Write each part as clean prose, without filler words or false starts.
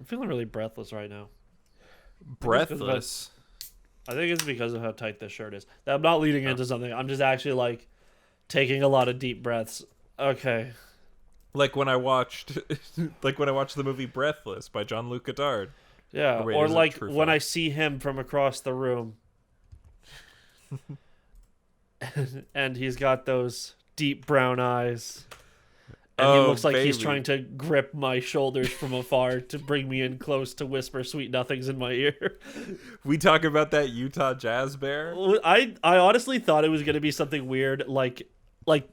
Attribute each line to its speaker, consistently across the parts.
Speaker 1: I'm feeling really breathless right now.
Speaker 2: Breathless.
Speaker 1: I think it's because of how tight this shirt is. I'm not leading into something. I'm just actually like taking a lot of deep breaths. Okay.
Speaker 2: Like when I watched, like when I watched the movie Breathless by Jean-Luc Godard.
Speaker 1: Yeah.
Speaker 2: Or wait,
Speaker 1: Or
Speaker 2: is it
Speaker 1: like when
Speaker 2: Truffaut?
Speaker 1: I see him from across the room and he's got those deep brown eyes. And he
Speaker 2: Oh,
Speaker 1: looks like he's
Speaker 2: baby.
Speaker 1: trying to grip my shoulders from afar to bring me in close to whisper sweet nothings in my ear.
Speaker 2: We talk about that Utah Jazz bear?
Speaker 1: I honestly thought it was gonna be something weird, like like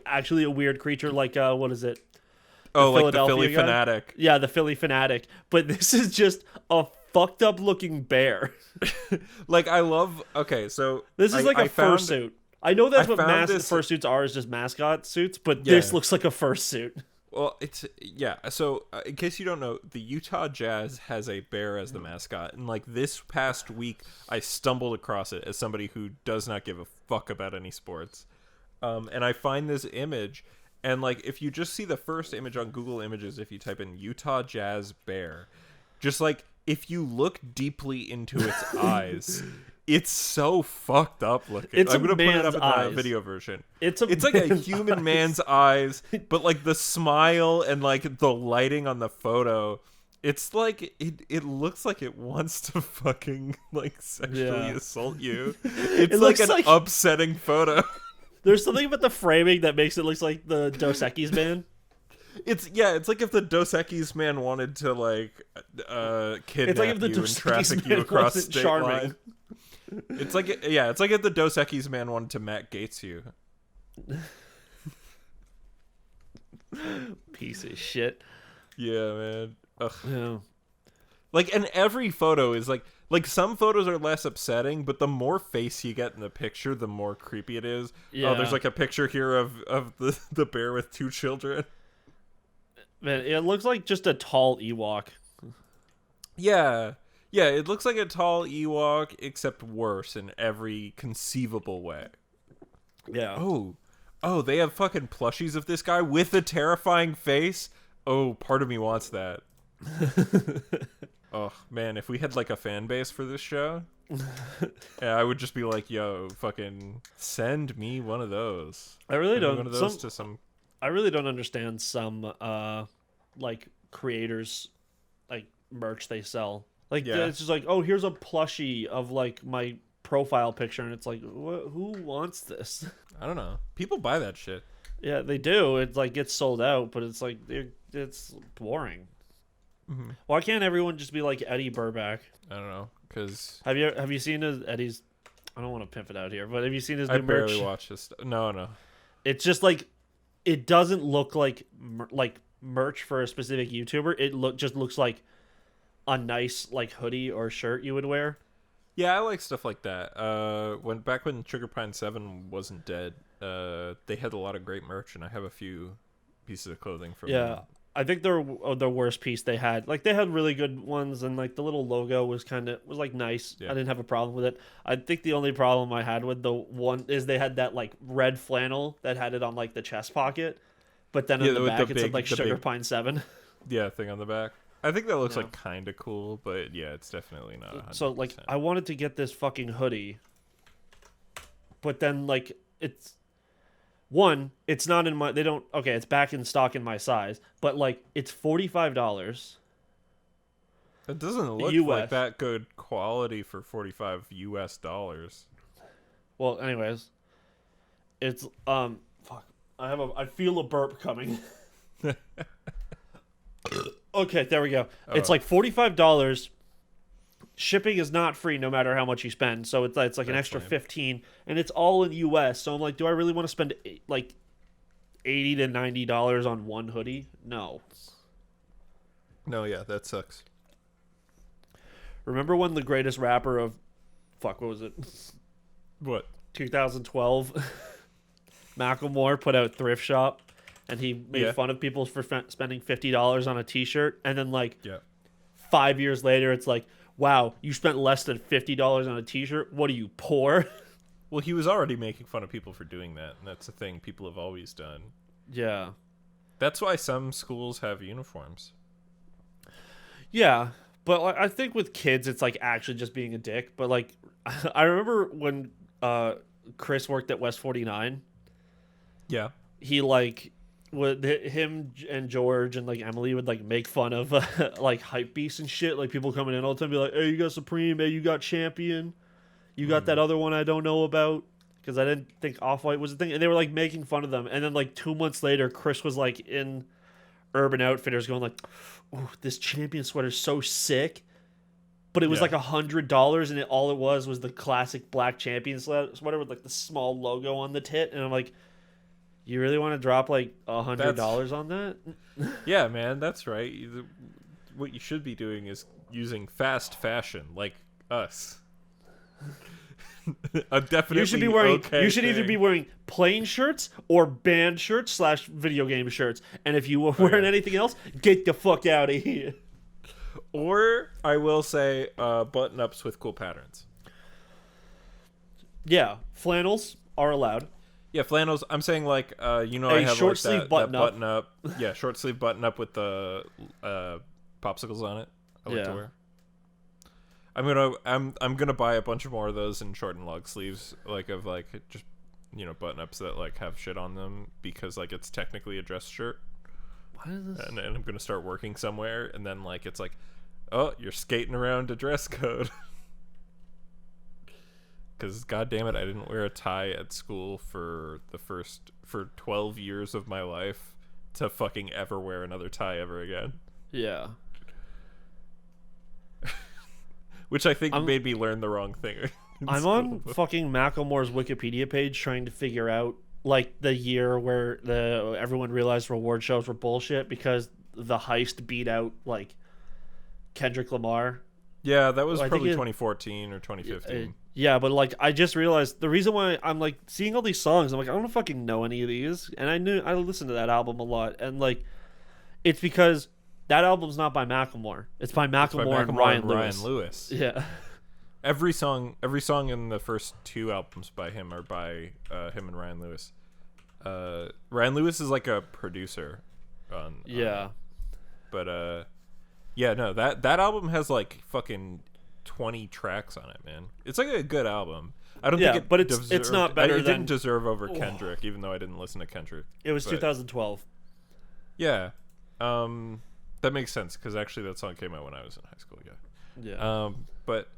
Speaker 1: actually a weird creature, like what is it? The
Speaker 2: Oh, like the Philly
Speaker 1: Philadelphia guy?
Speaker 2: fanatic.
Speaker 1: Yeah, the Philly fanatic. But this is just a fucked up looking bear.
Speaker 2: Like I love. Okay, so
Speaker 1: This is like a
Speaker 2: I found
Speaker 1: fursuit. I know that's
Speaker 2: I
Speaker 1: what
Speaker 2: found this.
Speaker 1: fursuits are, is just mascot suits, but this
Speaker 2: Yeah.
Speaker 1: looks like a fursuit.
Speaker 2: Well, it's yeah. So, in case you don't know, the Utah Jazz has a bear as the mascot, and like this past week, I stumbled across it as somebody who does not give a fuck about any sports, and I find this image, and like if you just see the first image on Google Images, if you type in Utah Jazz bear, just like if you look deeply into its eyes. It's so fucked up looking.
Speaker 1: It's
Speaker 2: I'm
Speaker 1: a
Speaker 2: gonna put it
Speaker 1: man's
Speaker 2: up in the
Speaker 1: eyes.
Speaker 2: video version.
Speaker 1: It's
Speaker 2: It's like a
Speaker 1: man's
Speaker 2: human
Speaker 1: eyes.
Speaker 2: man's eyes, but like the smile and like the lighting on the photo, it's like it looks like it wants to fucking like sexually
Speaker 1: Yeah.
Speaker 2: assault you. It's
Speaker 1: It
Speaker 2: like
Speaker 1: looks
Speaker 2: an
Speaker 1: like-
Speaker 2: upsetting photo.
Speaker 1: There's something about the framing that makes it look like the Dos Equis man.
Speaker 2: It's like if the Dos Equis man wanted to like kidnap
Speaker 1: It's like if the
Speaker 2: you
Speaker 1: Dos
Speaker 2: and traffic
Speaker 1: Equis
Speaker 2: you
Speaker 1: man
Speaker 2: across
Speaker 1: wasn't
Speaker 2: state
Speaker 1: charming.
Speaker 2: line. It's like it's like if the Dos Equis man wanted to Matt Gates you.
Speaker 1: Piece of shit.
Speaker 2: Yeah, man. Ugh.
Speaker 1: Yeah.
Speaker 2: Like, and every photo is like some photos are less upsetting, but the more face you get in the picture, the more creepy it is.
Speaker 1: Yeah.
Speaker 2: Oh, there's like a picture here of the bear with two children.
Speaker 1: Man, it looks like just a tall Ewok.
Speaker 2: Yeah. Yeah, it looks like a tall Ewok, except worse in every conceivable way.
Speaker 1: Yeah.
Speaker 2: Oh, they have fucking plushies of this guy with a terrifying face. Oh, part of me wants that. Oh, man, if we had like a fan base for this show, yeah, I would just be like, yo, fucking send me one of those.
Speaker 1: I really
Speaker 2: Send me
Speaker 1: don't.
Speaker 2: one of those to some.
Speaker 1: I really don't understand some like creators like merch they sell. Like
Speaker 2: Yeah.
Speaker 1: it's just like, oh, here's a plushie of like my profile picture, and it's like, who wants this?
Speaker 2: I don't know. People buy that shit.
Speaker 1: Yeah, they do. It like gets sold out, but it's like it's boring.
Speaker 2: Mm-hmm.
Speaker 1: Why can't everyone just be like Eddie Burback?
Speaker 2: I don't know, because
Speaker 1: Have you seen Eddie's? I don't want to pimp it out here, but have you seen his
Speaker 2: I
Speaker 1: new merch?
Speaker 2: barely watch this. No.
Speaker 1: It's just like it doesn't look like like merch for a specific YouTuber. It just looks like a nice like hoodie or shirt you would wear.
Speaker 2: Yeah, I like stuff like that. Back when Sugar Pine 7 wasn't dead, they had a lot of great merch, and I have a few pieces of clothing from
Speaker 1: Yeah.
Speaker 2: them.
Speaker 1: I think they're the worst piece they had. Like they had really good ones, and like the little logo was like nice.
Speaker 2: Yeah.
Speaker 1: I didn't have a problem with it. I think the only problem I had with the one is they had that like red flannel that had it on like the chest pocket, but then
Speaker 2: Yeah,
Speaker 1: on the
Speaker 2: with
Speaker 1: back
Speaker 2: the
Speaker 1: it said
Speaker 2: big-
Speaker 1: like
Speaker 2: the
Speaker 1: Sugar
Speaker 2: big-
Speaker 1: Pine 7.
Speaker 2: Yeah, thing on the back. I think that looks
Speaker 1: Yeah.
Speaker 2: like kind of cool, but yeah, it's definitely not 100%.
Speaker 1: So like I wanted to get this fucking hoodie, but then like it's not in my it's back in stock in my size, but like it's $45.
Speaker 2: It doesn't look
Speaker 1: US.
Speaker 2: like that good quality for $45.
Speaker 1: Well, anyways, it's fuck. I feel a burp coming. Okay, there we go. It's
Speaker 2: Oh.
Speaker 1: like $45. Shipping is not free no matter how much you spend, so it's like an
Speaker 2: That's
Speaker 1: extra
Speaker 2: lame.
Speaker 1: 15, and it's all in US. So I'm like, do I really want to spend like $80 to $90 on one hoodie? No.
Speaker 2: No, yeah, that sucks.
Speaker 1: Remember when the greatest rapper of what was it?
Speaker 2: What?
Speaker 1: 2012 Macklemore put out Thrift Shop, and he made
Speaker 2: Yeah.
Speaker 1: fun of people for spending $50 on a t-shirt, and then like
Speaker 2: Yeah.
Speaker 1: 5 years later it's like, wow, you spent less than $50 on a t-shirt? What are you, poor?
Speaker 2: Well, he was already making fun of people for doing that, and that's a thing people have always done.
Speaker 1: Yeah.
Speaker 2: That's why some schools have uniforms.
Speaker 1: Yeah, but like, I think with kids, it's like actually just being a dick. But like, I remember when Chris worked at West 49.
Speaker 2: Yeah.
Speaker 1: He like would him and George and like Emily would like make fun of like hype beasts and shit. Like people coming in all the time, be like, "Hey, you got Supreme. Hey, you got Champion. You got that other one I don't know about." Because I didn't think Off White was a thing, and they were like making fun of them. And then like 2 months later, Chris was like in Urban Outfitters going like, "Ooh, this Champion sweater's so sick." But it was
Speaker 2: Yeah.
Speaker 1: like $100, and all it was the classic black Champion sweater with like the small logo on the tit. And I'm like, you really want to drop like $100 on that?
Speaker 2: Yeah, man, that's right. What you should be doing is using fast fashion, like us. A definitely
Speaker 1: You should be wearing.
Speaker 2: okay
Speaker 1: You should either
Speaker 2: thing.
Speaker 1: be wearing plain shirts or band shirts / video game shirts. And if you were wearing
Speaker 2: yeah.
Speaker 1: anything else, get the fuck out of here.
Speaker 2: Or I will say button ups with cool patterns.
Speaker 1: Yeah, flannels are allowed.
Speaker 2: Yeah, flannels. I'm saying like I
Speaker 1: A
Speaker 2: have
Speaker 1: short
Speaker 2: like
Speaker 1: sleeve
Speaker 2: that
Speaker 1: button up.
Speaker 2: button up. Yeah, short sleeve button up with the popsicles on it. I like to
Speaker 1: Yeah.
Speaker 2: wear. I'm gonna buy a bunch of more of those in short and long sleeves, like of like just button ups that like have shit on them because like it's technically a dress shirt.
Speaker 1: What is this?
Speaker 2: And I'm gonna start working somewhere, and then like it's like, oh, you're skating around a dress code. Because god damn it, I didn't wear a tie at school for 12 years of my life to fucking ever wear another tie ever again.
Speaker 1: Yeah.
Speaker 2: Which I think made me learn the wrong thing.
Speaker 1: I'm on fucking Macklemore's Wikipedia page trying to figure out like the year where everyone realized reward shows were bullshit because the heist beat out like Kendrick Lamar.
Speaker 2: Yeah, that was
Speaker 1: I think
Speaker 2: probably 2014 or 2015.
Speaker 1: Yeah, but like I just realized the reason why I'm like seeing all these songs, I'm like I don't fucking know any of these, and I listened to that album a lot, and like it's because that album's not by Macklemore. It's by Macklemore and Ryan Lewis. Yeah.
Speaker 2: Every song in the first two albums by him are by him and Ryan Lewis. Ryan Lewis is like a producer on
Speaker 1: Yeah.
Speaker 2: But yeah, no, that album has like fucking 20 tracks on it, man. It's like a good album. I don't think it
Speaker 1: but it's not better
Speaker 2: it
Speaker 1: than
Speaker 2: didn't deserve over Kendrick, even though I didn't listen to Kendrick.
Speaker 1: It was
Speaker 2: But
Speaker 1: 2012.
Speaker 2: yeah. That makes sense because actually that song came out when I was in high school, yeah.
Speaker 1: Yeah.
Speaker 2: But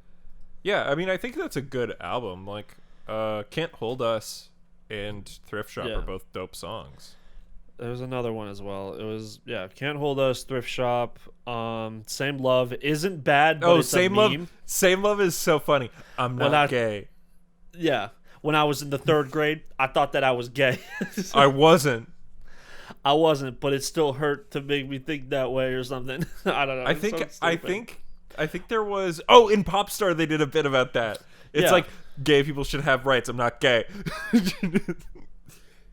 Speaker 2: yeah, I mean, I think that's a good album. Like, Can't Hold Us and Thrift Shop are both dope songs.
Speaker 1: There's another one as well. It was Can't Hold Us, Thrift Shop, Same Love isn't bad, but it's
Speaker 2: Same
Speaker 1: a meme.
Speaker 2: Love. Same Love is so funny. I'm not gay.
Speaker 1: Yeah. When I was in the 3rd grade, I thought that I was gay.
Speaker 2: I wasn't.
Speaker 1: I wasn't, but it still hurt to make me think that way or something. I don't know.
Speaker 2: I think there was in Popstar they did a bit about that. It's like gay people should have rights. I'm not gay.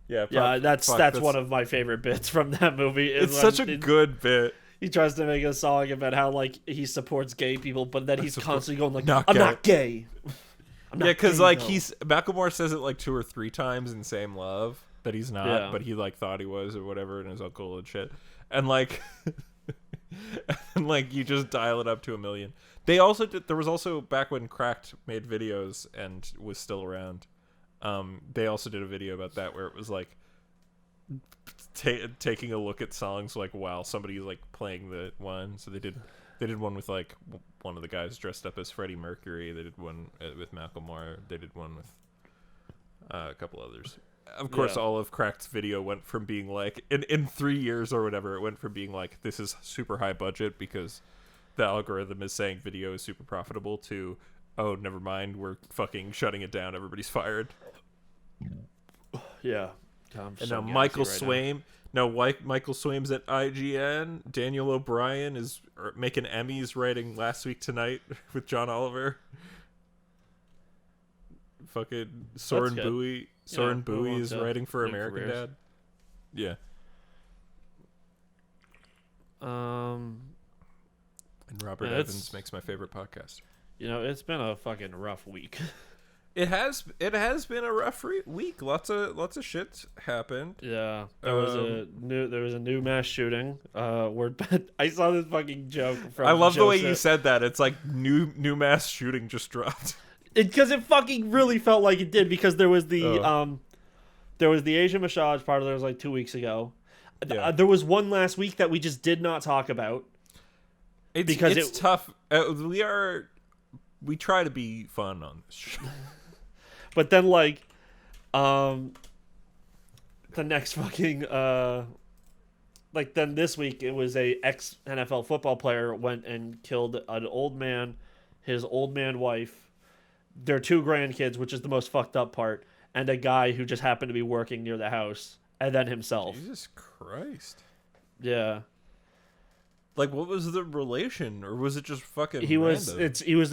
Speaker 1: That's one of my favorite bits from that movie.
Speaker 2: It's such a good bit.
Speaker 1: He tries to make a song about how like he supports gay people, but then he's constantly going like,
Speaker 2: not
Speaker 1: "I'm
Speaker 2: gay.
Speaker 1: not gay."
Speaker 2: Because like Macklemore says it like 2 or 3 times in Same Love that he's not, but he like thought he was or whatever, and his uncle and shit, and like, and like you just dial it up to 1,000,000. They also did. There was also back when Cracked made videos and was still around. They also did a video about that where it was like taking a look at songs like while somebody's like playing the one. So they did one with like one of the guys dressed up as Freddie Mercury. They did one with Macklemore. They did one with a couple others. Of course, all of Cracked's video went from being like in 3 years or whatever. It went from being like this is super high budget because the algorithm is saying video is super profitable to oh never mind, we're fucking shutting it down. Everybody's fired.
Speaker 1: Yeah.
Speaker 2: And now Michael Swaim. Michael Swaim's at IGN. Daniel O'Brien is making Emmys writing Last Week Tonight with John Oliver. Fucking Soren Bowie. Soren Bowie is writing for American Dad. Yeah. And Robert Evans makes my favorite podcast.
Speaker 1: It's been a fucking rough week.
Speaker 2: It has been a rough week. Lots of shit happened.
Speaker 1: Yeah, there was a new mass shooting. Where I saw this fucking joke from.
Speaker 2: I love the way you
Speaker 1: Joseph.
Speaker 2: said that. It's like new mass shooting just dropped.
Speaker 1: Because it fucking really felt like it did. Because there was the Asian massage parlor that was like 2 weeks ago.
Speaker 2: Yeah.
Speaker 1: There was one last week that we just did not talk about.
Speaker 2: It's tough. We try to be fun on this show.
Speaker 1: But then like, the next fucking like then this week it was a ex NFL football player went and killed an old man, his old man wife, their 2 grandkids, which is the most fucked up part, and a guy who just happened to be working near the house, and then himself.
Speaker 2: Jesus Christ.
Speaker 1: Yeah.
Speaker 2: Like, what was the relation, or was it just fucking?
Speaker 1: He was
Speaker 2: random?
Speaker 1: he was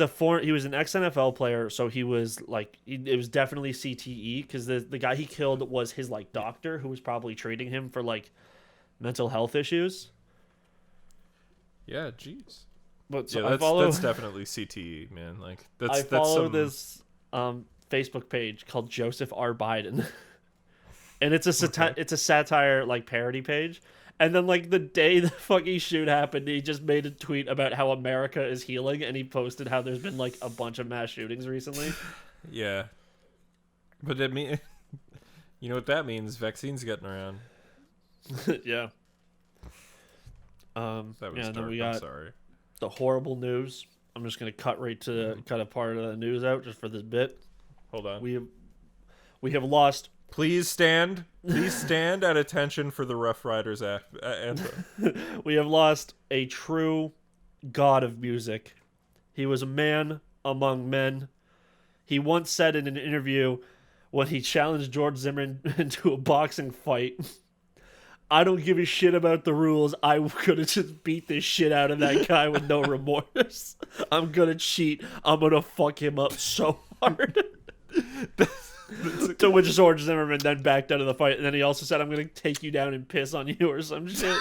Speaker 1: an ex NFL player, so he was like it was definitely CTE because the guy he killed was his like doctor who was probably treating him for like mental health issues.
Speaker 2: Yeah, jeez.
Speaker 1: But so
Speaker 2: Yeah,
Speaker 1: I
Speaker 2: that's definitely CTE, man. Like
Speaker 1: I follow
Speaker 2: that's
Speaker 1: this Facebook page called Joseph R. Biden, and it's a satire like parody page. And then like the day the fucking shoot happened, he just made a tweet about how America is healing, and he posted how there's been like a bunch of mass shootings recently.
Speaker 2: Yeah, but it mean, you know what that means? Vaccines getting around.
Speaker 1: Yeah.
Speaker 2: That was
Speaker 1: and
Speaker 2: dark.
Speaker 1: then we
Speaker 2: I'm
Speaker 1: got
Speaker 2: sorry.
Speaker 1: the horrible news. I'm just gonna cut a part of the news out just for this bit.
Speaker 2: Hold on.
Speaker 1: We have lost.
Speaker 2: Please stand at attention for the Rough Riders anthem.
Speaker 1: We have lost a true god of music. He was a man among men. He once said in an interview when he challenged George Zimmerman into a boxing fight, "I don't give a shit about the rules. I could have just beat the shit out of that guy with no remorse. I'm gonna cheat. I'm gonna fuck him up so hard." To which George Zimmerman then backed out of the fight, and then he also said, "I'm gonna take you down and piss on you" or some shit.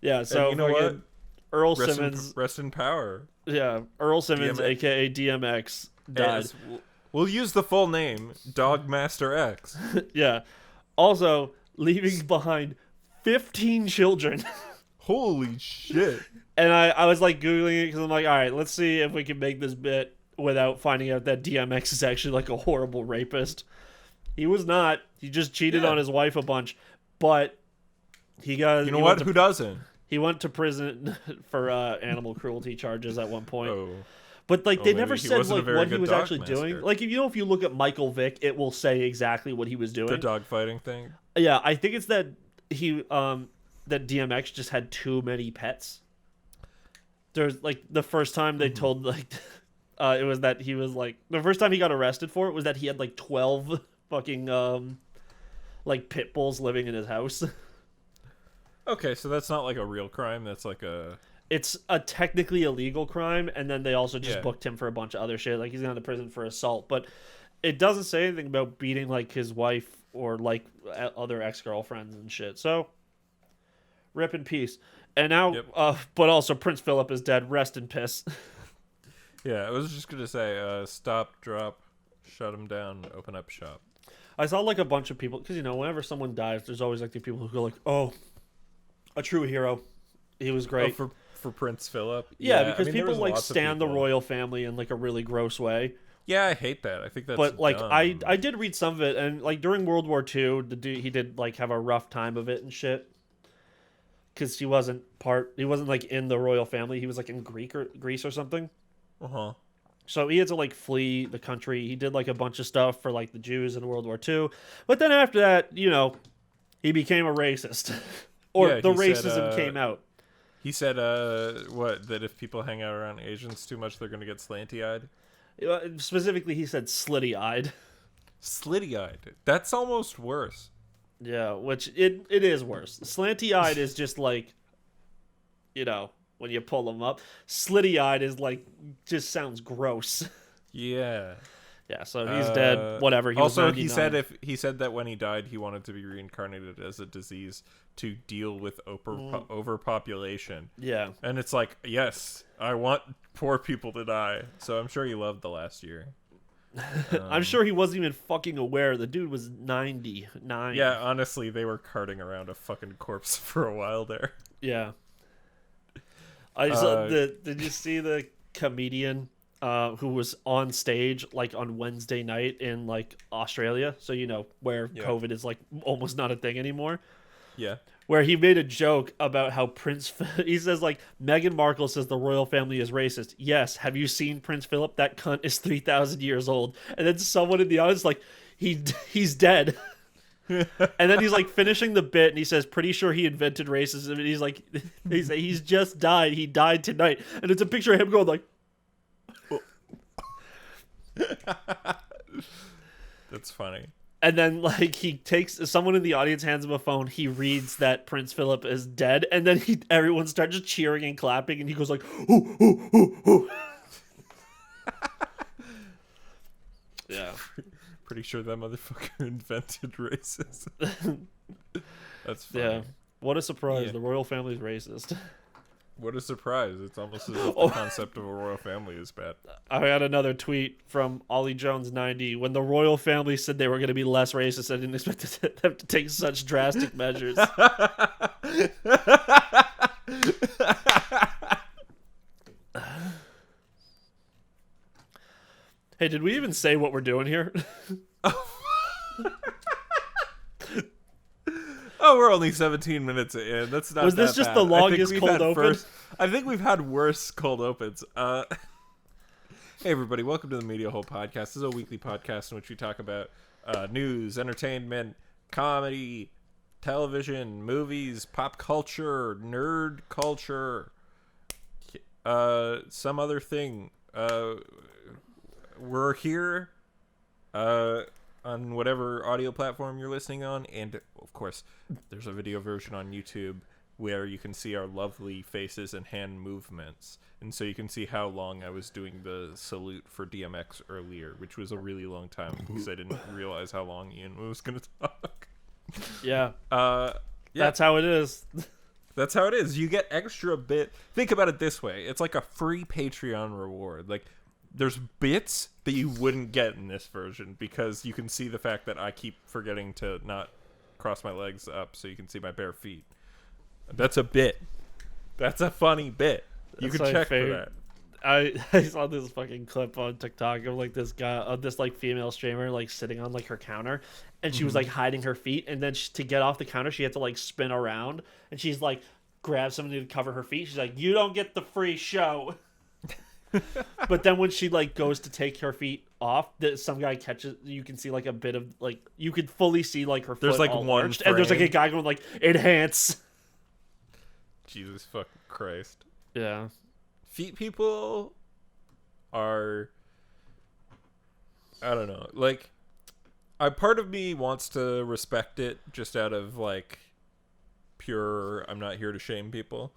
Speaker 1: Yeah, so
Speaker 2: and you know what?
Speaker 1: Earl
Speaker 2: Rest
Speaker 1: Simmons,
Speaker 2: rest in power.
Speaker 1: yeah, Earl Simmons,
Speaker 2: DMX.
Speaker 1: aka DMX, died.
Speaker 2: Yes, we'll use the full name, Dogmaster X.
Speaker 1: Yeah, also leaving behind 15 children.
Speaker 2: Holy shit!
Speaker 1: And I was like googling it because I'm like, all right, let's see if we can make this bit without finding out that DMX is actually like a horrible rapist. He was not. He just cheated on his wife a bunch, but he got.
Speaker 2: You know what? Who doesn't?
Speaker 1: He went to prison for animal cruelty charges at one point.
Speaker 2: Oh.
Speaker 1: But like they never
Speaker 2: maybe he
Speaker 1: said
Speaker 2: wasn't a
Speaker 1: like
Speaker 2: very
Speaker 1: what he
Speaker 2: good
Speaker 1: was
Speaker 2: dog
Speaker 1: actually
Speaker 2: master.
Speaker 1: doing. Like if you look at Michael Vick, it will say exactly what he was doing.
Speaker 2: The dog fighting thing.
Speaker 1: Yeah, I think it's that he that DMX just had too many pets. There's like the first time they told like it was that he was like the first time he got arrested for it was that he had like 12 fucking like pit bulls living in his house.
Speaker 2: Okay, so that's not like a real crime. That's like a.
Speaker 1: It's a technically illegal crime, and then they also just
Speaker 2: Yeah.
Speaker 1: booked him for a bunch of other shit. Like he's gone to prison for assault, but it doesn't say anything about beating like his wife or like other ex-girlfriends and shit. So rip in peace. And now,
Speaker 2: Yep.
Speaker 1: but also Prince Philip is dead. Rest in piss.
Speaker 2: Yeah, I was just gonna say, stop, drop, shut him down, open up shop.
Speaker 1: I saw like a bunch of people because whenever someone dies, there's always like the people who go like, "Oh, a true hero. He was great."
Speaker 2: Oh, for Prince Philip.
Speaker 1: Yeah, because
Speaker 2: I mean, there
Speaker 1: people
Speaker 2: was
Speaker 1: like
Speaker 2: lots of
Speaker 1: stand the
Speaker 2: people.
Speaker 1: royal family in like a really gross way.
Speaker 2: Yeah, I hate that. I think that's.
Speaker 1: But like
Speaker 2: dumb.
Speaker 1: I did read some of it, and like during World War II, he did like have a rough time of it and shit. Because he wasn't like in the royal family. He was like in Greece or something.
Speaker 2: Uh-huh.
Speaker 1: So he had to like flee the country. He did like a bunch of stuff for like the Jews in World War II. But then after that, he became a racist, or
Speaker 2: Yeah,
Speaker 1: the
Speaker 2: he said,
Speaker 1: racism came out.
Speaker 2: He said, that if people hang out around Asians too much, they're gonna get slanty-eyed.
Speaker 1: Specifically, he said slitty-eyed.
Speaker 2: Slitty-eyed. That's almost worse.
Speaker 1: Yeah, which it is worse. Slanty-eyed is just like, when you pull them up. Slitty-eyed is like, just sounds gross.
Speaker 2: Yeah.
Speaker 1: Yeah, so he's dead. Whatever. He
Speaker 2: Also,
Speaker 1: was
Speaker 2: he
Speaker 1: 99.
Speaker 2: he said that when he died, he wanted to be reincarnated as a disease to deal with overpopulation.
Speaker 1: Yeah.
Speaker 2: And it's like, yes, I want poor people to die. So I'm sure he loved the last year.
Speaker 1: I'm sure he wasn't even fucking aware. The dude was 99.
Speaker 2: Yeah, honestly, they were carting around a fucking corpse for a while there.
Speaker 1: Yeah. Did you see the comedian who was on stage like on Wednesday night in like Australia? So where COVID is like almost not a thing anymore.
Speaker 2: Yeah.
Speaker 1: Where he made a joke about how he says like Meghan Markle says the royal family is racist. Yes, have you seen Prince Philip? That cunt is 3,000 years old. And then someone in the audience like he's dead. And then he's like finishing the bit and he says, pretty sure he invented racism. And he's like, he's just died. He died tonight. And it's a picture of him going like,
Speaker 2: That's funny.
Speaker 1: and then like he takes someone in the audience, hands him a phone. He reads that Prince Philip is dead. And then everyone starts cheering and clapping. And he goes like, ooh, ooh, ooh, ooh. Yeah.
Speaker 2: Pretty sure that motherfucker invented racism. That's funny.
Speaker 1: Yeah. What a surprise.
Speaker 2: Yeah.
Speaker 1: The royal family's racist.
Speaker 2: What a surprise. It's almost as if the concept of a royal family is bad.
Speaker 1: I had another tweet from Ollie Jones 90. When the royal family said they were going to be less racist, I didn't expect them to take such drastic measures. Hey, did we even say what we're doing here?
Speaker 2: Oh, we're only 17 minutes in. That's not.
Speaker 1: Was this
Speaker 2: that
Speaker 1: just
Speaker 2: bad.
Speaker 1: the longest cold open?
Speaker 2: I think we've had worse cold opens. Hey, everybody! Welcome to the Media Hole Podcast. This is a weekly podcast in which we talk about news, entertainment, comedy, television, movies, pop culture, nerd culture, some other thing. We're here on whatever audio platform you're listening on, and of course there's a video version on YouTube where you can see our lovely faces and hand movements, and so you can see how long I was doing the salute for DMX earlier, which was a really long time because I didn't realize how long Ian was going to talk.
Speaker 1: Yeah.
Speaker 2: Yeah.
Speaker 1: That's how it is.
Speaker 2: That's how it is. You get extra bit. Think about it this way. It's like a free Patreon reward. Like, there's bits that you wouldn't get in this version because you can see the fact that I keep forgetting to not cross my legs up so you can see my bare feet. That's a bit. That's a funny bit. You can check for that.
Speaker 1: I saw this fucking clip on TikTok of like this guy, this like female streamer like sitting on like her counter, and she was like hiding her feet, and then to get off the counter she had to like spin around, and she's like grabs something to cover her feet. She's like, "You don't get the free show." But then when she like goes to take her feet off, some guy catches. You can see like a bit of like you could fully see like her.
Speaker 2: There's
Speaker 1: foot
Speaker 2: like
Speaker 1: all
Speaker 2: one
Speaker 1: arched, and there's like a guy going like enhance.
Speaker 2: Jesus fucking Christ.
Speaker 1: Yeah.
Speaker 2: Feet people are, I don't know, like, part of me wants to respect it just out of like pure I'm not here to shame people,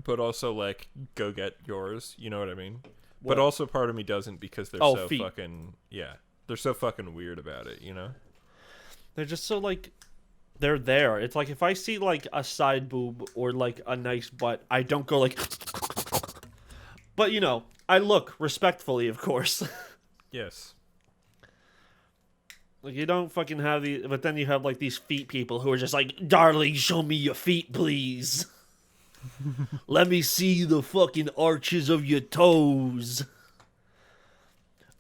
Speaker 2: but also like go get yours, you know what I mean?
Speaker 1: What?
Speaker 2: But also part of me doesn't because they're so
Speaker 1: feet.
Speaker 2: fucking they're so fucking weird about it, you know?
Speaker 1: They're just so like they're there. It's like if I see like a side boob or like a nice butt, I don't go like but I look respectfully, of course.
Speaker 2: Yes.
Speaker 1: Like you don't fucking have but then you have like these feet people who are just like, "Darling, show me your feet, please. Let me see the fucking arches of your toes.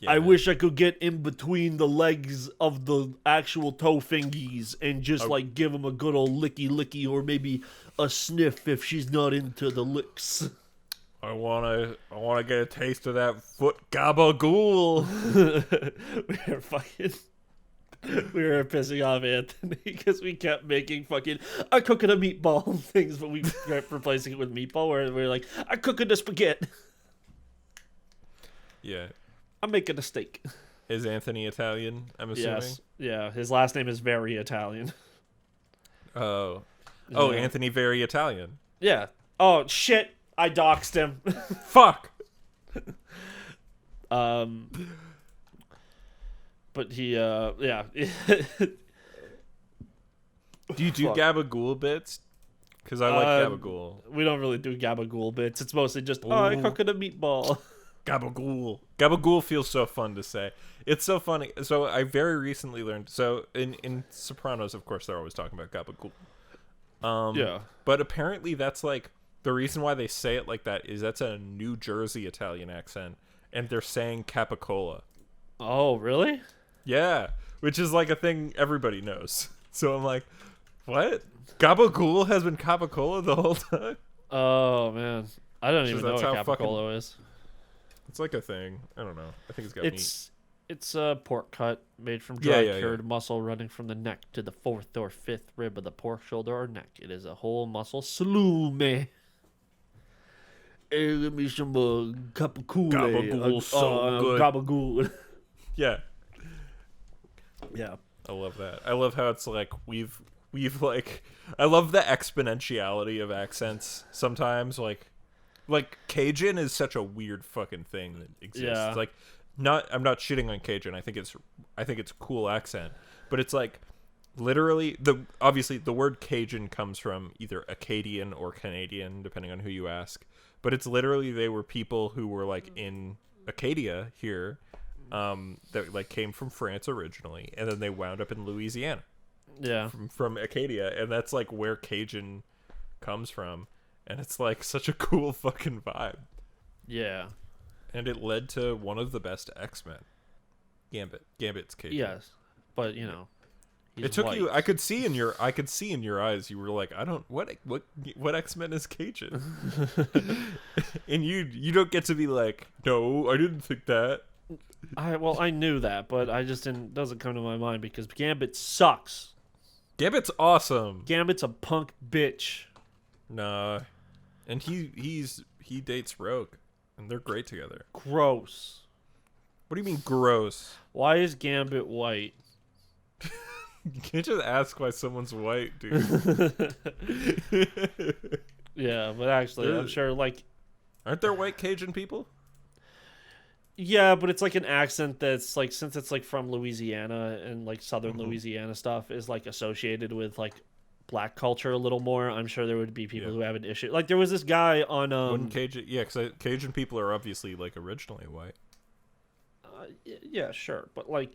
Speaker 2: Yeah.
Speaker 1: I wish I could get in between the legs of the actual toe fingies and just like give them a good old licky or maybe a sniff if she's not into the licks."
Speaker 2: I wanna get a taste of that foot gabagool.
Speaker 1: We were pissing off Anthony because we kept making fucking a cooking a meatball things, but we kept replacing it with meatball. Where we were like, "I cooking a spaghetti."
Speaker 2: Yeah.
Speaker 1: I'm making a steak.
Speaker 2: Is Anthony Italian? I'm assuming.
Speaker 1: Yes. Yeah. His last name is very Italian.
Speaker 2: Oh,
Speaker 1: Yeah.
Speaker 2: Anthony very Italian.
Speaker 1: Yeah. Oh shit! I doxed him.
Speaker 2: Fuck.
Speaker 1: But he yeah.
Speaker 2: Do you do
Speaker 1: Fuck.
Speaker 2: gabagool bits? Because I like gabagool.
Speaker 1: We don't really do gabagool bits. It's mostly just, "Oh, I cooking a meatball."
Speaker 2: Gabagool. Gabagool feels so fun to say. It's so funny. So I very recently learned. So in Sopranos, of course, they're always talking about gabagool.
Speaker 1: Yeah.
Speaker 2: But apparently that's like the reason why they say it like that is that's a New Jersey Italian accent, and they're saying capicola.
Speaker 1: Oh, really?
Speaker 2: Yeah, which is like a thing everybody knows. So I'm like, what? Gabagool has been capicola the whole time?
Speaker 1: Oh man, I don't even know
Speaker 2: that's
Speaker 1: what
Speaker 2: how
Speaker 1: capicola is.
Speaker 2: It's like a thing. I don't know. I think it's got meat.
Speaker 1: It's a pork cut made from dry
Speaker 2: Yeah,
Speaker 1: cured muscle running from the neck to the fourth or fifth rib of the pork shoulder or neck. It is a whole muscle salumi. Hey, give me some capicola.
Speaker 2: Gabagool so good.
Speaker 1: Gabagool.
Speaker 2: Yeah.
Speaker 1: Yeah.
Speaker 2: I love that. I love how it's like we've like I love the exponentiality of accents sometimes like Cajun is such a weird fucking thing that exists.
Speaker 1: Yeah.
Speaker 2: Like I'm not shitting on Cajun. I think it's a cool accent. But it's like literally obviously the word Cajun comes from either Acadian or Canadian depending on who you ask. But it's literally they were people who were like in Acadia here that like came from France originally, and then they wound up in Louisiana.
Speaker 1: Yeah.
Speaker 2: From Acadia, and that's like where Cajun comes from, and it's like such a cool fucking vibe.
Speaker 1: Yeah.
Speaker 2: And it led to one of the best X-Men. Gambit's Cajun.
Speaker 1: Yes, but you know,
Speaker 2: it took
Speaker 1: white.
Speaker 2: you. I could see in your eyes. You were like, I don't what X-Men is Cajun, and you don't get to be like, no, I didn't think that.
Speaker 1: I knew that, but I just doesn't come to my mind because Gambit sucks.
Speaker 2: Gambit's awesome.
Speaker 1: Gambit's a punk bitch.
Speaker 2: Nah, and he dates Rogue, and they're great together.
Speaker 1: Gross.
Speaker 2: What do you mean gross?
Speaker 1: Why is Gambit white?
Speaker 2: You can't just ask why someone's white, dude.
Speaker 1: Yeah, but actually, I'm sure like,
Speaker 2: aren't there white Cajun people?
Speaker 1: yeah, but it's like an accent that's like, since it's like from Louisiana and like southern Louisiana stuff is like associated with like black culture a little more. I'm sure there would be people who have an issue. Like there was this guy on
Speaker 2: Wouldn't Cajun, yeah, because Cajun people are obviously like originally white.
Speaker 1: Yeah, sure, but like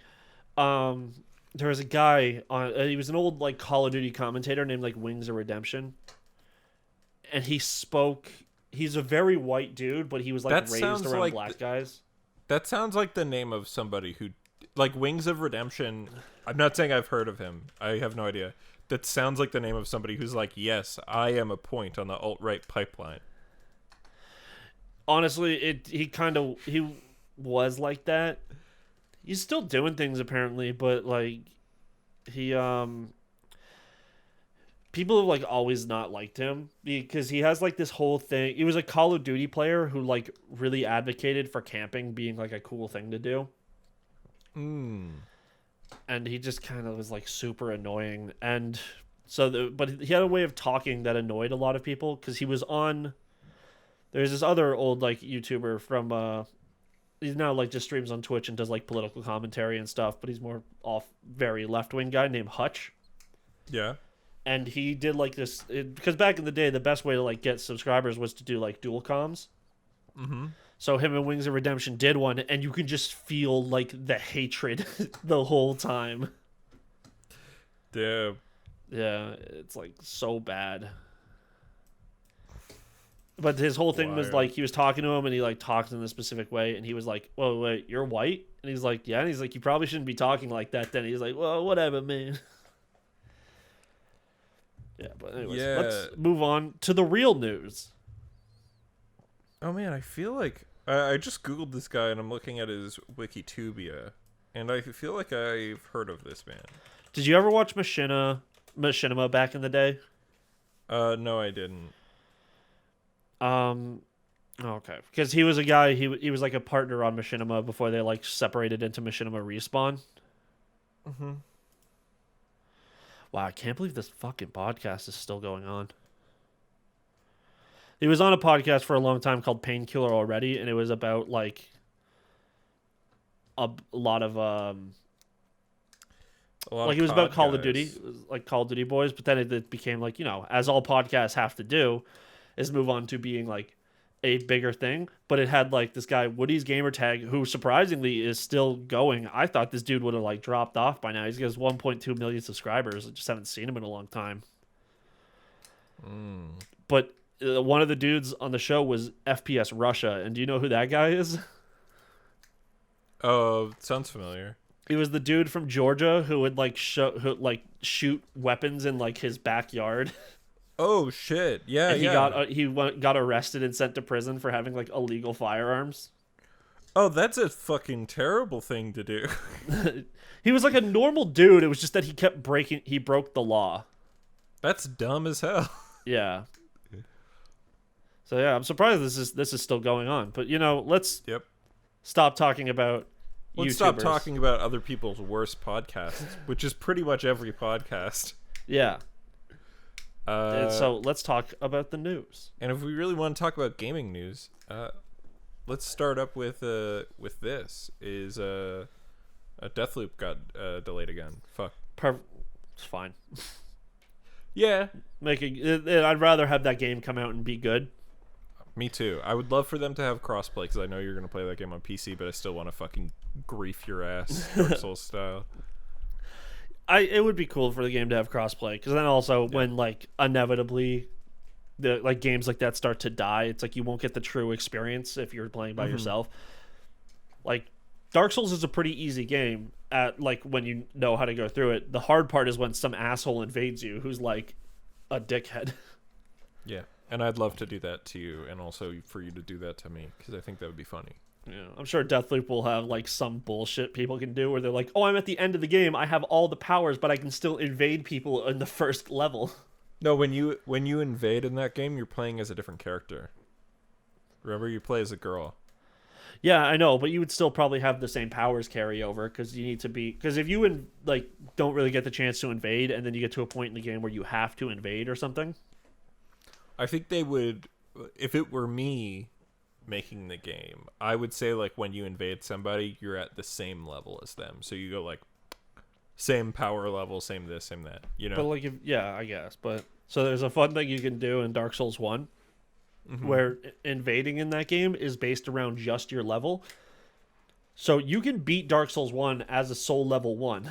Speaker 1: there was a guy on he was an old like Call of Duty commentator named like Wings of Redemption, and he's a very white dude, but he was like raised around black guys.
Speaker 2: That sounds like the name of somebody who like Wings of Redemption. I'm not saying I've heard of him. I have no idea. That sounds like the name of somebody who's like, yes, I am a point on the alt-right pipeline.
Speaker 1: Honestly, he was like that. He's still doing things apparently, but like he people have like always not liked him because he has like this whole thing. He was a Call of Duty player who like really advocated for camping being like a cool thing to do. And he just kind of was like super annoying. And so, but he had a way of talking that annoyed a lot of people because he was on. There's this other old like YouTuber from. He's now like just streams on Twitch and does like political commentary and stuff, but he's more off very left wing guy named Hutch.
Speaker 2: Yeah.
Speaker 1: And he did like this because back in the day, the best way to like get subscribers was to do like dual comms.
Speaker 2: Mm-hmm.
Speaker 1: So him and Wings of Redemption did one, and you can just feel like the hatred the whole time.
Speaker 2: Damn.
Speaker 1: Yeah, it's like so bad. But his whole thing was like he was talking to him, and he like talked in a specific way, and he was like, "Whoa, wait, you're white?" And he's like, "Yeah." And he's like, "You probably shouldn't be talking like that." Then he's like, "Well, whatever, man." Yeah, but anyways, let's move on to the real news.
Speaker 2: Oh man, I feel like I just googled this guy and I'm looking at his Wikitubia, and I feel like I've heard of this man.
Speaker 1: Did you ever watch Machinima back in the day?
Speaker 2: No, I didn't.
Speaker 1: Okay, because he was a guy. He was like a partner on Machinima before they like separated into Machinima Respawn.
Speaker 2: Mm-hmm.
Speaker 1: Wow, I can't believe this fucking podcast is still going on. He was on a podcast for a long time called Painkiller Already, and it was about like a lot of like it was about Call of Duty, it was like Call of Duty boys, but then it became like, you know, as all podcasts have to do, is move on to being like a bigger thing, but it had like this guy Woody's gamer tag, who surprisingly is still going. I thought this dude would have like dropped off by now. He's got 1.2 million subscribers. I just haven't seen him in a long time. But one of the dudes on the show was FPS Russia, and do you know who that guy is?
Speaker 2: Oh, sounds familiar.
Speaker 1: He was the dude from Georgia who would like shoot weapons in like his backyard.
Speaker 2: Oh shit! Yeah,
Speaker 1: And
Speaker 2: yeah.
Speaker 1: he got arrested and sent to prison for having like illegal firearms.
Speaker 2: Oh, that's a fucking terrible thing to do.
Speaker 1: He was like a normal dude. It was just that he broke the law.
Speaker 2: That's dumb as hell.
Speaker 1: Yeah. So yeah, I'm surprised this is still going on. But let's
Speaker 2: Yep.
Speaker 1: stop talking about
Speaker 2: Let's
Speaker 1: YouTubers.
Speaker 2: stop talking about other people's worst podcasts, which is pretty much every podcast.
Speaker 1: Yeah.
Speaker 2: Uh,
Speaker 1: So let's talk about the news.
Speaker 2: and if we really want to talk about gaming news, let's start up with this. Is a Deathloop got delayed again? Fuck.
Speaker 1: It's fine.
Speaker 2: Yeah,
Speaker 1: I'd rather have that game come out and be good.
Speaker 2: me too. I would love for them to have crossplay because I know you're gonna play that game on PC, but I still want to fucking grief your ass, Dark Souls style.
Speaker 1: It would be cool for the game to have crossplay, because then also when like inevitably the like games like that start to die, it's like you won't get the true experience if you're playing by yourself. Like Dark Souls is a pretty easy game at like when you know how to go through it. The hard part is when some asshole invades you who's like a dickhead.
Speaker 2: Yeah, and I'd love to do that to you, and also for you to do that to me, because I think that would be funny.
Speaker 1: Yeah, I'm sure Deathloop will have like some bullshit people can do where they're like, "Oh, I'm at the end of the game. I have all the powers, but I can still invade people in the first level."
Speaker 2: No, when you invade in that game, you're playing as a different character. Remember, you play as a girl.
Speaker 1: Yeah, I know, but you would still probably have the same powers carry over, because you need to be, because if you don't really get the chance to invade, and then you get to a point in the game where you have to invade or something.
Speaker 2: I think they would, if it were me making the game, I would say like when you invade somebody, you're at the same level as them. So you go like same power level, same this, same that. You know.
Speaker 1: But like, yeah, I guess. But so there's a fun thing you can do in Dark Souls 1, where invading in that game is based around just your level. So you can beat Dark Souls 1 as a soul level 1.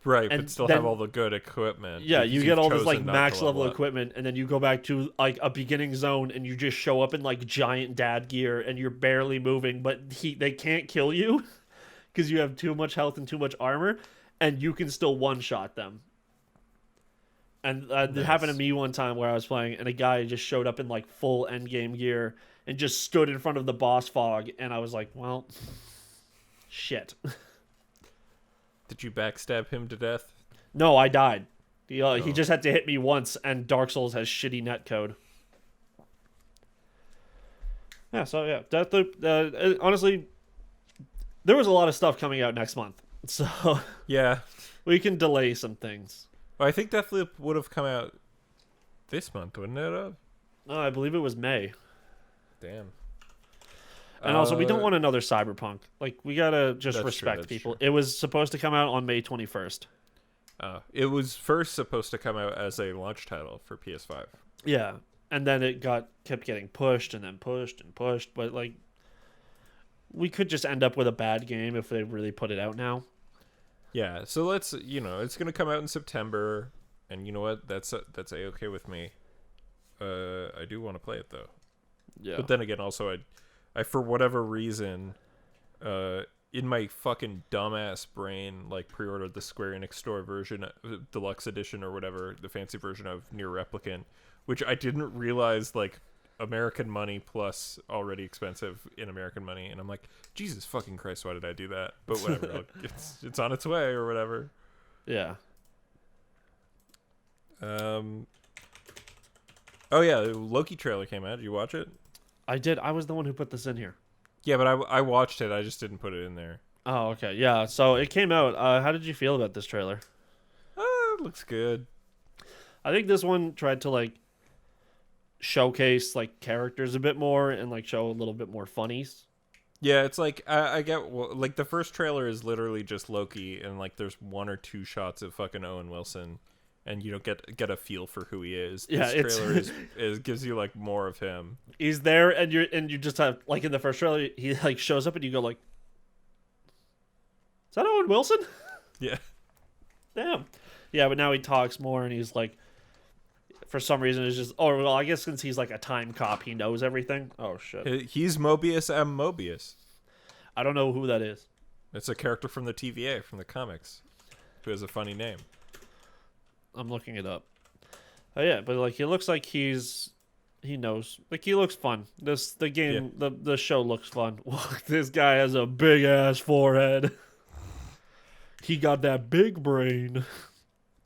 Speaker 2: Right,
Speaker 1: and
Speaker 2: but still
Speaker 1: then-
Speaker 2: have all the good equipment.
Speaker 1: Yeah,
Speaker 2: because
Speaker 1: you
Speaker 2: you've
Speaker 1: get all this
Speaker 2: chosen
Speaker 1: like
Speaker 2: not
Speaker 1: max
Speaker 2: to
Speaker 1: level
Speaker 2: up.
Speaker 1: equipment, and then you go back to like a beginning zone, and you just show up in like giant dad gear, and you're barely moving, but they can't kill you because you have too much health and too much armor, and you can still one shot them. And it happened to me one time where I was playing, and a guy just showed up in like full end game gear and just stood in front of the boss fog, and I was like, well, shit.
Speaker 2: Did you backstab him to death?
Speaker 1: No, I died. He just had to hit me once, and Dark Souls has shitty netcode. Yeah, so yeah, Deathloop. Honestly, there was a lot of stuff coming out next month, so
Speaker 2: Yeah.
Speaker 1: we can delay some things.
Speaker 2: Well, I think Deathloop would have come out this month, wouldn't it have?
Speaker 1: No, I believe it was May.
Speaker 2: Damn.
Speaker 1: And also, we don't want another Cyberpunk. Like, we gotta just
Speaker 2: That's
Speaker 1: respect
Speaker 2: true,
Speaker 1: people.
Speaker 2: true.
Speaker 1: It was supposed to come out on May 21st.
Speaker 2: It was first supposed to come out as a launch title for PS5.
Speaker 1: Yeah, and then it kept getting pushed and then pushed and pushed. But like, we could just end up with a bad game if they really put it out now.
Speaker 2: Yeah, so let's, it's going to come out in September, and you know what? That's A-okay with me. I do want to play it, though.
Speaker 1: Yeah.
Speaker 2: But then again, also, I for whatever reason, in my fucking dumbass brain, like, pre-ordered the Square Enix store version, deluxe edition or whatever, the fancy version of Nier Replicant, which I didn't realize, like, American money plus already expensive in American money, and I'm like, Jesus fucking Christ, why did I do that? But whatever, like, it's on its way or whatever.
Speaker 1: Yeah.
Speaker 2: Oh yeah, the Loki trailer came out. Did you watch it?
Speaker 1: I did. I was the one who put this in here.
Speaker 2: Yeah, but I watched it. I just didn't put it in there.
Speaker 1: Oh, okay. Yeah, so it came out. How did you feel about this trailer?
Speaker 2: It looks good.
Speaker 1: I think this one tried to, like, showcase, like, characters a bit more and, like, show a little bit more funnies.
Speaker 2: Yeah, it's like, I get, like, the first trailer is literally just Loki, and, like, there's one or two shots of fucking Owen Wilson, and you don't get a feel for who he is.
Speaker 1: Yeah,
Speaker 2: this trailer is gives you like more of him.
Speaker 1: He's there, and you just have like in the first trailer, he like shows up, and you go like, "Is that Owen Wilson?"
Speaker 2: Yeah.
Speaker 1: Damn. Yeah, but now he talks more, and he's like, for some reason, it's just. Oh well, I guess since he's like a time cop, he knows everything. Oh shit.
Speaker 2: He's Mobius M. Mobius.
Speaker 1: I don't know who that is.
Speaker 2: It's a character from the TVA from the comics, who has a funny name.
Speaker 1: I'm looking it up. Oh yeah, but like he looks like he knows. Like he looks fun. The game the show looks fun. This guy has a big ass forehead. He got that big brain.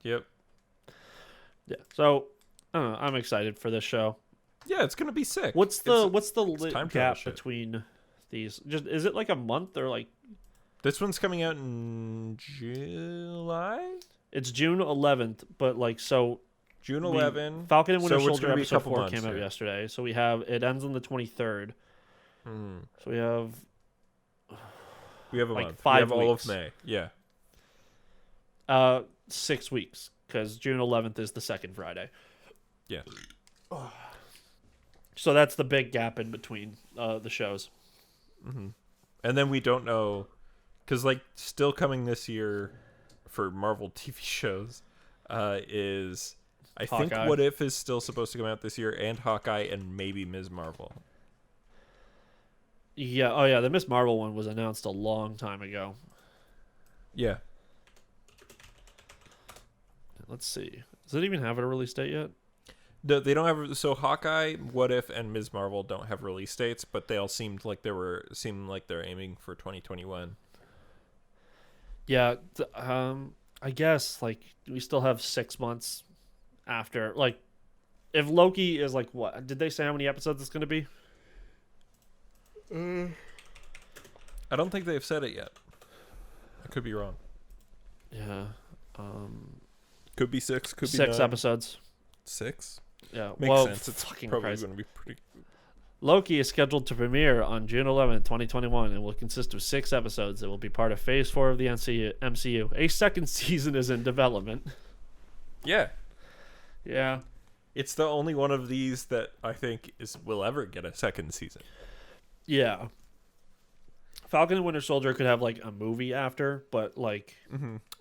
Speaker 2: Yep.
Speaker 1: Yeah. So I don't know. I'm excited for this show.
Speaker 2: Yeah, it's gonna be sick.
Speaker 1: What's the
Speaker 2: time travel
Speaker 1: gap
Speaker 2: shit.
Speaker 1: between these? Just is it like a month or like?
Speaker 2: This one's coming out in July.
Speaker 1: It's June 11th, but like so.
Speaker 2: June 11.
Speaker 1: Falcon and Winter
Speaker 2: So it's
Speaker 1: Soldier
Speaker 2: gonna be a
Speaker 1: episode
Speaker 2: couple
Speaker 1: 4
Speaker 2: months,
Speaker 1: came out
Speaker 2: yeah.
Speaker 1: yesterday. So it ends on the 23rd. So we have
Speaker 2: We have a
Speaker 1: like
Speaker 2: month.
Speaker 1: 5
Speaker 2: We have all
Speaker 1: weeks.
Speaker 2: of May. Yeah.
Speaker 1: 6 weeks because June 11th is the second Friday.
Speaker 2: Yeah.
Speaker 1: So that's the big gap in between the shows.
Speaker 2: And then we don't know, because like still coming this year for Marvel TV shows is I think
Speaker 1: Hawkeye.
Speaker 2: What If is still supposed to come out this year, and Hawkeye, and maybe Ms. Marvel.
Speaker 1: Yeah. Oh yeah. The Miss Marvel one was announced a long time ago.
Speaker 2: Yeah.
Speaker 1: Let's see. Does it even have a release date yet?
Speaker 2: No, they don't have. So Hawkeye, What If, and Ms. Marvel don't have release dates, but they all seemed like they're aiming for 2021.
Speaker 1: Yeah. I guess like we still have 6 months after. Like, if Loki is like what? Did they say how many episodes it's going to be?
Speaker 2: I don't think they've said it yet. I could be wrong.
Speaker 1: Yeah.
Speaker 2: Could be 6. Could be
Speaker 1: 6
Speaker 2: 9.
Speaker 1: episodes.
Speaker 2: 6
Speaker 1: Yeah.
Speaker 2: makes
Speaker 1: well,
Speaker 2: sense. It's
Speaker 1: fucking
Speaker 2: probably
Speaker 1: Christ.
Speaker 2: going to be pretty.
Speaker 1: Loki is scheduled to premiere on June 11th, 2021, and will consist of 6 episodes. It will be part of Phase 4 of the MCU. A second season is in development.
Speaker 2: Yeah.
Speaker 1: Yeah.
Speaker 2: It's the only one of these that I think will ever get a second season.
Speaker 1: Yeah. Falcon and Winter Soldier could have like a movie after, but like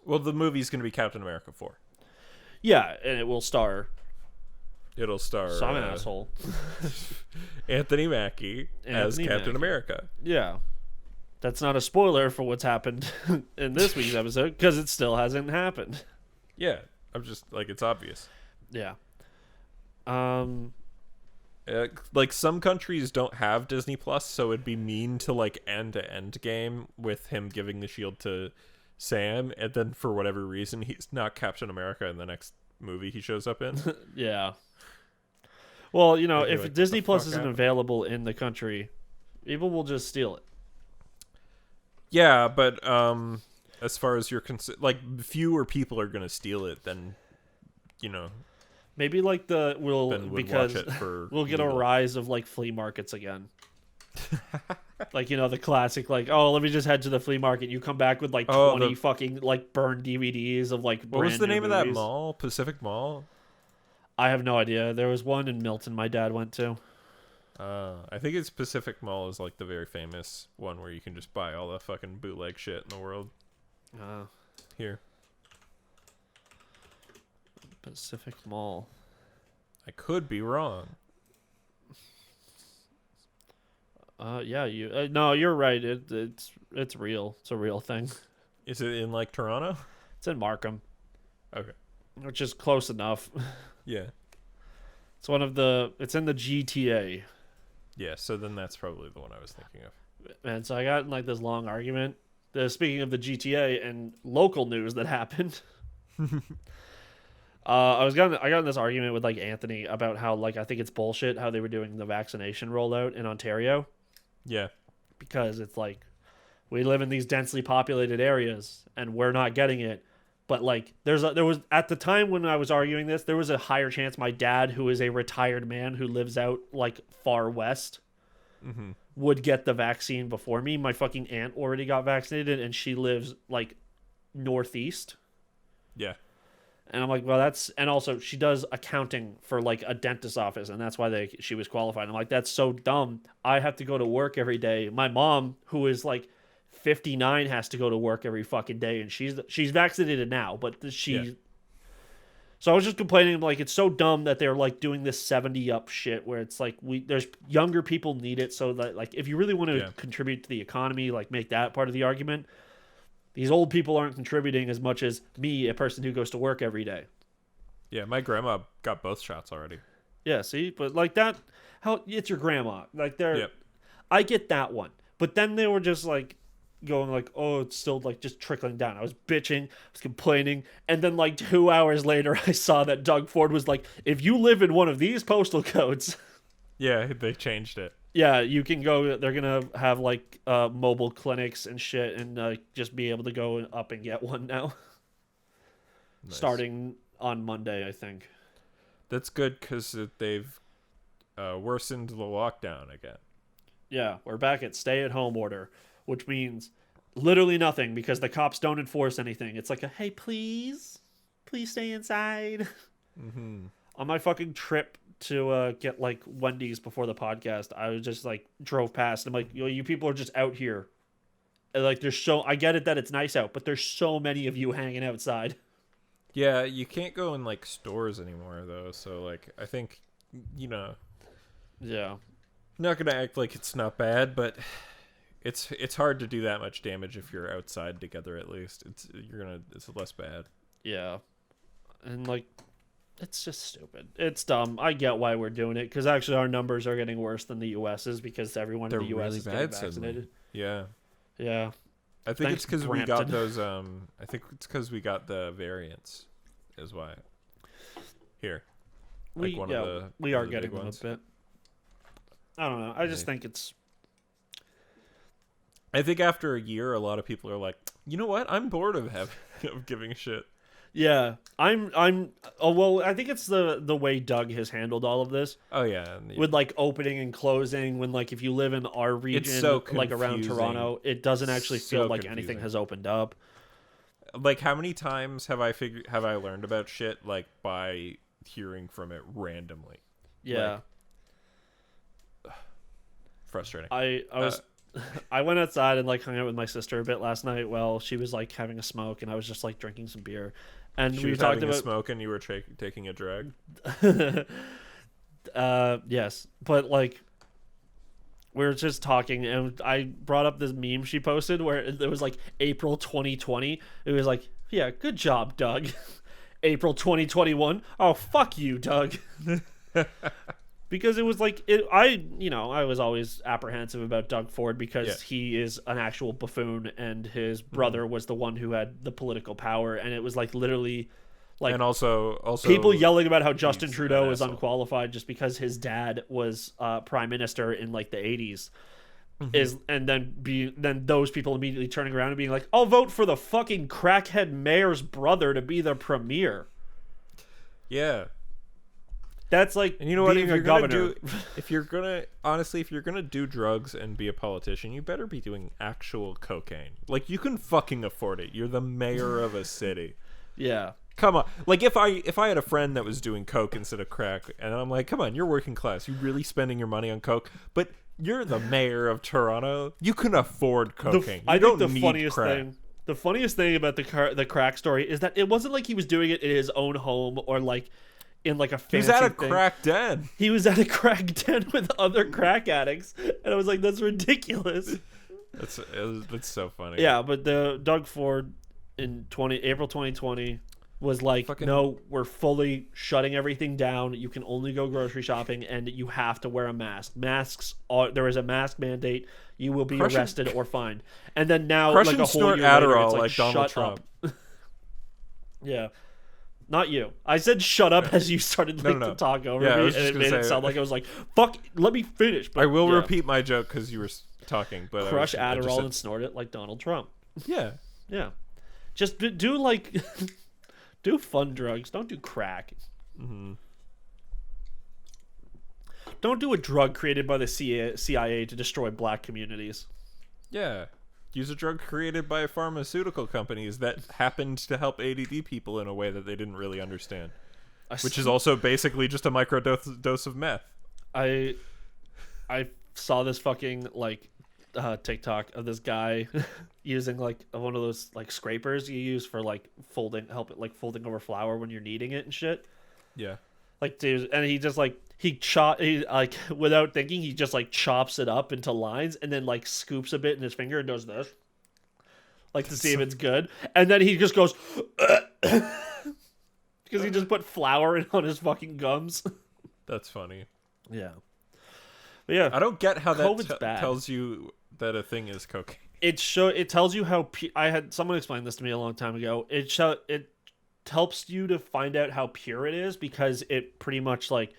Speaker 2: Well, the movie's going to be Captain America 4.
Speaker 1: yeah, and it will star
Speaker 2: It'll star
Speaker 1: some asshole.
Speaker 2: Anthony Mackie as
Speaker 1: Anthony
Speaker 2: Captain
Speaker 1: Mackie.
Speaker 2: America.
Speaker 1: Yeah. That's not a spoiler for what's happened in this week's episode because it still hasn't happened.
Speaker 2: Yeah, I'm just like, it's obvious.
Speaker 1: Yeah.
Speaker 2: Like some countries don't have Disney Plus, so it'd be mean to like end game with him giving the shield to Sam, and then for whatever reason he's not Captain America in the next movie he shows up in.
Speaker 1: Yeah. Well, you know,
Speaker 2: Like, you're
Speaker 1: if
Speaker 2: like,
Speaker 1: Disney
Speaker 2: what the
Speaker 1: Plus
Speaker 2: fuck
Speaker 1: isn't
Speaker 2: happened?
Speaker 1: available in the country, people will just steal it.
Speaker 2: Yeah, but as far as you're like fewer people are gonna steal it than, you know,
Speaker 1: Maybe like
Speaker 2: would
Speaker 1: because
Speaker 2: watch it for
Speaker 1: we'll get a
Speaker 2: legal.
Speaker 1: rise of like flea markets again. Like, you know, the classic like, oh, let me just head to the flea market. You come back with like 20 fucking like burned DVDs of like
Speaker 2: What was
Speaker 1: brand
Speaker 2: the
Speaker 1: new
Speaker 2: name of that
Speaker 1: movies.
Speaker 2: mall? Pacific Mall?
Speaker 1: I have no idea. There was one in Milton my dad went to.
Speaker 2: I think it's Pacific Mall is like the very famous one where you can just buy all the fucking bootleg shit in the world. Here.
Speaker 1: Pacific Mall.
Speaker 2: I could be wrong.
Speaker 1: Yeah, you no, you're right. It's real. It's a real thing.
Speaker 2: Is it in like Toronto?
Speaker 1: It's in Markham,
Speaker 2: Okay.
Speaker 1: which is close enough.
Speaker 2: Yeah.
Speaker 1: It's in the GTA.
Speaker 2: Yeah, so then that's probably the one I was thinking of.
Speaker 1: And so I got in like this long argument. Speaking of the GTA and local news that happened, I got in this argument with like Anthony about how like I think it's bullshit how they were doing the vaccination rollout in Ontario,
Speaker 2: Yeah.
Speaker 1: because it's like we live in these densely populated areas and we're not getting it. But like there was at the time when I was arguing this, there was a higher chance my dad, who is a retired man who lives out like far west, would get the vaccine before me. My fucking aunt already got vaccinated and she lives like northeast.
Speaker 2: Yeah.
Speaker 1: And I'm like, well, that's, and also she does accounting for like a dentist's office, and that's why she was qualified. I'm like, that's so dumb. I have to go to work every day. My mom, who is like 59, has to go to work every fucking day, and she's vaccinated now, but
Speaker 2: Yeah.
Speaker 1: So I was just complaining, like, it's so dumb that they're like doing this 70 up shit where it's like there's younger people need it, so that like if you really want to contribute to the economy, like make that part of the argument. These old people aren't contributing as much as me, a person who goes to work every day.
Speaker 2: Yeah, my grandma got both shots already.
Speaker 1: Yeah, see? But like that, how it's your grandma. Like
Speaker 2: Yep.
Speaker 1: I get that one. But then they were just like going like, oh, it's still like just trickling down. I was bitching, I was complaining. And then like 2 hours later, I saw that Doug Ford was like, if you live in one of these postal codes.
Speaker 2: Yeah, they changed it.
Speaker 1: Yeah, you can go. They're gonna have like mobile clinics and shit, and just be able to go up and get one now, starting on Monday, I think.
Speaker 2: That's good because they've worsened the lockdown again.
Speaker 1: Yeah, we're back at stay-at-home order, which means literally nothing because the cops don't enforce anything. It's like a hey, please stay inside.
Speaker 2: Mm-hmm.
Speaker 1: On my fucking trip to get like Wendy's before the podcast, I was just like drove past and I'm like, you people are just out here, and like I get it that it's nice out, but there's so many of you hanging outside.
Speaker 2: Yeah, you can't go in like stores anymore though, so like I think
Speaker 1: Yeah,
Speaker 2: I'm not gonna act like it's not bad, but it's hard to do that much damage if you're outside together. At least it's less bad.
Speaker 1: yeah, and like it's just stupid. It's dumb. I get why we're doing it because actually our numbers are getting worse than the U.S.'s because everyone in the U.S.
Speaker 2: really
Speaker 1: is getting vaccinated.
Speaker 2: Yeah.
Speaker 1: Yeah.
Speaker 2: I think
Speaker 1: Thanks,
Speaker 2: it's because we got
Speaker 1: Brampton.
Speaker 2: those. I think it's because we got the variants, is why. Here,
Speaker 1: We
Speaker 2: one
Speaker 1: yeah,
Speaker 2: of the
Speaker 1: we
Speaker 2: one
Speaker 1: are
Speaker 2: of the
Speaker 1: getting
Speaker 2: big
Speaker 1: them a
Speaker 2: ones.
Speaker 1: bit. I don't know. I just think it's
Speaker 2: I think after a year, a lot of people are like, you know what? I'm bored of of giving a shit.
Speaker 1: yeah. Oh well. I think it's the way Doug has handled all of this
Speaker 2: Oh yeah,
Speaker 1: with like opening and closing. When like if you live in our region,
Speaker 2: so
Speaker 1: like around
Speaker 2: confusing.
Speaker 1: Toronto, it doesn't actually
Speaker 2: So
Speaker 1: feel like anything
Speaker 2: confusing.
Speaker 1: has opened up.
Speaker 2: Like how many times have I learned about shit like by hearing from it randomly?
Speaker 1: Yeah.
Speaker 2: Frustrating.
Speaker 1: I was I went outside and like hung out with my sister a bit last night while she was like having a smoke and I was just like drinking some beer. And
Speaker 2: She
Speaker 1: we
Speaker 2: was
Speaker 1: talked
Speaker 2: having a
Speaker 1: about
Speaker 2: smoke and you were taking a drag.
Speaker 1: yes, but like we were just talking and I brought up this meme she posted where it was like April 2020. It was like, yeah, good job, Doug. April 2021. Oh, fuck you, Doug. Because it was like I was always apprehensive about Doug Ford because he is an actual buffoon and his brother was the one who had the political power, and it was like literally like
Speaker 2: And also
Speaker 1: people yelling about how Justin
Speaker 2: he's
Speaker 1: Trudeau
Speaker 2: an
Speaker 1: is
Speaker 2: asshole.
Speaker 1: unqualified just because his dad was prime minister in like the 80s. And then those people immediately turning around and being like, I'll vote for the fucking crackhead mayor's brother to be the premier.
Speaker 2: Yeah.
Speaker 1: That's like
Speaker 2: And you know what?
Speaker 1: being
Speaker 2: If
Speaker 1: a
Speaker 2: you're gonna
Speaker 1: governor.
Speaker 2: if you're gonna do drugs and be a politician, you better be doing actual cocaine. Like you can fucking afford it. You're the mayor of a city.
Speaker 1: Yeah.
Speaker 2: Come on. Like if I had a friend that was doing coke instead of crack, and I'm like, come on, you're working class. You really spending your money on coke, but you're the mayor of Toronto. You can afford cocaine.
Speaker 1: I
Speaker 2: You
Speaker 1: think
Speaker 2: don't
Speaker 1: the
Speaker 2: need
Speaker 1: funniest
Speaker 2: crack.
Speaker 1: thing. The funniest thing about the crack story is that it wasn't like he was doing it in his own home or like in like a fancy
Speaker 2: He's at a
Speaker 1: thing.
Speaker 2: crack den.
Speaker 1: He was at a crack den with other crack addicts, and I was like, "That's ridiculous."
Speaker 2: That's so funny.
Speaker 1: Yeah, but the Doug Ford in April 2020 was like, "No, we're fully shutting everything down. You can only go grocery shopping, and you have to wear a mask. There is a mask mandate. You will be arrested or fined." And then now,
Speaker 2: Crush
Speaker 1: like
Speaker 2: and
Speaker 1: a whole
Speaker 2: snort
Speaker 1: year later,
Speaker 2: Adderall
Speaker 1: it's like,
Speaker 2: like Donald
Speaker 1: "Shut
Speaker 2: Trump."
Speaker 1: up." Yeah. Not you. I said shut up as you started
Speaker 2: No.
Speaker 1: to talk over
Speaker 2: Yeah, I
Speaker 1: me,
Speaker 2: was
Speaker 1: and
Speaker 2: just
Speaker 1: it
Speaker 2: gonna
Speaker 1: made it
Speaker 2: say-
Speaker 1: sound like I was like, "Fuck, let me finish." But
Speaker 2: I will
Speaker 1: yeah.
Speaker 2: repeat my joke because you were talking. But
Speaker 1: Crush
Speaker 2: I just
Speaker 1: Adderall
Speaker 2: said-
Speaker 1: and snort it like Donald Trump.
Speaker 2: Yeah.
Speaker 1: Yeah, just do like do fun drugs. Don't do crack.
Speaker 2: Mm-hmm.
Speaker 1: Don't do a drug created by the CIA to destroy black communities.
Speaker 2: Yeah. Use a drug created by pharmaceutical companies that happened to help ADD people in a way that they didn't really understand. Which is also basically just a micro dose of meth.
Speaker 1: I saw this fucking like TikTok of this guy using like one of those like scrapers you use for like folding over flour when you're kneading it and shit.
Speaker 2: Yeah.
Speaker 1: Like, dude, and he just like he like without thinking he just like chops it up into lines and then like scoops a bit in his finger and does this, like to see if it's good, and then he just goes because he just put flour on his fucking gums.
Speaker 2: That's funny.
Speaker 1: Yeah. But yeah,
Speaker 2: I don't get how
Speaker 1: COVID's
Speaker 2: that
Speaker 1: bad.
Speaker 2: tells you that a thing is cocaine.
Speaker 1: It tells you how I had someone explain this to me a long time ago. It helps you to find out how pure it is because it pretty much like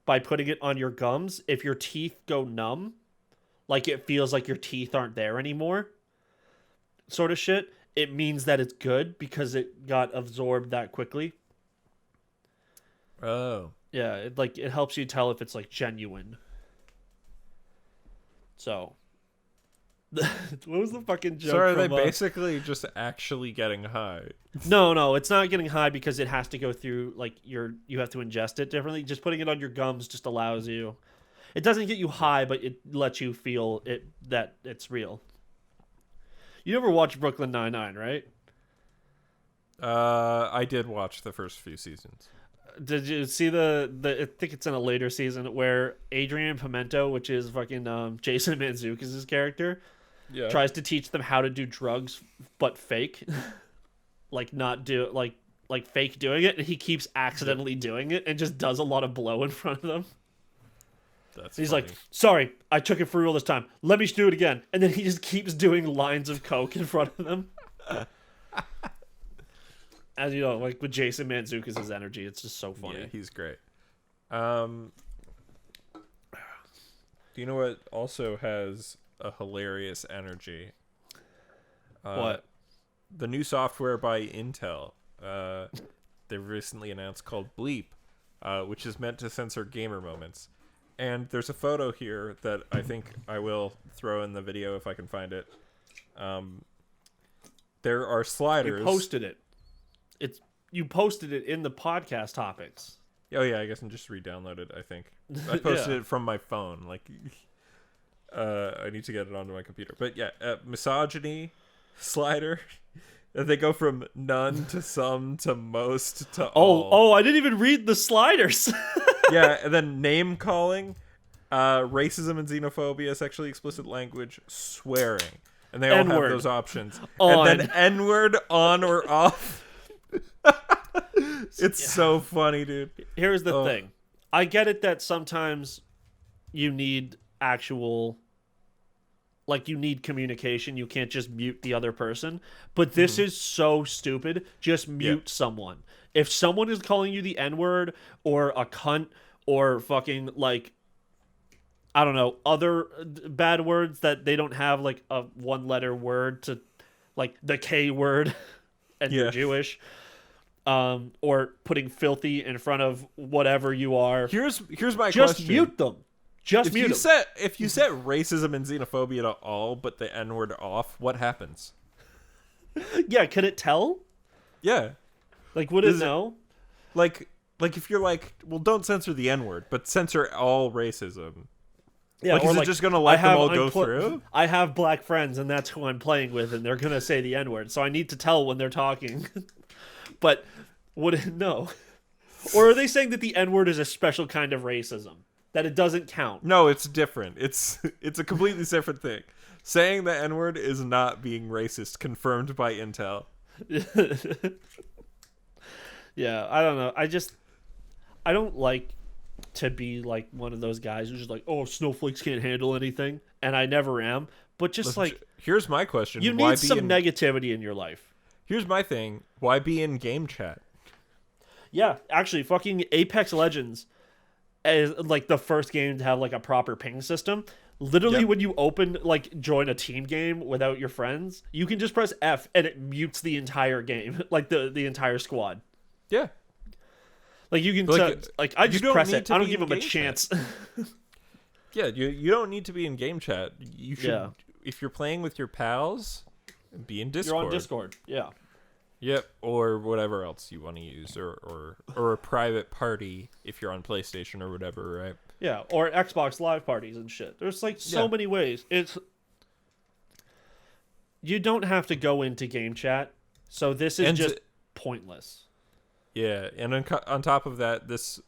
Speaker 1: by putting it on your gums, if your teeth go numb, like it feels like your teeth aren't there anymore, sort of shit, it means that it's good because it got absorbed that quickly.
Speaker 2: Oh.
Speaker 1: Yeah, it helps you tell if it's like genuine. So what was the fucking joke?
Speaker 2: So are they
Speaker 1: from,
Speaker 2: basically just actually getting high?
Speaker 1: No, it's not getting high because it has to go through like you have to ingest it differently. Just putting it on your gums just allows you. It doesn't get you high, but it lets you feel it that it's real. You never watched Brooklyn Nine-Nine, right?
Speaker 2: I did watch the first few seasons.
Speaker 1: Did you see the I think it's in a later season where Adrian Pimento, which is fucking Jason Mantzoukas' character, tries to teach them how to do drugs but fake. Like not do like fake doing it, and he keeps accidentally doing it and just does a lot of blow in front of them. He's
Speaker 2: funny.
Speaker 1: like, sorry, I took it for real this time. Let me do it again. And then he just keeps doing lines of coke in front of them. As you know, like with Jason Mantzoukas' energy, it's just so funny.
Speaker 2: Yeah, he's great. Do you know what also has a hilarious energy?
Speaker 1: What?
Speaker 2: The new software by Intel. They've recently announced called Bleep, which is meant to censor gamer moments. And there's a photo here that I think I will throw in the video if I can find it. There are sliders.
Speaker 1: You posted it. You posted it in the podcast topics.
Speaker 2: Oh yeah, I guess I just re-downloaded. I think I posted it from my phone. Like, I need to get it onto my computer. But yeah, misogyny slider. They go from none to some to most to all.
Speaker 1: Oh! I didn't even read the sliders.
Speaker 2: Yeah, and then name calling, racism and xenophobia, sexually explicit language, swearing, and they all
Speaker 1: N-word.
Speaker 2: have those options.
Speaker 1: On.
Speaker 2: And then N-word on or off. It's so funny, dude.
Speaker 1: Here's the thing. I get it that sometimes you need actual, like you need communication. You can't just mute the other person. But this is so stupid. Just mute someone. If someone is calling you the N-word or a cunt or fucking like, I don't know, other bad words that they don't have like a one-letter word to, like the K word and you're Jewish. Or putting filthy in front of whatever you are.
Speaker 2: Here's my
Speaker 1: just
Speaker 2: question.
Speaker 1: Mute them. Just mute them.
Speaker 2: If you set racism and xenophobia to all, but the N-word off, what happens?
Speaker 1: Yeah, can it tell?
Speaker 2: Yeah.
Speaker 1: Like, would it know?
Speaker 2: Like if you're like, well, don't censor the N-word, but censor all racism.
Speaker 1: Yeah,
Speaker 2: like,
Speaker 1: or
Speaker 2: is it just gonna let them all go through?
Speaker 1: I have black friends, and that's who I'm playing with, and they're gonna say the N-word, so I need to tell when they're talking. But would it know? Or are they saying that the N-word is a special kind of racism? That it doesn't count?
Speaker 2: No, it's different. It's a completely different thing. Saying the N-word is not being racist, confirmed by Intel.
Speaker 1: Yeah, I don't know. I don't like to be like one of those guys who's just like, oh, snowflakes can't handle anything. And I never am. But just
Speaker 2: here's my question.
Speaker 1: You need some negativity in your life.
Speaker 2: Here's my thing. Why be in game chat?
Speaker 1: Yeah, actually, fucking Apex Legends is like the first game to have like a proper ping system. Literally, when you join a team game without your friends, you can just press F and it mutes the entire game, like the entire squad.
Speaker 2: Yeah.
Speaker 1: Like you can I just press it. I don't give them a chance.
Speaker 2: Yeah, you don't need to be in game chat. You should if you're playing with your pals, be in Discord.
Speaker 1: You're on Discord, yeah.
Speaker 2: Yep, or whatever else you want to use, or a private party if you're on PlayStation or whatever, right?
Speaker 1: Yeah, or Xbox Live parties and shit. There's like so many ways. You don't have to go into game chat, so this is just pointless.
Speaker 2: Yeah, and on top of that, this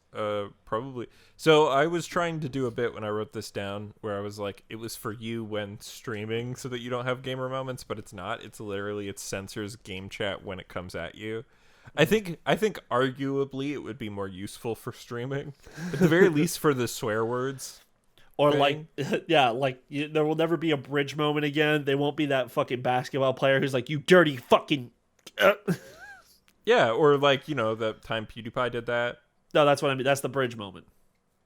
Speaker 2: probably... So I was trying to do a bit when I wrote this down where I was like, it was for you when streaming so that you don't have gamer moments, but it's not. It's literally, it censors game chat when it comes at you. I think arguably it would be more useful for streaming, at the very least for the swear words.
Speaker 1: Or thing. There will never be a bridge moment again. They won't be that fucking basketball player who's like, you dirty fucking...
Speaker 2: Yeah, or like, the time PewDiePie did that.
Speaker 1: No, that's what I mean. That's the bridge moment.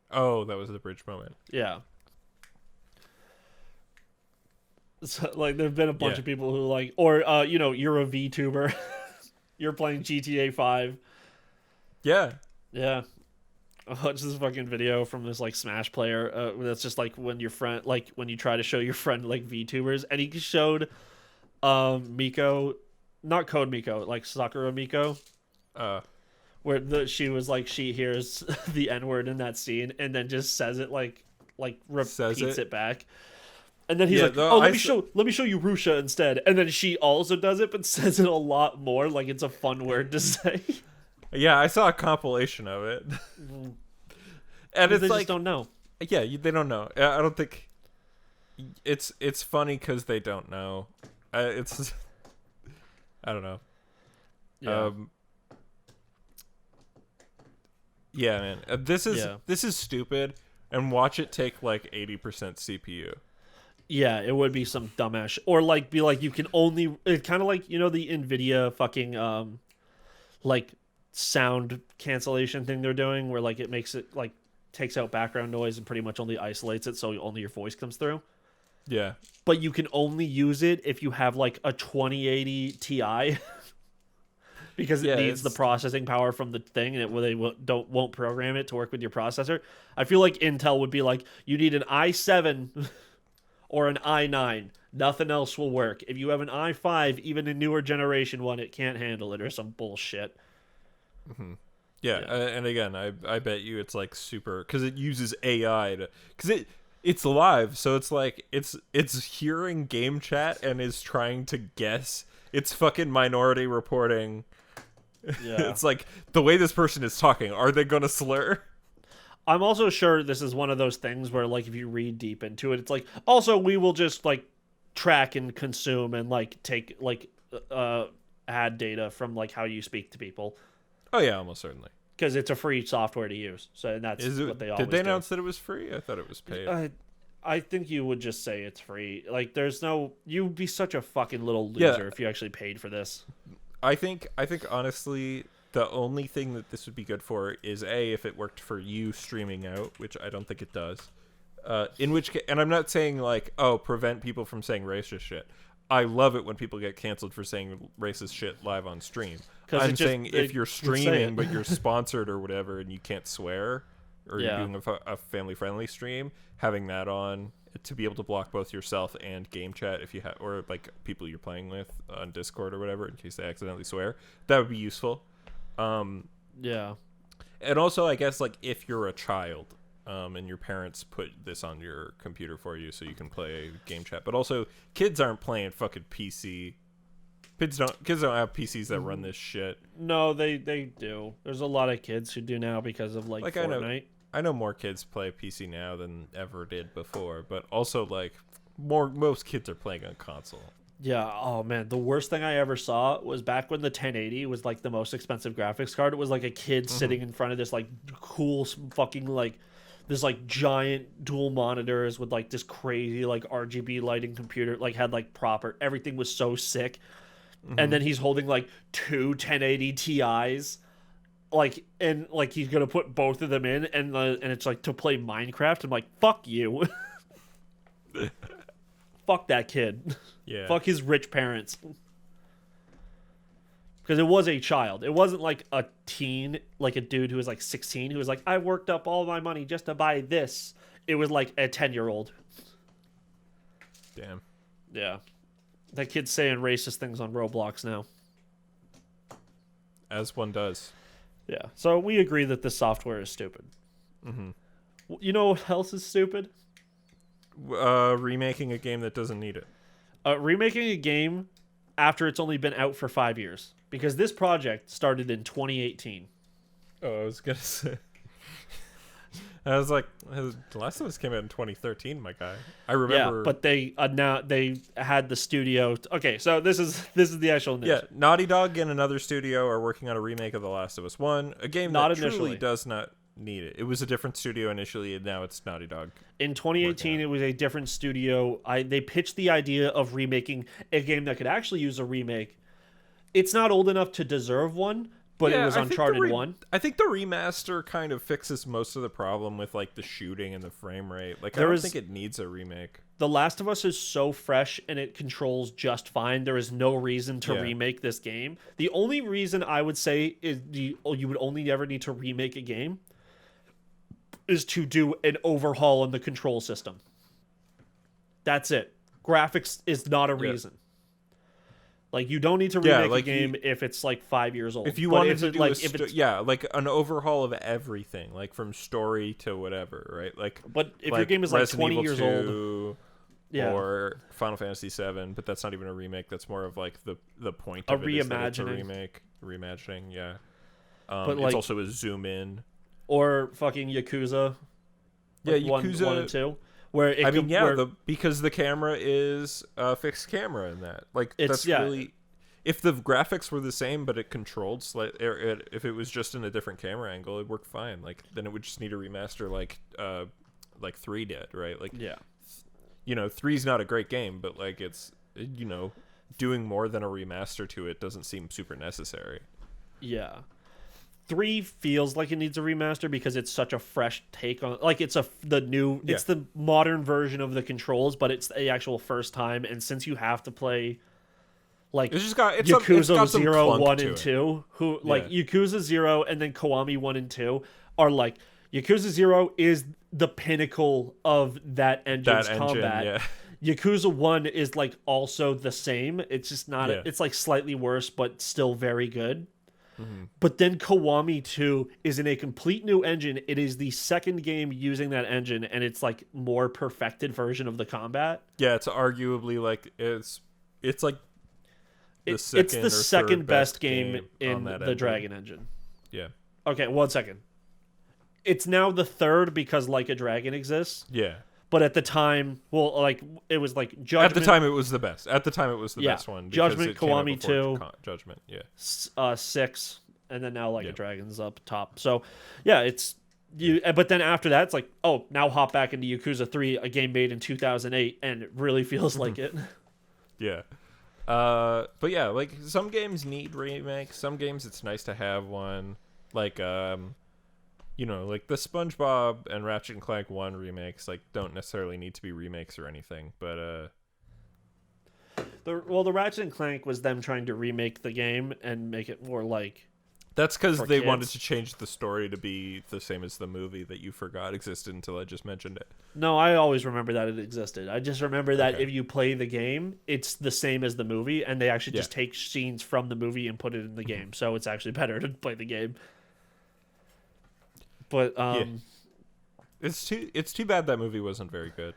Speaker 2: Oh, that was the bridge moment.
Speaker 1: Yeah. So, like, there've been a bunch of people who like, or you're a VTuber, you're playing GTA 5.
Speaker 2: Yeah.
Speaker 1: Yeah. I watched this fucking video from this like Smash player. That's just like when your friend, like when you try to show your friend like VTubers, and he showed, Miko, not Code Miko, like Sakura Miko, where she was like, she hears the N-word in that scene and then just says it like repeats it back. And then he's like, let me show you Rusha instead. And then she also does it, but says it a lot more. Like it's a fun word to say.
Speaker 2: Yeah, I saw a compilation of it. And it's
Speaker 1: they
Speaker 2: like,
Speaker 1: just don't know.
Speaker 2: Yeah, they don't know. I don't think it's funny because they don't know. It's I don't know.
Speaker 1: Yeah.
Speaker 2: Yeah, man. This is stupid, and watch it take like 80% CPU.
Speaker 1: Yeah, it would be some dumbass or like be like you can only kind of like the Nvidia fucking like sound cancellation thing they're doing where like it makes it like takes out background noise and pretty much only isolates it so only your voice comes through.
Speaker 2: Yeah.
Speaker 1: But you can only use it if you have like a 2080 Ti because it needs the processing power from the thing and they won't program it to work with your processor. I feel like Intel would be like, you need an i7 or an i9. Nothing else will work. If you have an i5, even a newer generation one, it can't handle it or some bullshit.
Speaker 2: Mm-hmm. Yeah. And again, I bet you it's like super because it uses AI because it's live, so it's like it's hearing game chat and is trying to guess. It's fucking Minority Reporting. Yeah. It's like the way this person is talking. Are they gonna slur?
Speaker 1: I'm also sure this is one of those things where like if you read deep into it, it's like also we will just like track and consume and like take like ad data from like how you speak to people.
Speaker 2: Oh yeah, almost certainly.
Speaker 1: Because it's a free software to use, so that's what they always do.
Speaker 2: Did they announce that it was free? I thought it was paid.
Speaker 1: I think you would just say it's free. Like, you'd be such a fucking little loser if you actually paid for this.
Speaker 2: I think honestly, the only thing that this would be good for is if it worked for you streaming out, which I don't think it does. In which case, and I'm not saying like, prevent people from saying racist shit. I love it when people get canceled for saying racist shit live on stream. I'm saying if you're streaming but you're sponsored or whatever and you can't swear or you're doing a family-friendly stream, having that on to be able to block both yourself and game chat if you have, or like people you're playing with on Discord or whatever in case they accidentally swear, that would be useful.
Speaker 1: Yeah.
Speaker 2: And also, I guess like if you're a child, and your parents put this on your computer for you so you can play game chat. But also, kids aren't playing fucking PC. Kids don't have PCs that run this shit.
Speaker 1: No, they do. There's a lot of kids who do now because of like Fortnite.
Speaker 2: I know more kids play PC now than ever did before, but also like most kids are playing on console.
Speaker 1: Yeah, oh man, the worst thing I ever saw was back when the 1080 was like the most expensive graphics card. It was like a kid sitting in front of this like cool fucking like this like giant dual monitors with like this crazy like RGB lighting computer, like had like proper, everything was so sick. And then he's holding like two 1080 Ti's, like, and like he's gonna put both of them in, and it's like to play Minecraft. I'm like, fuck you. Fuck that kid.
Speaker 2: Yeah.
Speaker 1: Fuck his rich parents. Because it was a child. It wasn't like a teen, like a dude who was like 16 who was like, I worked up all my money just to buy this. It was like a 10-year-old.
Speaker 2: Damn.
Speaker 1: Yeah. That kid's saying racist things on Roblox now.
Speaker 2: As one does.
Speaker 1: Yeah. So we agree that this software is stupid.
Speaker 2: Mm-hmm.
Speaker 1: You know what else is stupid?
Speaker 2: Remaking a game that doesn't need it.
Speaker 1: Remaking a game after it's only been out for 5 years. Because this project started in 2018.
Speaker 2: Oh, I was gonna say. I was like, The Last of Us came out in 2013, my guy. I remember.
Speaker 1: Yeah, but they now they had the studio. Okay, so this is the actual news.
Speaker 2: Yeah, Naughty Dog and another studio are working on a remake of The Last of Us 1, a game
Speaker 1: Not
Speaker 2: that
Speaker 1: initially.
Speaker 2: truly does not need it. It was a different studio initially, and now it's Naughty Dog.
Speaker 1: In 2018, it was a different studio. They pitched the idea of remaking a game that could actually use a remake. It's not old enough to deserve one, but it was Uncharted 1.
Speaker 2: I think the remaster kind of fixes most of the problem with like the shooting and the frame rate. Like I don't think it needs a remake.
Speaker 1: The Last of Us is so fresh and it controls just fine. There is no reason to remake this game. The only reason I would say is you would only ever need to remake a game is to do an overhaul on the control system. That's it. Graphics is not a reason. Like, you don't need to remake a game if it's like 5 years old.
Speaker 2: If you wanted to do like an overhaul of everything, like from story to whatever, right? Like,
Speaker 1: but if your game is like
Speaker 2: Resident
Speaker 1: 20
Speaker 2: Evil
Speaker 1: years
Speaker 2: 2,
Speaker 1: old,
Speaker 2: or Final Fantasy 7, but that's not even a remake. That's more of like the point of it is that it's a reimagining. Yeah, but it's also a zoom in.
Speaker 1: Or fucking Yakuza.
Speaker 2: Yeah, Yakuza
Speaker 1: 1 and 2. Where
Speaker 2: because the camera is a fixed camera in that. Like, that's really... If the graphics were the same, but it controlled slightly... If it was just in a different camera angle, it'd work fine. Like, then it would just need a remaster like 3 did, right? Like,
Speaker 1: yeah.
Speaker 2: 3's not a great game, but, like, it's, doing more than a remaster to it doesn't seem super necessary.
Speaker 1: Yeah. 3 feels like it needs a remaster because it's such a fresh take on, like, it's the modern version of the controls, but it's the actual first time. And since you have to play like Yakuza 0, 1, and 2, Yakuza 0 and then Kiwami 1 and 2 are like, Yakuza 0 is the pinnacle of that engine's combat. Yeah. Yakuza 1 is like also the same. It's just not, it's like slightly worse, but still very good. Mm-hmm. But then Kiwami 2 is in a complete new engine. It is the second game using that engine, and it's like more perfected version of the combat.
Speaker 2: Yeah, it's arguably like it's like
Speaker 1: it's the second best game in the Dragon engine.
Speaker 2: Yeah.
Speaker 1: Okay, 1 second. It's now the third because Like a Dragon exists.
Speaker 2: Yeah.
Speaker 1: But at the time, it was like Judgment.
Speaker 2: At the time, it was the best. At the time, it was the best one.
Speaker 1: Judgment, Kiwami 2.
Speaker 2: Judgment, yeah.
Speaker 1: 6, and then now Like a Dragon's up top. So, yeah, it's you. But then after that, it's like, oh, now hop back into Yakuza 3, a game made in 2008, and it really feels like it.
Speaker 2: Yeah. But yeah, like, some games need remakes. Some games, it's nice to have one. Like, like the SpongeBob and Ratchet and Clank 1 remakes, like, don't necessarily need to be remakes or anything, but
Speaker 1: the Ratchet and Clank was them trying to remake the game and make it more like...
Speaker 2: That's because they wanted to change the story to be the same as the movie that you forgot existed until I just mentioned it.
Speaker 1: No, I always remember that it existed. I just remember that if you play the game, it's the same as the movie, and they actually just take scenes from the movie and put it in the game, so it's actually better to play the game. But
Speaker 2: it's too bad that movie wasn't very good.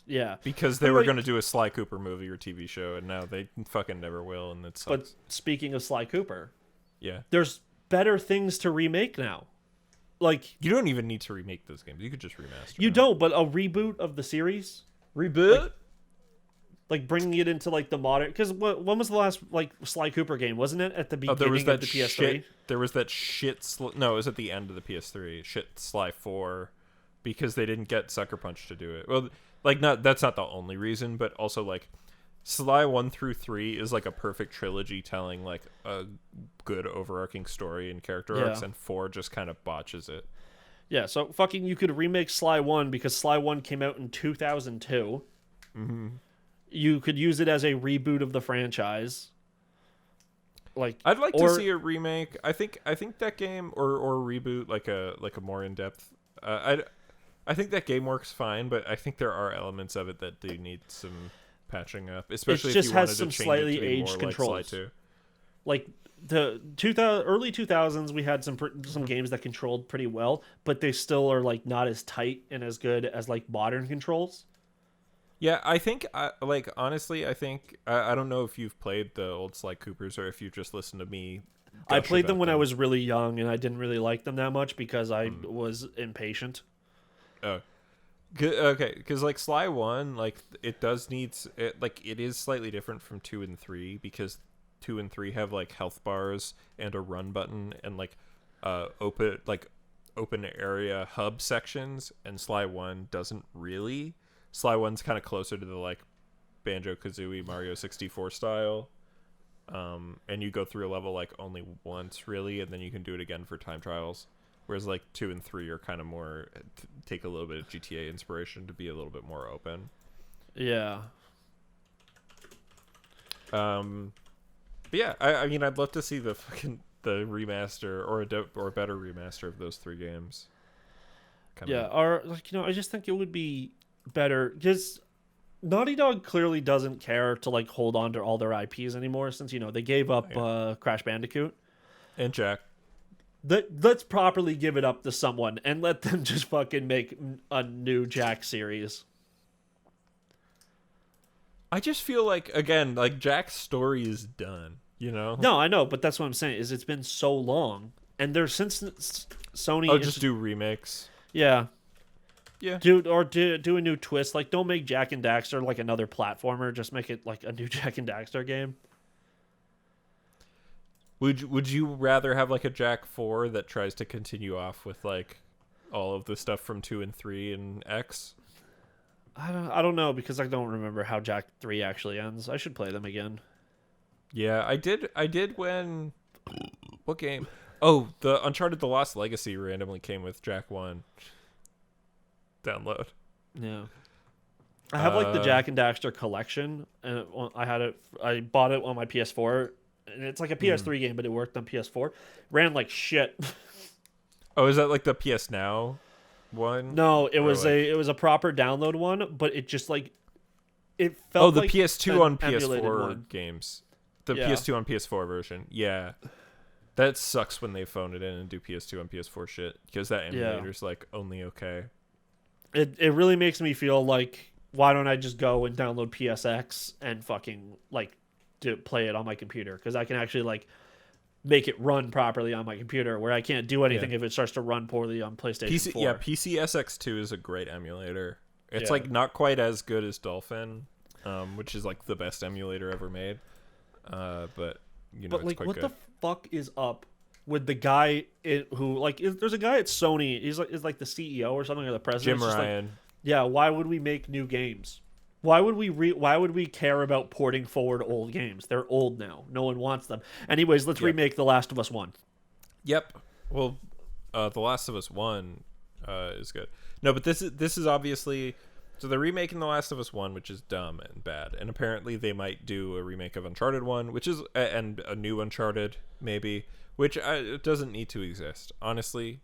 Speaker 1: Yeah,
Speaker 2: because they were going to do a Sly Cooper movie or TV show, and now they fucking never will, and it sucks.
Speaker 1: But speaking of Sly Cooper,
Speaker 2: yeah,
Speaker 1: there's better things to remake now. Like,
Speaker 2: you don't even need to remake those games; you could just remaster.
Speaker 1: You don't, but a reboot of the series, like bringing it into like the modern. Because when was the last like Sly Cooper game? Wasn't it at the beginning of the PS3?
Speaker 2: There was that shit. No, it was at the end of the PS3. Shit, Sly 4, because they didn't get Sucker Punch to do it. Well, like, that's not the only reason, but also like Sly 1 through 3 is like a perfect trilogy telling like a good overarching story and character arcs, and 4 just kind of botches it.
Speaker 1: Yeah, so fucking you could remake Sly 1 because Sly 1 came out in 2002.
Speaker 2: Mm-hmm.
Speaker 1: You could use it as a reboot of the franchise. Like,
Speaker 2: I'd like to see a remake. I think that game or reboot like a more in depth. I think that game works fine, but I think there are elements of it that do need some. patching up, especially
Speaker 1: just
Speaker 2: if you
Speaker 1: has
Speaker 2: wanted
Speaker 1: some
Speaker 2: to change
Speaker 1: slightly
Speaker 2: it to be
Speaker 1: aged
Speaker 2: more
Speaker 1: controls.
Speaker 2: like Sly 2.
Speaker 1: Like the early 2000s, we had some games that controlled pretty well, but they still are like not as tight and as good as like modern controls.
Speaker 2: Yeah, I think, like, honestly, I think, I don't know if you've played the old Sly Coopers or if you just listened to me
Speaker 1: I
Speaker 2: gush
Speaker 1: played them
Speaker 2: about
Speaker 1: when I was really young, and I didn't really like them that much because I
Speaker 2: Mm.
Speaker 1: was impatient.
Speaker 2: Oh, okay, because, like, Sly 1, like, it does need, like, it is slightly different from 2 and 3, because 2 and 3 have, like, health bars and a run button and, like, open area hub sections, and Sly 1 doesn't really. Sly 1's kind of closer to the, like, Banjo-Kazooie Mario 64 style. And you go through a level, like, only once, really, and then you can do it again for time trials. Whereas, like, 2 and 3 are kind of more, take a little bit of GTA inspiration to be a little bit more open.
Speaker 1: Yeah.
Speaker 2: But yeah, I mean, I'd love to see the remaster or a better remaster of those 3 games.
Speaker 1: Yeah, or, like, I just think it would be better, because Naughty Dog clearly doesn't care to like hold on to all their IPs anymore, since they gave up Crash Bandicoot.
Speaker 2: And Jack.
Speaker 1: Let's properly give it up to someone and let them just fucking make a new Jack series.
Speaker 2: I just feel like, again, like, Jack's story is done,
Speaker 1: No, I know, but that's what I'm saying, is it's been so long, and there's since Sony.
Speaker 2: Oh, just do remakes.
Speaker 1: Yeah.
Speaker 2: Yeah.
Speaker 1: Do a new twist. Like, don't make Jak and Daxter like another platformer. Just make it like a new Jak and Daxter game.
Speaker 2: Would you rather have, like, a Jack 4 that tries to continue off with, like, all of the stuff from 2 and 3 and X?
Speaker 1: I don't know, because I don't remember how Jak 3 actually ends. I should play them again.
Speaker 2: Yeah, I did when... What game? Oh, the Uncharted The Lost Legacy randomly came with Jak 1. Download.
Speaker 1: Yeah. I have like the Jak and Daxter collection, and I bought it on my PS4, and it's like a PS3 game, but it worked on PS4. Ran like shit.
Speaker 2: Oh, is that like the PS Now one?
Speaker 1: No, it was a proper download one, but it just like it felt
Speaker 2: the
Speaker 1: like
Speaker 2: PS2 on
Speaker 1: emulated
Speaker 2: PS4
Speaker 1: one.
Speaker 2: games. The
Speaker 1: Yeah.
Speaker 2: PS2 on PS4 version. Yeah. That sucks when they phone it in and do PS2 on PS4 shit, because that emulator's like only okay.
Speaker 1: It really makes me feel like, why don't I just go and download PSX and fucking like play it on my computer, because I can actually like make it run properly on my computer, where I can't do anything if it starts to run poorly on PlayStation 4.
Speaker 2: Yeah, PCSX2 is a great emulator. It's
Speaker 1: Yeah.
Speaker 2: like not quite as good as Dolphin, which is like the best emulator ever made. But
Speaker 1: but
Speaker 2: it's
Speaker 1: like,
Speaker 2: quite
Speaker 1: what
Speaker 2: good.
Speaker 1: the fuck is up with the guy who like there's a guy at Sony. He's like the CEO or something, or the president.
Speaker 2: Jim
Speaker 1: It's just
Speaker 2: Ryan.
Speaker 1: Like, yeah, why would we make new games? Why would we care about porting forward old games? They're old now. No one wants them. Anyways, let's remake The Last of Us 1.
Speaker 2: Yep. Well, The Last of Us 1 is good. No, but this is obviously... So they're remaking The Last of Us 1, which is dumb and bad. And apparently they might do a remake of Uncharted 1, which is... And a new Uncharted, maybe. Which it doesn't need to exist. Honestly,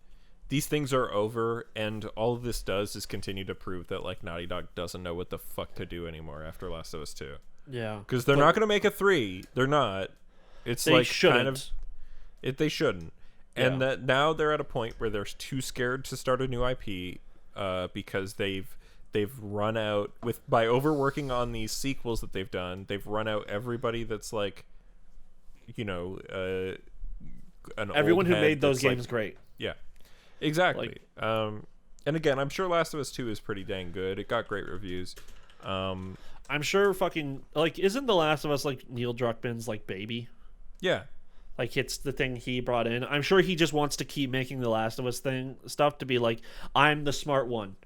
Speaker 2: these things are over, and all this does is continue to prove that, like, Naughty Dog doesn't know what the fuck to do anymore after Last of Us 2.
Speaker 1: Yeah.
Speaker 2: Because they're not going to make a 3. They're not. It's
Speaker 1: They
Speaker 2: like
Speaker 1: shouldn't.
Speaker 2: they shouldn't. And that now they're at a point where they're too scared to start a new IP because they've run out by overworking on these sequels that they've done. They've run out everybody that's like,
Speaker 1: Everyone who made those games great.
Speaker 2: Yeah, exactly. And again, I'm sure Last of Us 2 is pretty dang good. It got great reviews.
Speaker 1: I'm sure fucking like, isn't The Last of Us like Neil Druckmann's like baby?
Speaker 2: Yeah.
Speaker 1: Like, it's the thing he brought in. I'm sure he just wants to keep making The Last of Us stuff to be like, I'm the smart one.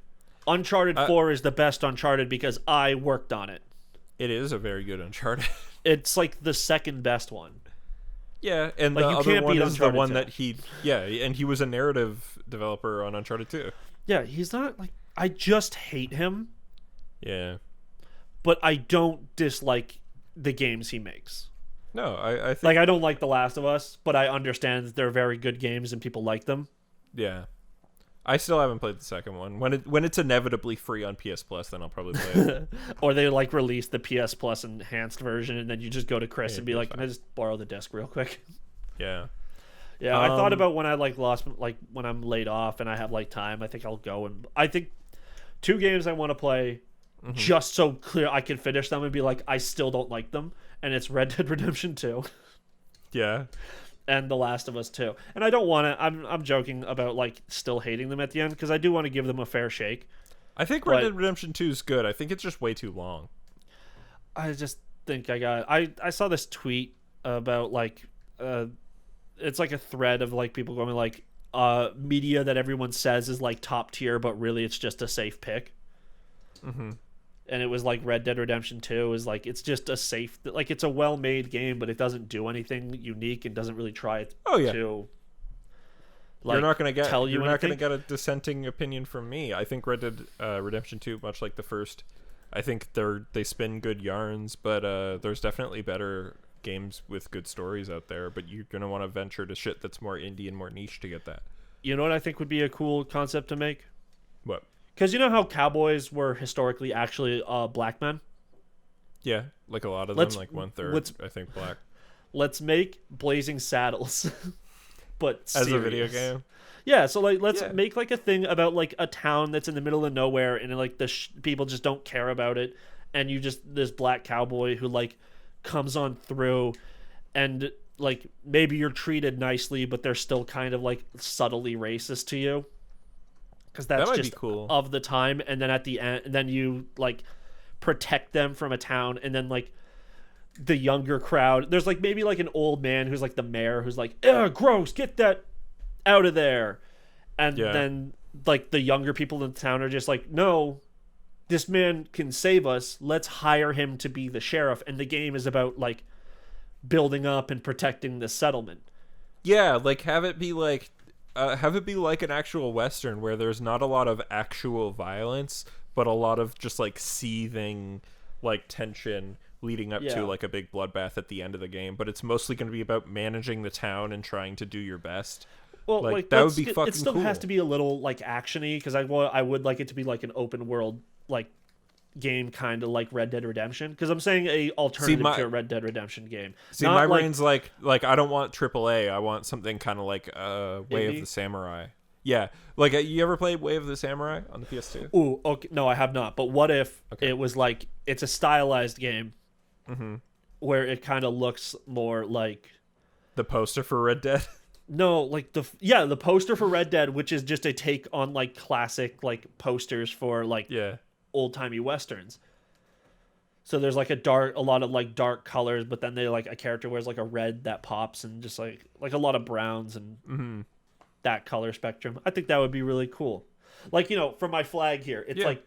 Speaker 1: Uncharted 4 is the best Uncharted because I worked on it.
Speaker 2: It is a very good Uncharted.
Speaker 1: It's like the second best one.
Speaker 2: Yeah, and
Speaker 1: like,
Speaker 2: the
Speaker 1: you
Speaker 2: other
Speaker 1: can't
Speaker 2: one
Speaker 1: beat
Speaker 2: is the
Speaker 1: Uncharted
Speaker 2: one
Speaker 1: 2.
Speaker 2: that and he was a narrative developer on Uncharted 2.
Speaker 1: Yeah, he's not like, I just hate him,
Speaker 2: Yeah.
Speaker 1: but I don't dislike the games he makes.
Speaker 2: No, I think...
Speaker 1: Like, I don't like The Last of Us, but I understand that they're very good games and people like them.
Speaker 2: Yeah. I still haven't played the second one. When it's inevitably free on PS Plus, then I'll probably play it.
Speaker 1: Or they like release the PS Plus enhanced version, and then you just go to Chris and be like, "Can I just borrow the disc real quick?"
Speaker 2: Yeah.
Speaker 1: Yeah, I thought about when I when I'm laid off and I have like time. I think I'll go, and I think 2 games I want to play just so clear I can finish them and be like, I still don't like them, and it's Red Dead Redemption 2.
Speaker 2: Yeah.
Speaker 1: And The Last of Us 2. And I don't want to. I'm joking about like still hating them at the end because I do want to give them a fair shake.
Speaker 2: I think Red Dead Redemption 2 is good. I think it's just way too long.
Speaker 1: I just think I saw this tweet about like it's like a thread of like people going like media that everyone says is like top tier, but really it's just a safe pick.
Speaker 2: Mm-hmm.
Speaker 1: And it was like Red Dead Redemption 2 is like it's just a safe, like it's a well-made game, but it doesn't do anything unique and doesn't really try to like,
Speaker 2: you're not going to get
Speaker 1: tell you
Speaker 2: you're not going
Speaker 1: anything.
Speaker 2: to get a dissenting opinion from me. I think Red Dead Redemption 2, much like the first, I think they spin good yarns, but there's definitely better games with good stories out there, but you're going to want to venture to shit that's more indie and more niche to get that.
Speaker 1: You know what I think would be a cool concept to make?
Speaker 2: What?
Speaker 1: Because you know how cowboys were historically actually black men?
Speaker 2: Yeah, like a lot of them, like 1/3, I think, black.
Speaker 1: Let's make Blazing Saddles, but
Speaker 2: as
Speaker 1: serious.
Speaker 2: a video game.
Speaker 1: Yeah, so like let's make like a thing about like a town that's in the middle of nowhere, and like the people just don't care about it, and you just this black cowboy who like comes on through, and like maybe you're treated nicely, but they're still kind of like subtly racist to you. Because that's just
Speaker 2: cool.
Speaker 1: Of the time, and then at the end, and then you like protect them from a town, and then like the younger crowd, there's like maybe like an old man who's like the mayor who's like, "Ugh, gross, get that out of there," and then like the younger people in the town are just like, "No, this man can save us. Let's hire him to be the sheriff." And the game is about like building up and protecting the settlement.
Speaker 2: Yeah, like have it be like an actual Western where there's not a lot of actual violence, but a lot of just like seething like tension leading up to like a big bloodbath at the end of the game. But it's mostly going to be about managing the town and trying to do your best.
Speaker 1: Well, like
Speaker 2: that would be fucking cool.
Speaker 1: It still has to be a little like actiony because I would like it to be like an open world like game, kind of like Red Dead Redemption. Because I'm saying a alternative to a Red Dead Redemption game.
Speaker 2: See, my brain's like I don't want AAA. I want something kind of like Way of the Samurai. Yeah, like you ever played Way of the Samurai on the PS2?
Speaker 1: Ooh, okay, no, I have not. But what if it was like it's a stylized game, where it kind of looks more like
Speaker 2: the poster for Red Dead?
Speaker 1: No, like the poster for Red Dead, which is just a take on like classic like posters for like old-timey westerns. So there's like a lot of like dark colors, but then they like a character wears like a red that pops, and just like a lot of browns and that color spectrum. I think that would be really cool. Like, you know, for my flag here, it's like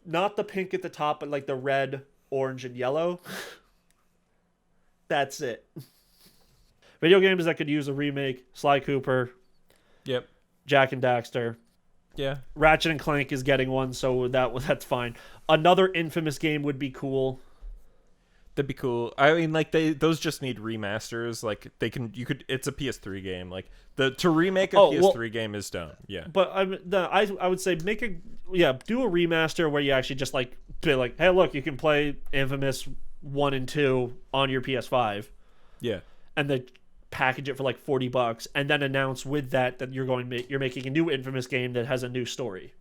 Speaker 1: not the pink at the top, but like the red, orange, and yellow. That's it. Video games that could use a remake: Sly Cooper, Jack and Daxter.
Speaker 2: Yeah.
Speaker 1: Ratchet and Clank is getting one, so that's fine. Another Infamous game would be cool.
Speaker 2: That'd be cool. I mean, like those just need remasters. Like it's a PS3 game. Like to remake a PS3 game is dumb. Yeah.
Speaker 1: But I would say do a remaster where you actually just like be like, hey, look, you can play Infamous 1 and 2 on your PS5.
Speaker 2: Yeah.
Speaker 1: And then package it for like $40 and then announce with that you're making a new Infamous game that has a new story.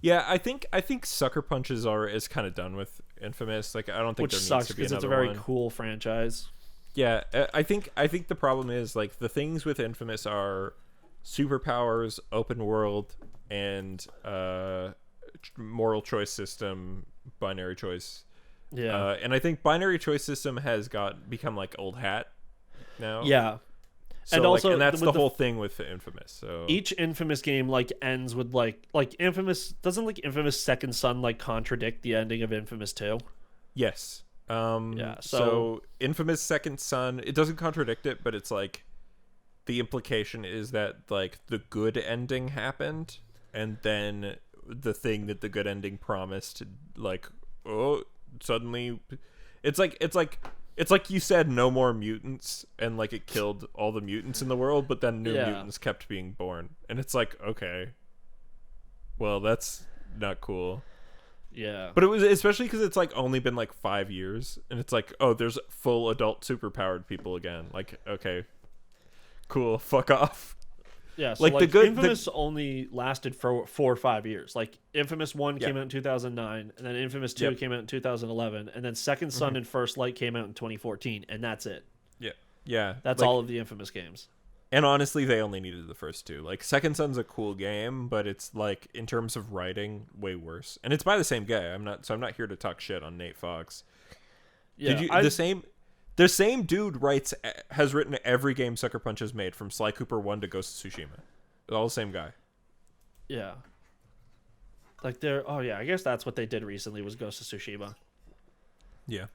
Speaker 2: Yeah, I think Sucker Punch is kind of done with Infamous. Like I don't think there needs to be another one. Which sucks because
Speaker 1: it's a very cool franchise.
Speaker 2: Yeah, I think the problem is like the things with Infamous are superpowers, open world, and moral choice system, binary choice.
Speaker 1: Yeah.
Speaker 2: And I think binary choice system has become like old hat now.
Speaker 1: Yeah.
Speaker 2: So,
Speaker 1: and also,
Speaker 2: that's the whole thing with Infamous. So
Speaker 1: each Infamous game like ends with like Infamous doesn't like Infamous Second Son like contradict the ending of Infamous 2?
Speaker 2: Yes.
Speaker 1: So
Speaker 2: Infamous Second Son, it doesn't contradict it, but it's like the implication is that like the good ending happened, and then the thing that the good ending promised, like suddenly, it's like It's like you said no more mutants, and like it killed all the mutants in the world, but then new mutants kept being born. And it's like, okay, well, that's not cool.
Speaker 1: Yeah.
Speaker 2: But it was especially because it's like only been like 5 years, and it's like, oh, there's full adult superpowered people again. Like, okay, cool, fuck off.
Speaker 1: Yeah, so like Infamous only lasted for 4 or 5 years. Like Infamous 1 came out in 2009, and then Infamous 2 came out in 2011, and then Second Son and First Light came out in 2014, and that's it.
Speaker 2: Yeah.
Speaker 1: That's all of the Infamous games.
Speaker 2: And honestly, they only needed the first 2. Like Second Son's a cool game, but it's like in terms of writing, way worse. And it's by the same guy. I'm not here to talk shit on Nate Fox.
Speaker 1: Yeah,
Speaker 2: The same dude has written every game Sucker Punch has made, from Sly Cooper 1 to Ghost of Tsushima. All the same guy.
Speaker 1: Yeah. Like I guess that's what they did recently was Ghost of Tsushima.
Speaker 2: Yeah.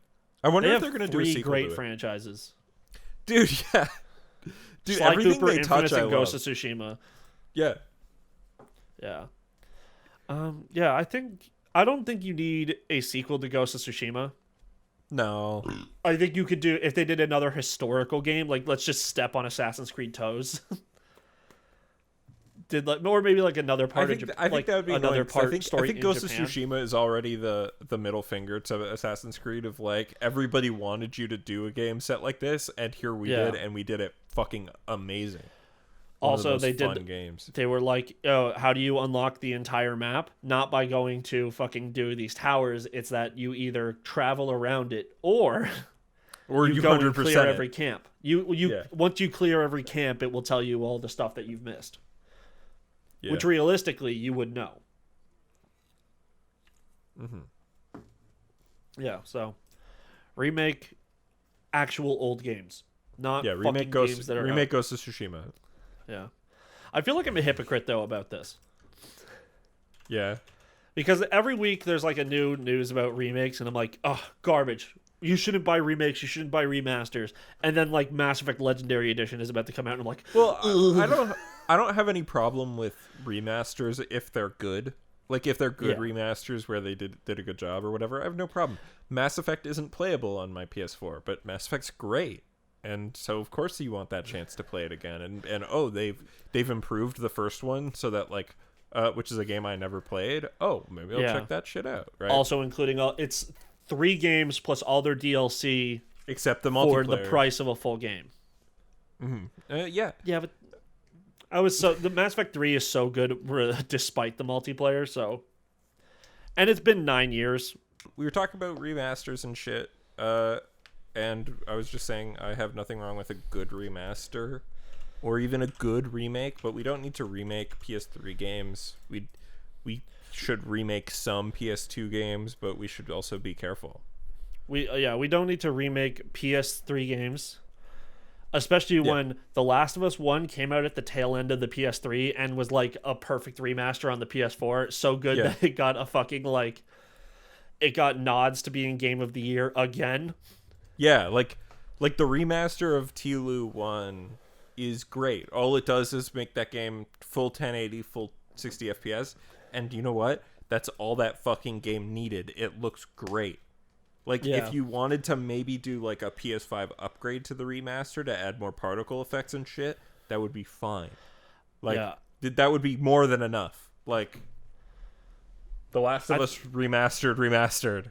Speaker 2: I wonder if they're going to do a sequel
Speaker 1: great
Speaker 2: to it.
Speaker 1: franchises.
Speaker 2: Dude, yeah. Dude,
Speaker 1: Sly
Speaker 2: everything
Speaker 1: Cooper,
Speaker 2: they
Speaker 1: Infamous,
Speaker 2: touch,
Speaker 1: and
Speaker 2: I
Speaker 1: Ghost
Speaker 2: love.
Speaker 1: of Tsushima.
Speaker 2: Yeah.
Speaker 1: Yeah. Yeah, I don't think you need a sequel to Ghost of Tsushima.
Speaker 2: No.
Speaker 1: I think you could do, if they did another historical game, like let's just step on Assassin's Creed toes. Or maybe like another part
Speaker 2: I think that would be
Speaker 1: another
Speaker 2: annoying,
Speaker 1: part
Speaker 2: I think
Speaker 1: story
Speaker 2: Ghost
Speaker 1: in
Speaker 2: of
Speaker 1: Japan.
Speaker 2: Tsushima is already the middle finger to Assassin's Creed of like, everybody wanted you to do a game set like this, and here we did, and we did it fucking amazing.
Speaker 1: Also, they
Speaker 2: fun
Speaker 1: did
Speaker 2: games.
Speaker 1: They were like, oh, how do you unlock the entire map? Not by going to fucking do these towers. It's that you either travel around it or you go and clear every camp. Once you clear every camp, it will tell you all the stuff that you've missed. Yeah. Which realistically you would know.
Speaker 2: Mm-hmm.
Speaker 1: Yeah, so remake actual old games, not
Speaker 2: remake
Speaker 1: games that are
Speaker 2: remake Ghost of Tsushima.
Speaker 1: Yeah, I feel like I'm a hypocrite though about this.
Speaker 2: Yeah,
Speaker 1: because every week there's like a new news about remakes, and I'm like, oh, garbage. You shouldn't buy remakes. You shouldn't buy remasters. And then like Mass Effect Legendary Edition is about to come out, and I'm like,
Speaker 2: well, I don't have any problem with remasters if they're good. Like if they're good remasters where they did a good job or whatever, I have no problem. Mass Effect isn't playable on my PS4, but Mass Effect's great. And so of course you want that chance to play it again. And oh, they've improved the first one so that like which is a game I never played. Oh, maybe I'll check that shit out, right?
Speaker 1: Also including it's 3 games plus all their DLC
Speaker 2: except the multiplayer
Speaker 1: for the price of a full game.
Speaker 2: Mm-hmm. Yeah,
Speaker 1: but the Mass Effect 3 is so good despite the multiplayer, so, and it's been 9 years.
Speaker 2: We were talking about remasters and shit, and I was just saying I have nothing wrong with a good remaster or even a good remake, but we don't need to remake PS3 games. We should remake some PS2 games, but we should also be careful. We
Speaker 1: don't need to remake PS3 games. Especially when The Last of Us 1 came out at the tail end of the PS3 and was like a perfect remaster on the PS4. So good that it got a fucking it got nods to being Game of the Year again.
Speaker 2: Yeah, like the remaster of TLU 1 is great. All it does is make that game full 1080, full 60 FPS. And you know what? That's all that fucking game needed. It looks great. Like, if you wanted to maybe do, like, a PS5 upgrade to the remaster to add more particle effects and shit, that would be fine. Like, that would be more than enough. Like, The Last of Us remastered.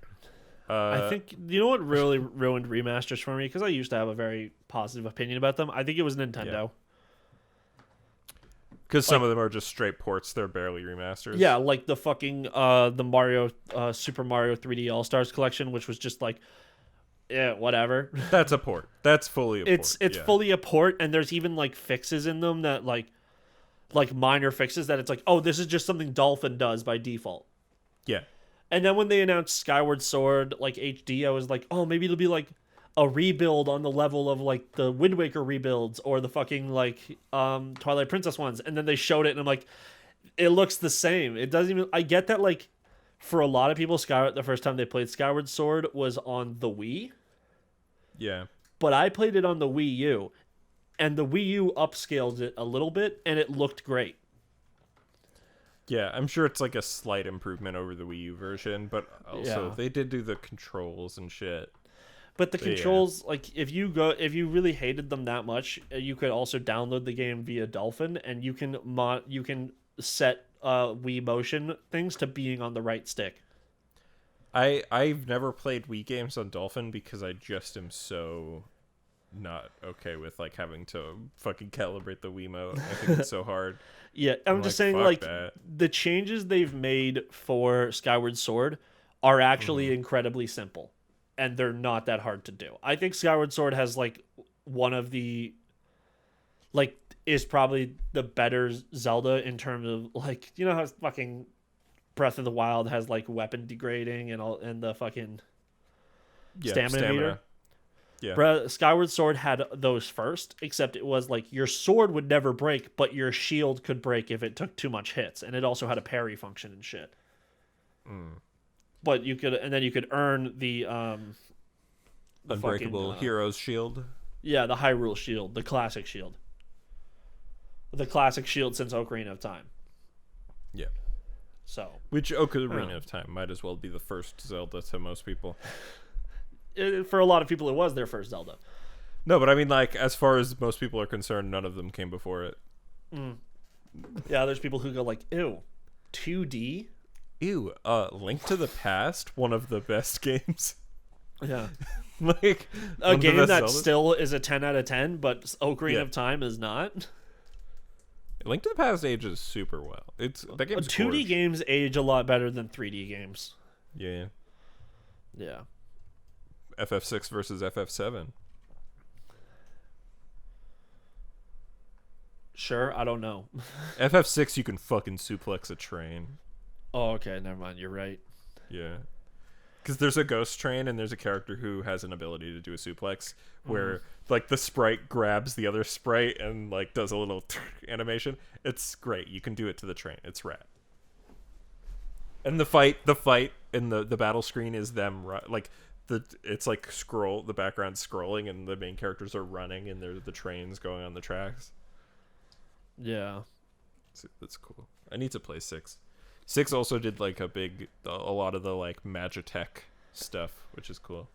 Speaker 1: I think, you know what really ruined remasters for me? Because I used to have a very positive opinion about them. I think it was Nintendo.
Speaker 2: Because some of them are just straight ports. They're barely remasters.
Speaker 1: Yeah, like the fucking the Mario Super Mario 3D All-Stars collection, which was just like, whatever.
Speaker 2: That's a port. That's fully a port.
Speaker 1: It's fully a port, and there's even like fixes in them that like minor fixes that it's like, oh, this is just something Dolphin does by default.
Speaker 2: Yeah.
Speaker 1: And then when they announced Skyward Sword like HD, I was like, oh, maybe it'll be like a rebuild on the level of like the Wind Waker rebuilds or the fucking like Twilight Princess ones. And then they showed it, and I'm like, it looks the same. It doesn't even. I get that like for a lot of people, the first time they played Skyward Sword was on the Wii.
Speaker 2: Yeah.
Speaker 1: But I played it on the Wii U, and the Wii U upscaled it a little bit, and it looked great.
Speaker 2: Yeah, I'm sure it's like a slight improvement over the Wii U version, but also they did do the controls and shit.
Speaker 1: But the
Speaker 2: But yeah.
Speaker 1: controls, like if you really hated them that much, you could also download the game via Dolphin, and you can set Wii motion things to being on the right stick.
Speaker 2: I've never played Wii games on Dolphin because I just am so not okay with like having to fucking calibrate the Wiimote. I think it's so hard.
Speaker 1: Yeah, I'm just saying,
Speaker 2: fuck
Speaker 1: like,
Speaker 2: that.
Speaker 1: the changes they've made for Skyward Sword are actually incredibly simple, and they're not that hard to do. I think Skyward Sword has, like, one of the, like, is probably the better Zelda in terms of, like, you know how fucking Breath of the Wild has, like, weapon degrading and the fucking stamina meter?
Speaker 2: Yeah.
Speaker 1: Skyward Sword had those first, except it was like your sword would never break, but your shield could break if it took too much hits, and it also had a parry function and shit. But you could earn the
Speaker 2: Unbreakable Hero's Shield.
Speaker 1: Yeah, the Hyrule Shield, the classic shield, since Ocarina of Time.
Speaker 2: Yeah.
Speaker 1: So,
Speaker 2: Which Ocarina of Time might as well be the first Zelda to most people.
Speaker 1: For a lot of people, it was their first Zelda.
Speaker 2: No, but I mean, like, as far as most people are concerned, none of them came before it.
Speaker 1: Yeah, there's people who go like, ew, 2D?
Speaker 2: Ew, Link to the Past, one of the best games.
Speaker 1: Yeah.
Speaker 2: Like,
Speaker 1: A game that
Speaker 2: Zeldas.
Speaker 1: still is a 10 out of 10, but Ocarina of Time is not.
Speaker 2: Link to the Past ages super well. That game's
Speaker 1: 2D
Speaker 2: gorgeous.
Speaker 1: games age a lot better than 3D games.
Speaker 2: Yeah.
Speaker 1: Yeah.
Speaker 2: FF6 versus FF7.
Speaker 1: Sure, I don't know.
Speaker 2: FF6, you can fucking suplex a train.
Speaker 1: Oh, okay, never mind. You're right.
Speaker 2: Yeah. Because there's a ghost train and there's a character who has an ability to do a suplex where, like, the sprite grabs the other sprite and, like, does a little animation. It's great. You can do it to the train. It's rad. And the fight in the battle screen is them, like, it's like the background scrolling and the main characters are running and there's the trains going on the tracks.
Speaker 1: Yeah.
Speaker 2: That's cool. I need to play 6. 6 also did like a lot of the like Magitech stuff, which is cool.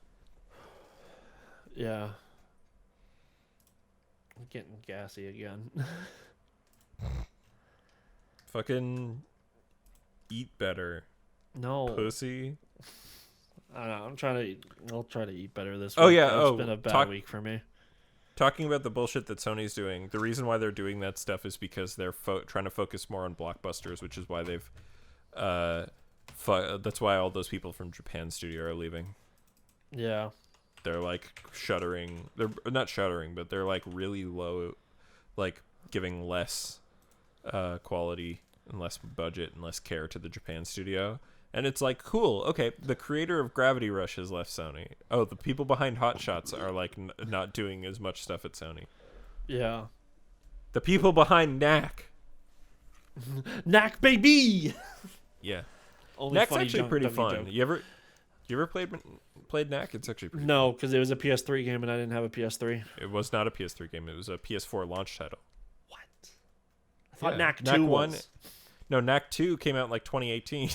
Speaker 1: Yeah. I'm getting gassy again.
Speaker 2: Fucking eat better,
Speaker 1: No.
Speaker 2: pussy.
Speaker 1: I don't know. I'll try to eat better this week.
Speaker 2: Oh, yeah.
Speaker 1: It's been a bad week for me.
Speaker 2: Talking about the bullshit that Sony's doing, the reason why they're doing that stuff is because they're trying to focus more on blockbusters, which is why they've that's why all those people from Japan studio are leaving.
Speaker 1: Yeah.
Speaker 2: They're like shuttering. They're not shuttering, but they're like really low, like giving less quality and less budget and less care to the Japan studio. And it's like, cool, okay, the creator of Gravity Rush has left Sony. Oh, the people behind Hot Shots are like not doing as much stuff at Sony.
Speaker 1: Yeah.
Speaker 2: The people behind Knack.
Speaker 1: Knack, baby!
Speaker 2: Yeah.
Speaker 1: Only
Speaker 2: Knack's
Speaker 1: funny
Speaker 2: actually
Speaker 1: junk
Speaker 2: pretty
Speaker 1: dummy
Speaker 2: fun.
Speaker 1: joke.
Speaker 2: You ever played Knack? It's actually pretty
Speaker 1: No, because it was a PS3 game and I didn't have a PS3.
Speaker 2: It was not a PS3 game. It was a PS4 launch title.
Speaker 1: What? I thought
Speaker 2: Yeah,
Speaker 1: Knack 2
Speaker 2: Knack
Speaker 1: was.
Speaker 2: 1. No, Knack 2 came out in like 2018.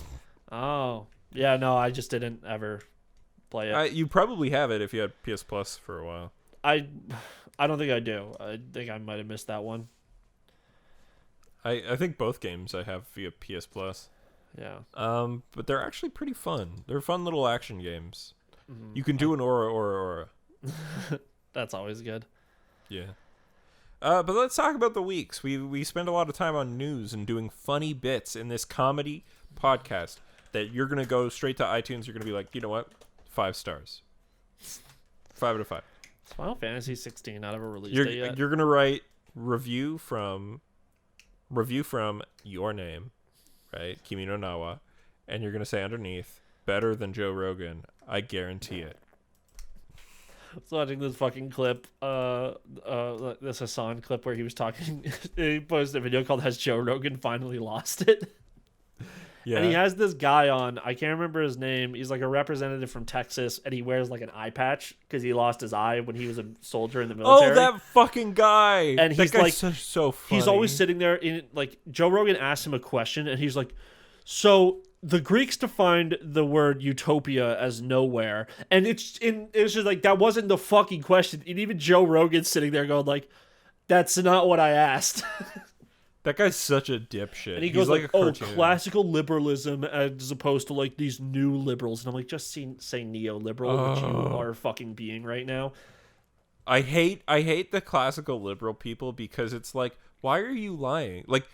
Speaker 1: Oh. Yeah, no, I just didn't ever play it.
Speaker 2: You probably have it if you had PS Plus for a while.
Speaker 1: I don't think I do. I think I might have missed that one.
Speaker 2: I think both games I have via PS Plus.
Speaker 1: Yeah.
Speaker 2: But they're actually pretty fun. They're fun little action games.
Speaker 1: Mm-hmm.
Speaker 2: You can do an aura.
Speaker 1: That's always good.
Speaker 2: Yeah. But let's talk about the weeks. We spend a lot of time on news and doing funny bits in this comedy podcast that you're going to go straight to iTunes. You're going to be like, you know what? 5 stars. 5 out of 5.
Speaker 1: It's Final Fantasy 16 not ever released
Speaker 2: You're
Speaker 1: it yet.
Speaker 2: going to write review from your name, right? Kimi no Nawa. And you're going to say underneath, better than Joe Rogan. I guarantee it.
Speaker 1: I was watching this fucking clip, this Hassan clip where he was talking. He posted a video called "Has Joe Rogan Finally Lost It?"
Speaker 2: Yeah.
Speaker 1: And he has this guy on. I can't remember his name. He's like a representative from Texas, and he wears like an eye patch because he lost his eye when he was a soldier in the military.
Speaker 2: Oh, that fucking guy!
Speaker 1: And he's
Speaker 2: that guy's
Speaker 1: like,
Speaker 2: so funny.
Speaker 1: he's always sitting there. In like Joe Rogan asked him a question, and he's like, "So the Greeks defined the word utopia as nowhere, and it's just like that wasn't the fucking question. And even Joe Rogan's sitting there going like, "That's not what I asked."
Speaker 2: That guy's such a dipshit.
Speaker 1: And he
Speaker 2: He's
Speaker 1: goes like,
Speaker 2: a
Speaker 1: "Oh,
Speaker 2: cartoon.
Speaker 1: classical liberalism as opposed to like these new liberals," and I'm like, "Just say neoliberal, which you are fucking being right now."
Speaker 2: I hate the classical liberal people because it's like, why are you lying? Like,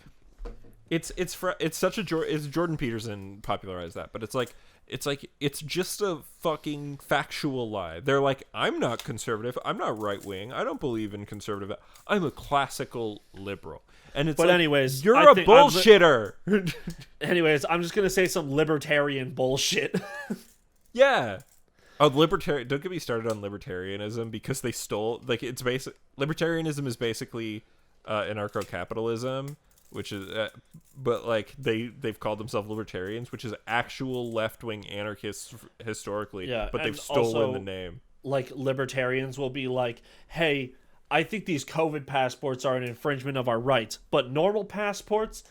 Speaker 2: it's Jordan Peterson popularized that, but it's just a fucking factual lie. They're like, I'm not conservative, I'm not right wing, I don't believe in conservative, I'm a classical liberal. And it's
Speaker 1: But
Speaker 2: like,
Speaker 1: anyways,
Speaker 2: you're
Speaker 1: I
Speaker 2: a
Speaker 1: think
Speaker 2: bullshitter.
Speaker 1: Anyways, I'm just gonna say some libertarian bullshit.
Speaker 2: Yeah. Don't get me started on libertarianism because they stole, like, it's basic. Libertarianism is basically anarcho-capitalism, which is, but like they've called themselves libertarians, which is actual left-wing anarchists historically.
Speaker 1: Yeah,
Speaker 2: but they've
Speaker 1: and
Speaker 2: stolen
Speaker 1: also,
Speaker 2: the name.
Speaker 1: Like libertarians will be like, "Hey, I think these COVID passports are an infringement of our rights, but normal passports,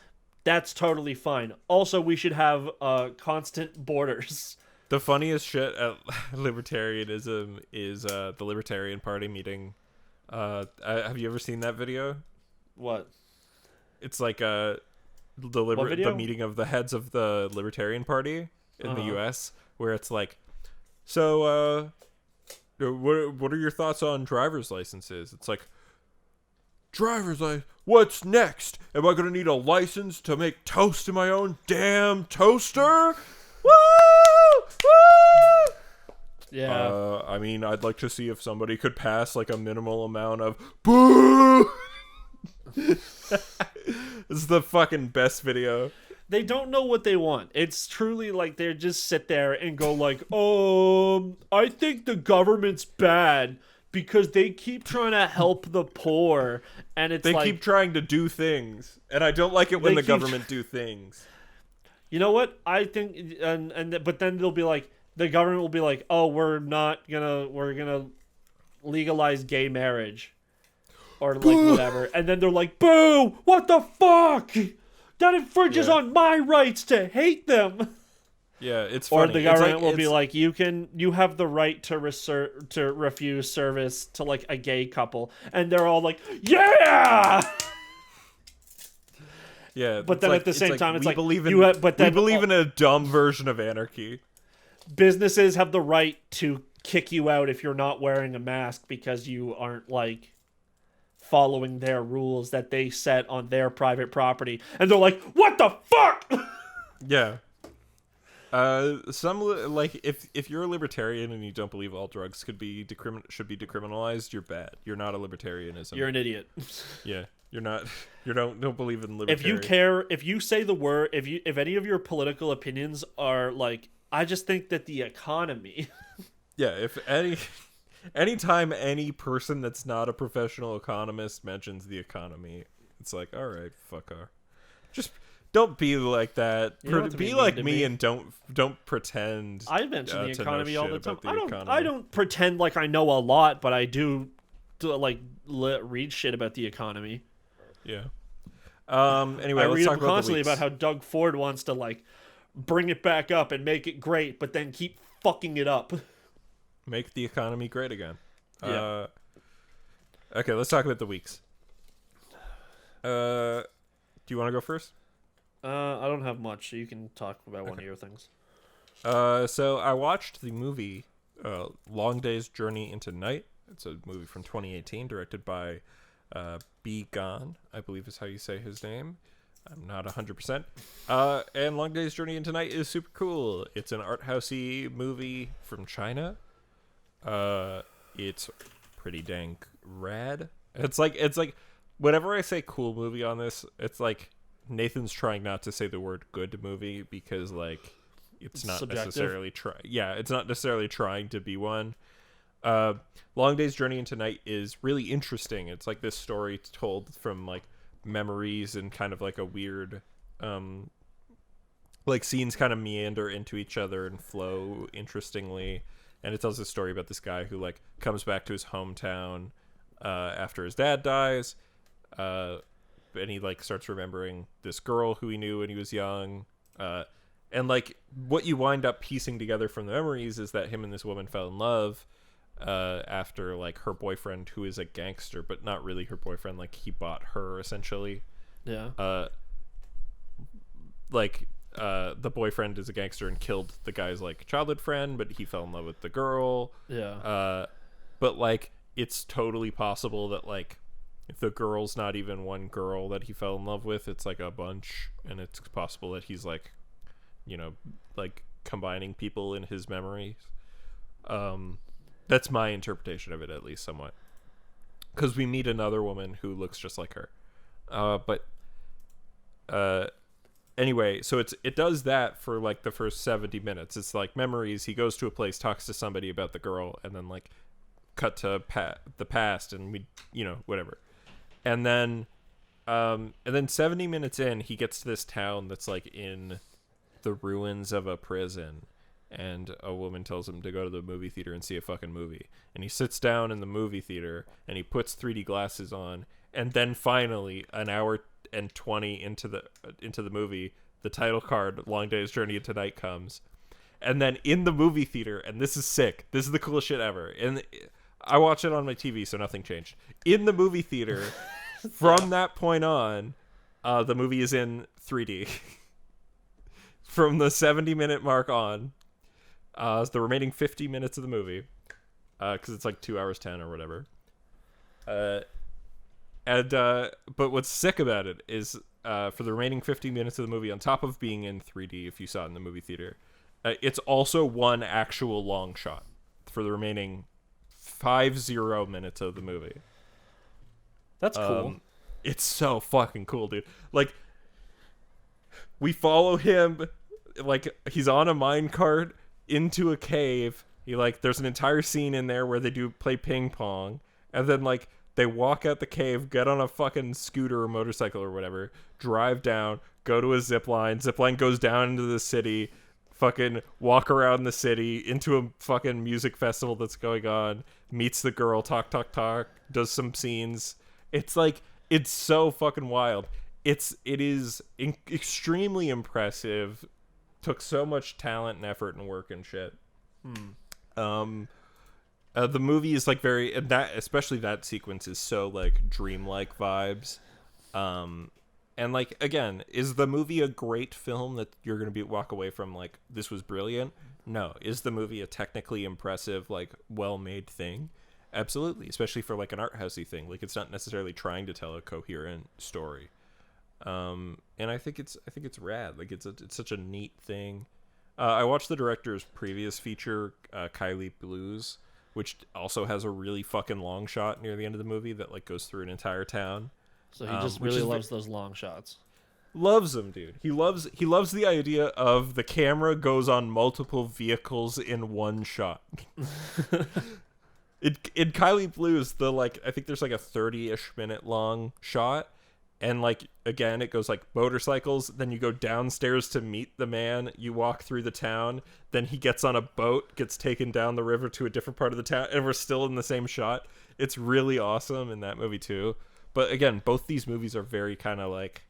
Speaker 1: that's totally fine. Also, we should have constant borders."
Speaker 2: The funniest shit at libertarianism is the Libertarian Party meeting. Have you ever seen that video?
Speaker 1: What?
Speaker 2: It's like the
Speaker 1: video?
Speaker 2: meeting of the heads of the Libertarian Party in the U.S., where it's like, so what are your thoughts on driver's licenses? It's like, driver's license? What's next? Am I gonna need a license to make toast in my own damn toaster? Woo! Woo!
Speaker 1: Yeah.
Speaker 2: I mean, I'd like to see if somebody could pass like a minimal amount of boo. This is the fucking best video.
Speaker 1: They don't know what they want. It's truly like they just sit there and go like, I think the government's bad because they keep trying to help the poor, and it's
Speaker 2: They
Speaker 1: like,
Speaker 2: keep trying to do things, and I don't like it when
Speaker 1: They
Speaker 2: the
Speaker 1: keep-
Speaker 2: government do things.
Speaker 1: you know what? I think, but then they'll be like, the government will be like, "Oh, we're gonna legalize gay marriage," or like whatever, and then they're like, "Boo! What the fuck? That infringes
Speaker 2: Yeah.
Speaker 1: on my rights to hate them."
Speaker 2: Yeah, it's
Speaker 1: Or
Speaker 2: funny.
Speaker 1: the
Speaker 2: It's
Speaker 1: government
Speaker 2: like-
Speaker 1: will be
Speaker 2: it's-
Speaker 1: like, you have the right to refuse service to like a gay couple, and they're all like, "Yeah!"
Speaker 2: yeah,
Speaker 1: but
Speaker 2: it's
Speaker 1: then
Speaker 2: like-
Speaker 1: at the same time, it's
Speaker 2: we
Speaker 1: like,
Speaker 2: believe in,
Speaker 1: you have- but
Speaker 2: we
Speaker 1: then
Speaker 2: believe
Speaker 1: all-
Speaker 2: in a dumb version of anarchy.
Speaker 1: businesses have the right to kick you out if you're not wearing a mask because you aren't like following their rules that they set on their private property, and they're like, "What the fuck?"
Speaker 2: Yeah. Some like if you're a libertarian and you don't believe all drugs should be decriminalized, you're bad. You're not a libertarianism.
Speaker 1: You're an idiot.
Speaker 2: Yeah, you're not. You don't believe in libertarian.
Speaker 1: If you care, if you say the word, if any of your political opinions are like, "I just think that the economy,"
Speaker 2: Yeah, if anytime any person that's not a professional economist mentions the economy, it's like, all right, fuck her. Just don't be like that.
Speaker 1: You don't have to
Speaker 2: Be
Speaker 1: be
Speaker 2: like
Speaker 1: mean to
Speaker 2: me
Speaker 1: me.
Speaker 2: and don't pretend.
Speaker 1: I mention the
Speaker 2: to know
Speaker 1: economy all the
Speaker 2: shit
Speaker 1: time.
Speaker 2: about the economy.
Speaker 1: I don't pretend like I know a lot, but I do like read shit about the economy.
Speaker 2: Yeah. Anyway,
Speaker 1: I
Speaker 2: let's
Speaker 1: read
Speaker 2: talk
Speaker 1: up
Speaker 2: about
Speaker 1: constantly
Speaker 2: the
Speaker 1: about how Doug Ford wants to like bring it back up and make it great, but then keep fucking it up.
Speaker 2: make the economy great again.
Speaker 1: Yeah.
Speaker 2: Okay, let's talk about the weeks. Do you want to go first?
Speaker 1: I don't have much, so you can talk about one of your things.
Speaker 2: So I watched the movie Long Day's Journey into Night. It's a movie from 2018 directed by B. Gon, I believe is how you say his name. I'm not 100%. And Long Day's Journey into Night is super cool. It's an art housey movie from China. It's pretty dang rad. It's like whenever I say cool movie on this, it's like Nathan's trying not to say the word good movie because like it's not
Speaker 1: subjective.
Speaker 2: necessarily it's not necessarily trying to be one. Long Day's Journey into Night is really interesting. It's like this story told from like memories and kind of like a weird like scenes kind of meander into each other and flow interestingly. And it tells a story about this guy who like comes back to his hometown after his dad dies, and he like starts remembering this girl who he knew when he was young, And like what you wind up piecing together from the memories is that him and this woman fell in love after like her boyfriend, who is a gangster but not really her boyfriend, like he bought her essentially.
Speaker 1: Yeah.
Speaker 2: The boyfriend is a gangster and killed the guy's like childhood friend, but he fell in love with the girl.
Speaker 1: Yeah.
Speaker 2: But like it's totally possible that like if the girl's not even one girl that he fell in love with, it's like a bunch, and it's possible that he's like, you know, like combining people in his memories. That's my interpretation of it, at least somewhat, because we meet another woman who looks just like her. Anyway, so it does that for like the first 70 minutes. It's like memories. He goes to a place, talks to somebody about the girl, and then like cut to the past, and we, you know, whatever. And then 70 minutes in, he gets to this town that's like in the ruins of a prison, and a woman tells him to go to the movie theater and see a fucking movie. And he sits down in the movie theater and he puts 3D glasses on, and then finally an hour and 20 into the movie, the title card, Long Day's Journey into Night, comes. And then in the movie theater, and this is sick, this is the coolest shit ever, and I watch it on my TV, so nothing changed. In the movie theater, from that point on, the movie is in 3D. From the 70-minute mark on, the remaining 50 minutes of the movie, because it's like 2 hours 10 or whatever. But what's sick about it is, for the remaining 50 minutes of the movie, on top of being in 3D, if you saw it in the movie theater, it's also one actual long shot for the remaining 50 minutes of the movie.
Speaker 1: That's cool.
Speaker 2: It's so fucking cool, dude. Like, we follow him, like, he's on a minecart into a cave. There's an entire scene in there where they play ping pong, and then, like, they walk out the cave, get on a fucking scooter or motorcycle or whatever, drive down, go to a zip line goes down into the city, fucking walk around the city, into a fucking music festival that's going on, meets the girl, talk, does some scenes. It's like, it's so fucking wild. It is extremely impressive. Took so much talent and effort and work and shit. The movie is like very, and that, especially that sequence, is so like dreamlike vibes. And like, again, is the movie a great film that you're gonna walk away from like, this was brilliant? No. Is the movie a technically impressive, like, well-made thing? Absolutely, especially for like an art housey thing. Like, it's not necessarily trying to tell a coherent story. And I think it's rad. Like, it's such a neat thing. I watched the director's previous feature, Kylie Blues, which also has a really fucking long shot near the end of the movie that like goes through an entire town.
Speaker 1: So he just really loves those long shots.
Speaker 2: Loves them, dude. He loves the idea of the camera goes on multiple vehicles in one shot. In Kylie Blues, I think there's like a 30-ish minute long shot, and like, again, it goes like motorcycles, then you go downstairs to meet the man, you walk through the town, then he gets on a boat, gets taken down the river to a different part of the town, and we're still in the same shot. It's really awesome in that movie too. But again, both these movies are very kind of like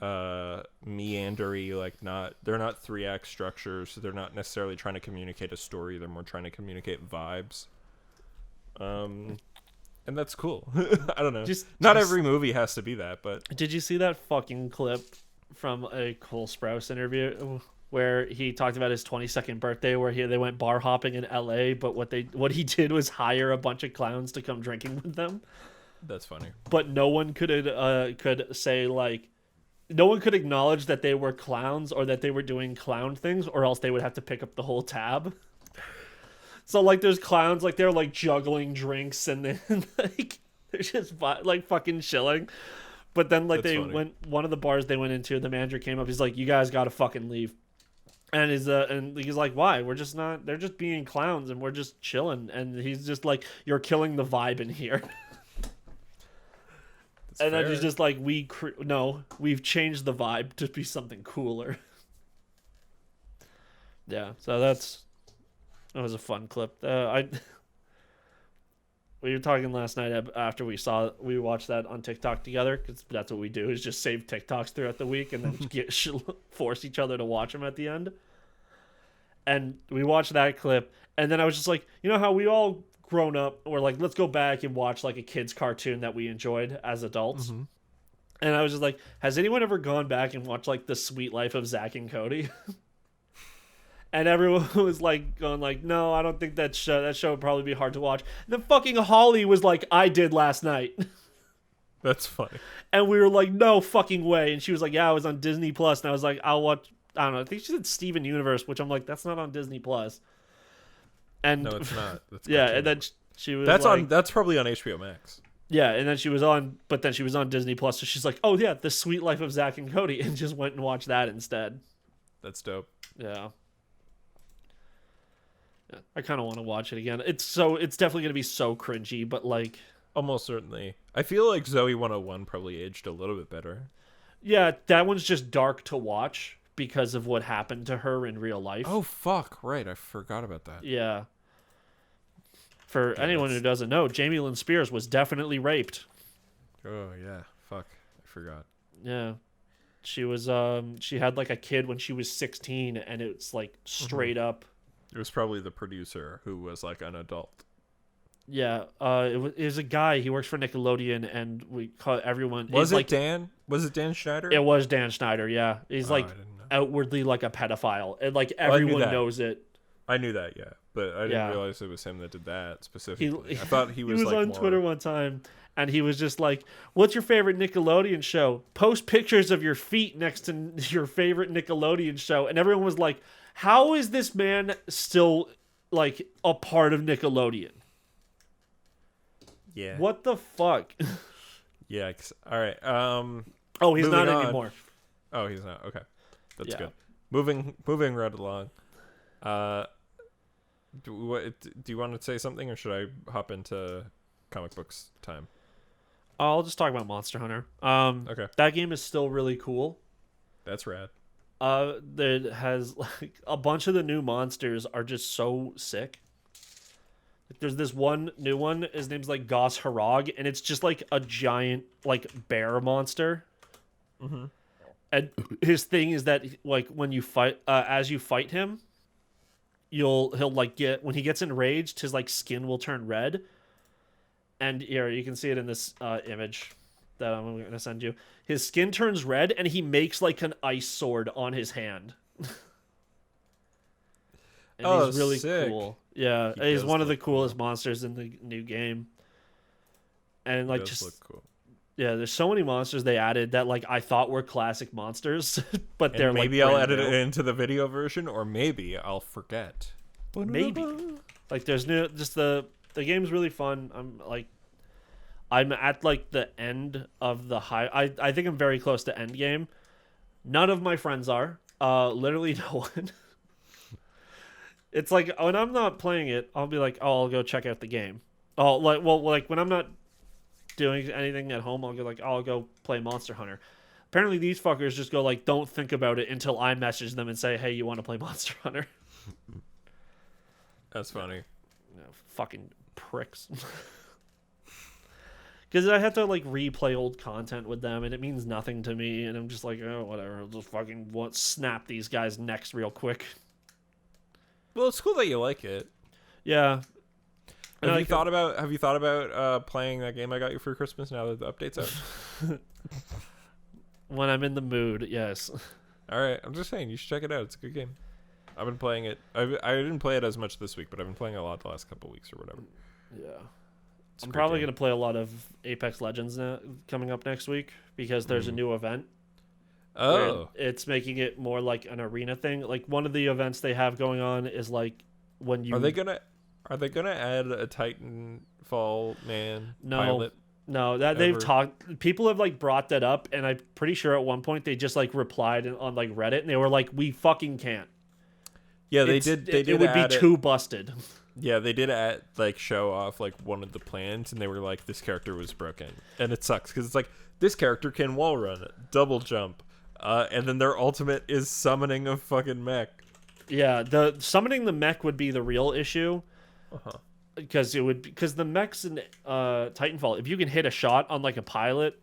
Speaker 2: meandery, like they're not 3-act structures, so they're not necessarily trying to communicate a story, they're more trying to communicate vibes. And that's cool. I don't know. Not every movie has to be that, but... Did
Speaker 1: you see that fucking clip from a Cole Sprouse interview where he talked about his 22nd birthday, where they went bar hopping in LA, but what he did was hire a bunch of clowns to come drinking with them?
Speaker 2: That's funny.
Speaker 1: But no one could say, like... No one could acknowledge that they were clowns or that they were doing clown things, or else they would have to pick up the whole tab. So, like, there's clowns, like, they're, like, juggling drinks, and then, like, they're just, like, fucking chilling. But then, like, one of the bars they went into, the manager came up, he's like, you guys gotta fucking leave. And he's like, why? They're just being clowns, and we're just chilling. And he's just like, you're killing the vibe in here. And then he's just like, we've changed the vibe to be something cooler. Yeah, so that was a fun clip. we were talking last night after we watched that on TikTok together, because that's what we do, is just save TikToks throughout the week and then force each other to watch them at the end. And we watched that clip, and then I was just like, you know how we all grown up, or like, let's go back and watch like a kid's cartoon that we enjoyed as adults.
Speaker 2: Mm-hmm.
Speaker 1: And I was just like, has anyone ever gone back and watched like The Sweet Life of Zack and Cody? And everyone was like going like, no, I don't think that show would probably be hard to watch. And then fucking Holly was like, I did last night.
Speaker 2: That's funny.
Speaker 1: And we were like, no fucking way. And she was like, yeah, I was on Disney Plus. And I was like, I'll watch. I don't know. I think she said Steven Universe, which I'm like, that's not on Disney Plus. And
Speaker 2: no, it's not. That's
Speaker 1: yeah, and then she was
Speaker 2: that's probably on HBO Max.
Speaker 1: Yeah, and then she was on Disney Plus. So she's like, oh yeah, The Sweet Life of Zack and Cody, and just went and watched that instead.
Speaker 2: That's dope.
Speaker 1: Yeah. I kind of want to watch it again. It's definitely going to be so cringy, but like...
Speaker 2: Almost certainly. I feel like Zoe 101 probably aged a little bit better.
Speaker 1: Yeah, that one's just dark to watch because of what happened to her in real life.
Speaker 2: Oh, fuck. Right, I forgot about that.
Speaker 1: Yeah. For anyone who doesn't know, Jamie Lynn Spears was definitely raped.
Speaker 2: Oh, yeah. Fuck. I forgot.
Speaker 1: Yeah. She was, she had like a kid when she was 16, and it's like straight up...
Speaker 2: It was probably the producer who was like an adult.
Speaker 1: Yeah, it was a guy. He works for Nickelodeon, and we call everyone.
Speaker 2: Was it Dan? Was it Dan Schneider?
Speaker 1: It was Dan Schneider. Yeah, he's like outwardly like a pedophile, and like everyone knows it.
Speaker 2: I knew that, yeah, but I didn't realize it was him that did that specifically. I thought he was.
Speaker 1: He was
Speaker 2: like
Speaker 1: on Twitter one time, and he was just like, "What's your favorite Nickelodeon show? Post pictures of your feet next to your favorite Nickelodeon show." And everyone was like, how is this man still like a part of Nickelodeon?
Speaker 2: Yeah.
Speaker 1: What the fuck?
Speaker 2: Yeah. All right.
Speaker 1: Oh, he's not anymore.
Speaker 2: Oh, he's not. Okay, that's
Speaker 1: Yeah.
Speaker 2: good. Moving right along. Do you want to say something, or should I hop into comic books time?
Speaker 1: I'll just talk about Monster Hunter.
Speaker 2: Okay.
Speaker 1: That game is still really cool.
Speaker 2: That's rad.
Speaker 1: There has like a bunch of the new monsters are just so sick. Like, there's this one new one. His name's like Gos Harag, and it's just like a giant like bear monster.
Speaker 2: Mm-hmm.
Speaker 1: And his thing is that like when you fight, as you fight him, he'll like get when he gets enraged, his like skin will turn red. And here you can see it in this image that I'm going to send you. His skin turns red, and he makes like an ice sword on his hand. And he's really
Speaker 2: sick.
Speaker 1: Cool. Yeah,
Speaker 2: He
Speaker 1: he's
Speaker 2: does
Speaker 1: one of the
Speaker 2: look
Speaker 1: coolest
Speaker 2: cool.
Speaker 1: monsters in the new game. And like
Speaker 2: Does
Speaker 1: just
Speaker 2: look cool.
Speaker 1: yeah, there's so many monsters they added that like I thought were classic monsters, but
Speaker 2: And
Speaker 1: they're
Speaker 2: maybe
Speaker 1: like
Speaker 2: I'll
Speaker 1: brand
Speaker 2: edit
Speaker 1: new.
Speaker 2: it into the video version, or maybe I'll forget.
Speaker 1: Maybe. Like there's new, just the game's really fun. I'm at like the end of the high. I think I'm very close to end game. None of my friends are. Literally no one. It's like when I'm not playing it, I'll be like, oh, I'll go check out the game. Oh, like when I'm not doing anything at home, I'll go play Monster Hunter. Apparently these fuckers just go like, don't think about it until I message them and say, hey, you want to play Monster Hunter?
Speaker 2: That's funny.
Speaker 1: You know, fucking pricks. Because I have to like replay old content with them, and it means nothing to me. And I'm just like, oh, whatever. I'll just fucking snap these guys' necks real quick.
Speaker 2: Well, it's cool that you like it.
Speaker 1: Yeah.
Speaker 2: Have you thought about playing that game I got you for Christmas now that the update's out?
Speaker 1: When I'm in the mood, yes.
Speaker 2: All right, I'm just saying you should check it out. It's a good game. I've been playing it. I didn't play it as much this week, but I've been playing a lot the last couple weeks or whatever.
Speaker 1: Yeah.
Speaker 2: It's a
Speaker 1: I'm
Speaker 2: great
Speaker 1: probably
Speaker 2: game.
Speaker 1: going to play a lot of Apex Legends now, coming up next week, because there's a new event.
Speaker 2: Oh.
Speaker 1: It's making it more like an arena thing. Like one of the events they have going on is like when you...
Speaker 2: Are they gonna add a Titanfall man pilot?
Speaker 1: No, that they've talked. People have like brought that up, and I'm pretty sure at one point they just like replied on like Reddit, and they were like, "We fucking can't."
Speaker 2: Yeah, they did.
Speaker 1: It would be too busted.
Speaker 2: Yeah, they did like show off like one of the plans, and they were like, "This character was broken," and it sucks because it's like this character can wall run, double jump, and then their ultimate is summoning a fucking mech.
Speaker 1: Yeah, the summoning the mech would be the real issue.
Speaker 2: Uh-huh.
Speaker 1: because the mechs in Titanfall, if you can hit a shot on like a pilot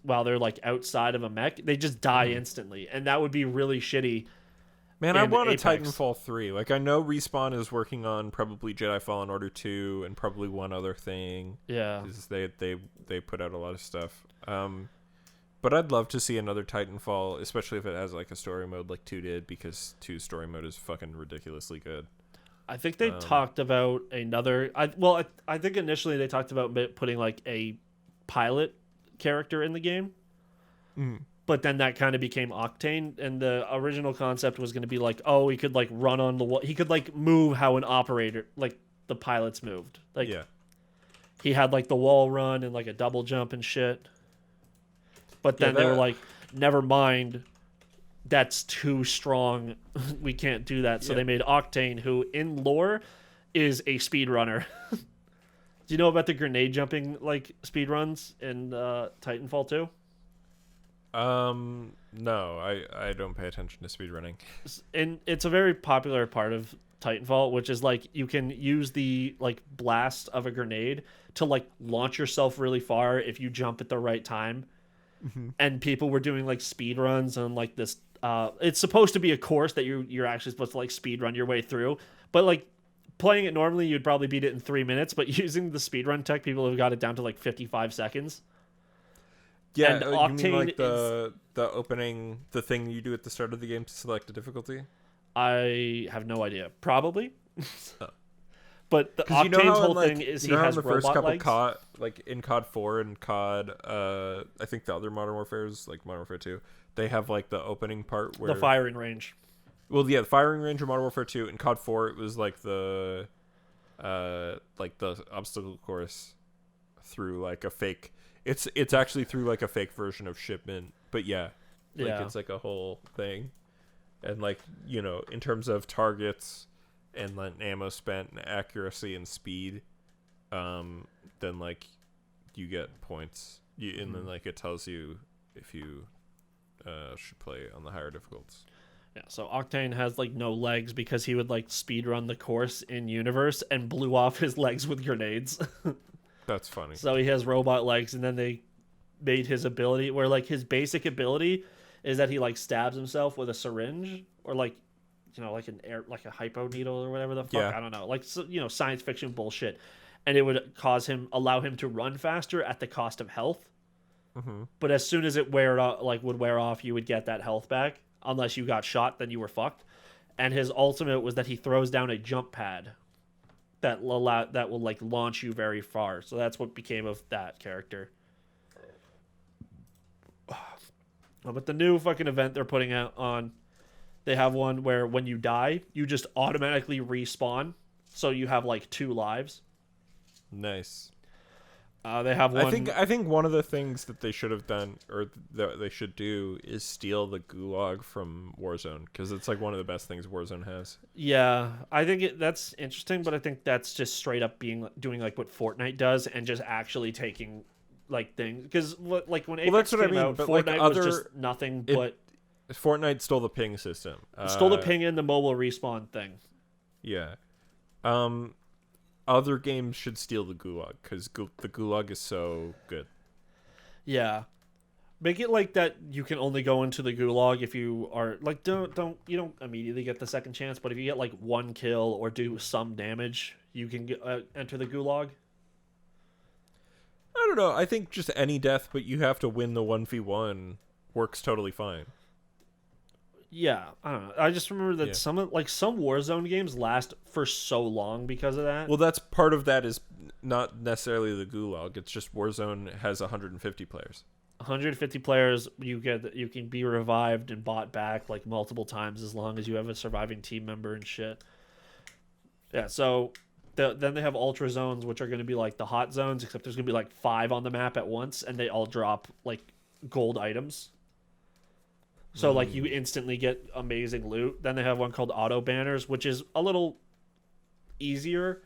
Speaker 1: while they're like outside of a mech, they just die instantly, and that would be really shitty.
Speaker 2: Man, I
Speaker 1: in
Speaker 2: want a
Speaker 1: Apex.
Speaker 2: Titanfall 3. Like, I know Respawn is working on probably Jedi Fallen Order 2 and probably one other thing.
Speaker 1: Yeah.
Speaker 2: 'Cause they put out a lot of stuff. But I'd love to see another Titanfall, especially if it has like a story mode like 2 did, because 2's story mode is fucking ridiculously good.
Speaker 1: I think they talked about another. I think initially they talked about putting like a pilot character in the game, but then that kind of became Octane, and the original concept was going to be like, oh, he could like run on the wall. He could like move how an operator, like the pilots moved. Like,
Speaker 2: yeah,
Speaker 1: he had like the wall run and like a double jump and shit. But then they were like, never mind. That's too strong. We can't do that. So they made Octane, who in lore is a speedrunner. Do you know about the grenade jumping like speedruns in Titanfall 2?
Speaker 2: No, I don't pay attention to speedrunning.
Speaker 1: And it's a very popular part of Titanfall, which is like you can use the like blast of a grenade to like launch yourself really far if you jump at the right time. And people were doing like speed runs on like this. It's supposed to be a course that you're actually supposed to like speed run your way through, but like playing it normally, you'd probably beat it in 3 minutes. But using the speed run tech, people have got it down to like 55 seconds.
Speaker 2: Yeah,
Speaker 1: and
Speaker 2: you mean like the opening, the thing you do at the start of the game to select a difficulty?
Speaker 1: I have no idea. Probably.
Speaker 2: Oh.
Speaker 1: But the Octane's whole thing is he has robot legs.
Speaker 2: COD, like in COD 4 and COD, I think the other Modern Warfare's like Modern Warfare 2, they have like the opening part where
Speaker 1: The firing range.
Speaker 2: Well, yeah, the firing range in Modern Warfare 2. In COD 4, it was like the obstacle course through like a fake. It's actually through like a fake version of Shipment, but yeah, it's like a whole thing, and like in terms of targets and like ammo spent and accuracy and speed, then like you get points, and then like it tells you if you should play on the higher difficulties.
Speaker 1: Yeah, so Octane has like no legs because he would like speed run the course in universe and blew off his legs with grenades.
Speaker 2: That's funny.
Speaker 1: So he has robot legs, and then they made his ability where like his basic ability is that he like stabs himself with a syringe or like like a hypo needle or whatever the fuck. I don't know, like science fiction bullshit, and it would allow him to run faster at the cost of health. But as soon as it would wear off, you would get that health back. Unless you got shot, then you were fucked. And his ultimate was that he throws down a jump pad that will like launch you very far. So that's what became of that character. But the new fucking event they're putting out on, they have one where when you die, you just automatically respawn. So you have like 2 lives.
Speaker 2: Nice.
Speaker 1: They have one.
Speaker 2: I think one of the things that they should have done, or that they should do, is steal the gulag from Warzone, because it's like one of the best things Warzone has.
Speaker 1: Yeah, I think that's interesting, but I think that's just straight up doing like what Fortnite does and just actually taking like things, because like when Apex came out, Fortnite was just nothing but
Speaker 2: Fortnite stole the ping system,
Speaker 1: stole the ping and the mobile respawn thing.
Speaker 2: Yeah. Other games should steal the gulag, because the gulag is so good.
Speaker 1: Yeah, make it like that. You can only go into the gulag if you are like you don't immediately get the second chance, but if you get like 1 kill or do some damage, you can enter the gulag.
Speaker 2: I don't know. I think just any death, but you have to win the 1v1 works totally fine.
Speaker 1: Yeah, I don't know. I just remember that some Warzone games last for so long because of that.
Speaker 2: Well, that's part of that is not necessarily the gulag. It's just Warzone has 150 players.
Speaker 1: 150 players, you can be revived and bought back like multiple times as long as you have a surviving team member and shit. Yeah, so then they have ultra zones, which are going to be like the hot zones, except there's going to be like 5 on the map at once, and they all drop like gold items. So, like, you instantly get amazing loot. Then they have one called Auto Banners, which is a little easier,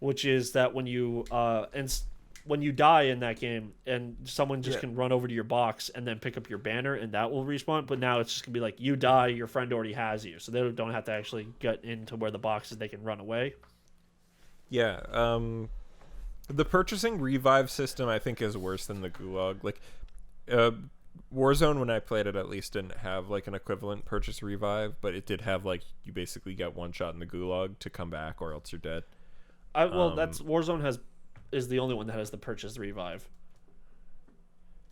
Speaker 1: which is that when you die in that game, and someone just can run over to your box and then pick up your banner, and that will respawn. But now it's just going to be like, you die, your friend already has you. So they don't have to actually get into where the box is. They can run away.
Speaker 2: Yeah. The purchasing revive system I think is worse than the Gulag. Like, Warzone, when I played it, at least didn't have like an equivalent purchase revive, but it did have like you basically get one shot in the Gulag to come back, or else you're dead.
Speaker 1: That's Warzone is the only one that has the purchase revive.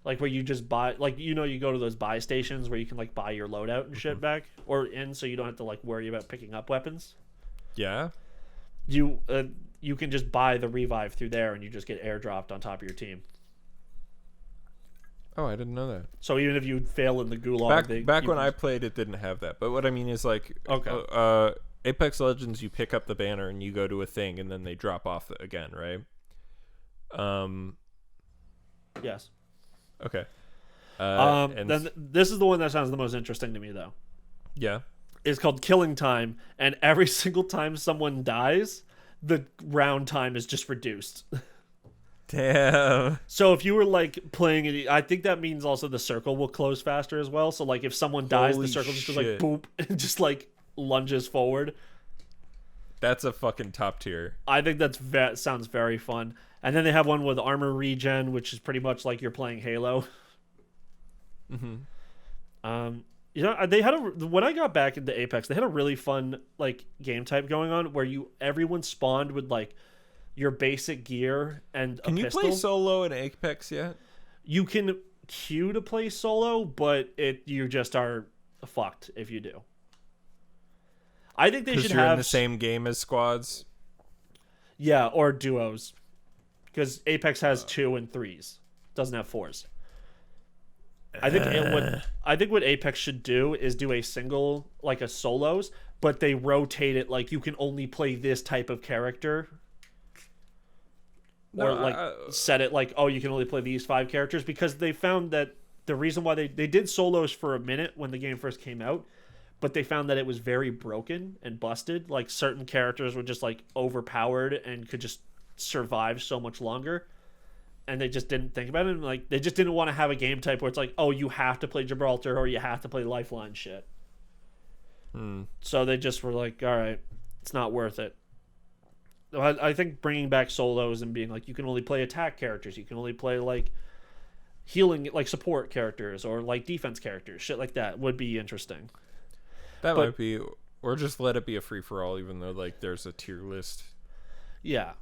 Speaker 1: Like where you just buy, like you go to those buy stations where you can like buy your loadout and shit back, so you don't have to like worry about picking up weapons.
Speaker 2: Yeah.
Speaker 1: You can just buy the revive through there, and you just get airdropped on top of your team.
Speaker 2: Oh, I didn't know that.
Speaker 1: So even if you fail in the Gulag,
Speaker 2: Back when I played, it didn't have that. But what I mean is like,
Speaker 1: okay.
Speaker 2: Apex Legends, you pick up the banner and you go to a thing, and then they drop off again, right?
Speaker 1: Yes.
Speaker 2: Okay.
Speaker 1: Then this is the one that sounds the most interesting to me, though.
Speaker 2: Yeah.
Speaker 1: It's called Killing Time, and every single time someone dies, the round time is just reduced.
Speaker 2: Damn.
Speaker 1: So if you were like playing it, I think that means also the circle will close faster as well. So like if someone dies,
Speaker 2: Holy
Speaker 1: the circle just goes
Speaker 2: shit.
Speaker 1: like boop and just like lunges forward.
Speaker 2: That's a fucking top tier.
Speaker 1: I think that sounds very fun. And then they have one with armor regen, which is pretty much like you're playing Halo.
Speaker 2: Mm-hmm.
Speaker 1: They had when I got back into Apex, they had a really fun like game type going on where everyone spawned with like your basic gear and
Speaker 2: Can
Speaker 1: a
Speaker 2: you
Speaker 1: pistol.
Speaker 2: play solo in Apex yet?
Speaker 1: You can queue to play solo, but you just are fucked if you do. I think they should
Speaker 2: you're
Speaker 1: have
Speaker 2: in the same game as squads.
Speaker 1: Yeah, or duos, because Apex has 2 and 3s, doesn't have 4s. I think what Apex should do is do a single, like a solos, but they rotate it like you can only play this type of character. Or set it like, oh, you can only play these 5 characters, because they found that the reason why they did solos for a minute when the game first came out, but they found that it was very broken and busted. Like certain characters were just like overpowered and could just survive so much longer. And they just didn't think about it. And like they just didn't want to have a game type where it's like, oh, you have to play Gibraltar or you have to play Lifeline shit. So they just were like, all right, it's not worth it. I think bringing back solos and being like, you can only play attack characters, you can only play like healing, like support characters or like defense characters, shit like that would be interesting.
Speaker 2: Might be, or just let it be a free for all, even though like there's a tier list.
Speaker 1: Yeah,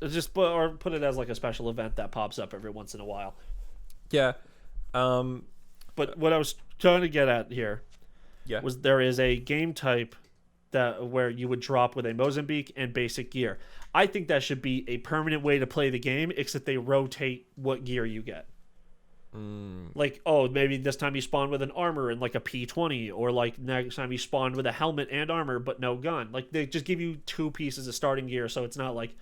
Speaker 1: it's or put it as like a special event that pops up every once in a while.
Speaker 2: Yeah.
Speaker 1: But what I was trying to get at here, was there is a game type where you would drop with a Mozambique and basic gear. I think that should be a permanent way to play the game, except they rotate what gear you get. Like, oh, maybe this time you spawn with an armor and like a P20, or like next time you spawn with a helmet and armor but no gun. Like they just give you 2 pieces of starting gear, so it's not like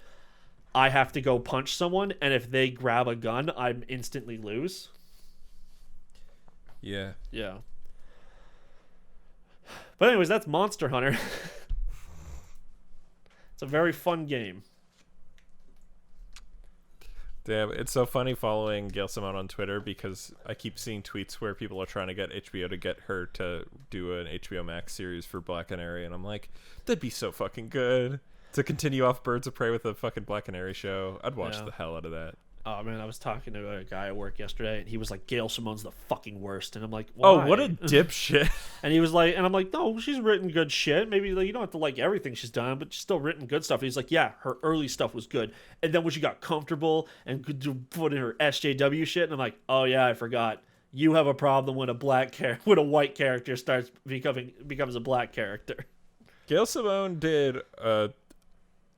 Speaker 1: I have to go punch someone and if they grab a gun, I'm instantly lose.
Speaker 2: Yeah.
Speaker 1: But anyways, that's Monster Hunter. It's a very fun game.
Speaker 2: Damn, it's so funny following Gail Simone on Twitter, because I keep seeing tweets where people are trying to get HBO to get her to do an HBO Max series for Black Canary, and I'm like, that'd be so fucking good to continue off Birds of Prey with a fucking Black Canary show. I'd watch the hell out of that.
Speaker 1: Oh man, I was talking to a guy at work yesterday, and he was like, "Gail Simone's the fucking worst," and I'm like, "Why?"
Speaker 2: "Oh, what a dipshit!"
Speaker 1: And he was like, and I'm like, "No, she's written good shit. Maybe like, you don't have to like everything she's done, but she's still written good stuff." And he's like, "Yeah, her early stuff was good, and then when she got comfortable and could put in her SJW shit," and I'm like, "Oh yeah, I forgot. You have a problem when when a white character starts becomes a black character."
Speaker 2: Gail Simone did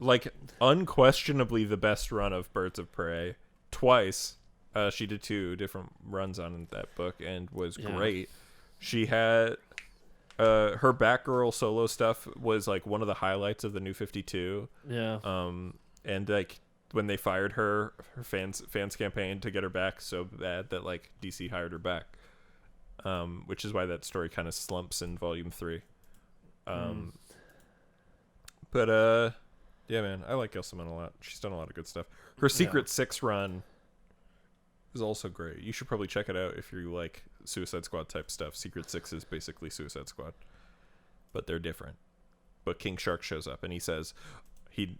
Speaker 2: like unquestionably the best run of Birds of Prey. Twice. She did 2 different runs on that book and was great. She had her Batgirl solo stuff was like one of the highlights of the New 52.
Speaker 1: Yeah.
Speaker 2: And like when they fired her fans campaign to get her back so bad that like DC hired her back. Which is why that story kind of slumps in volume 3. But yeah, man, I like Gail Simone a lot. She's done a lot of good stuff. Her Secret 6 run is also great. You should probably check it out if you like Suicide Squad type stuff. Secret 6 is basically Suicide Squad, but they're different. But King Shark shows up and he says,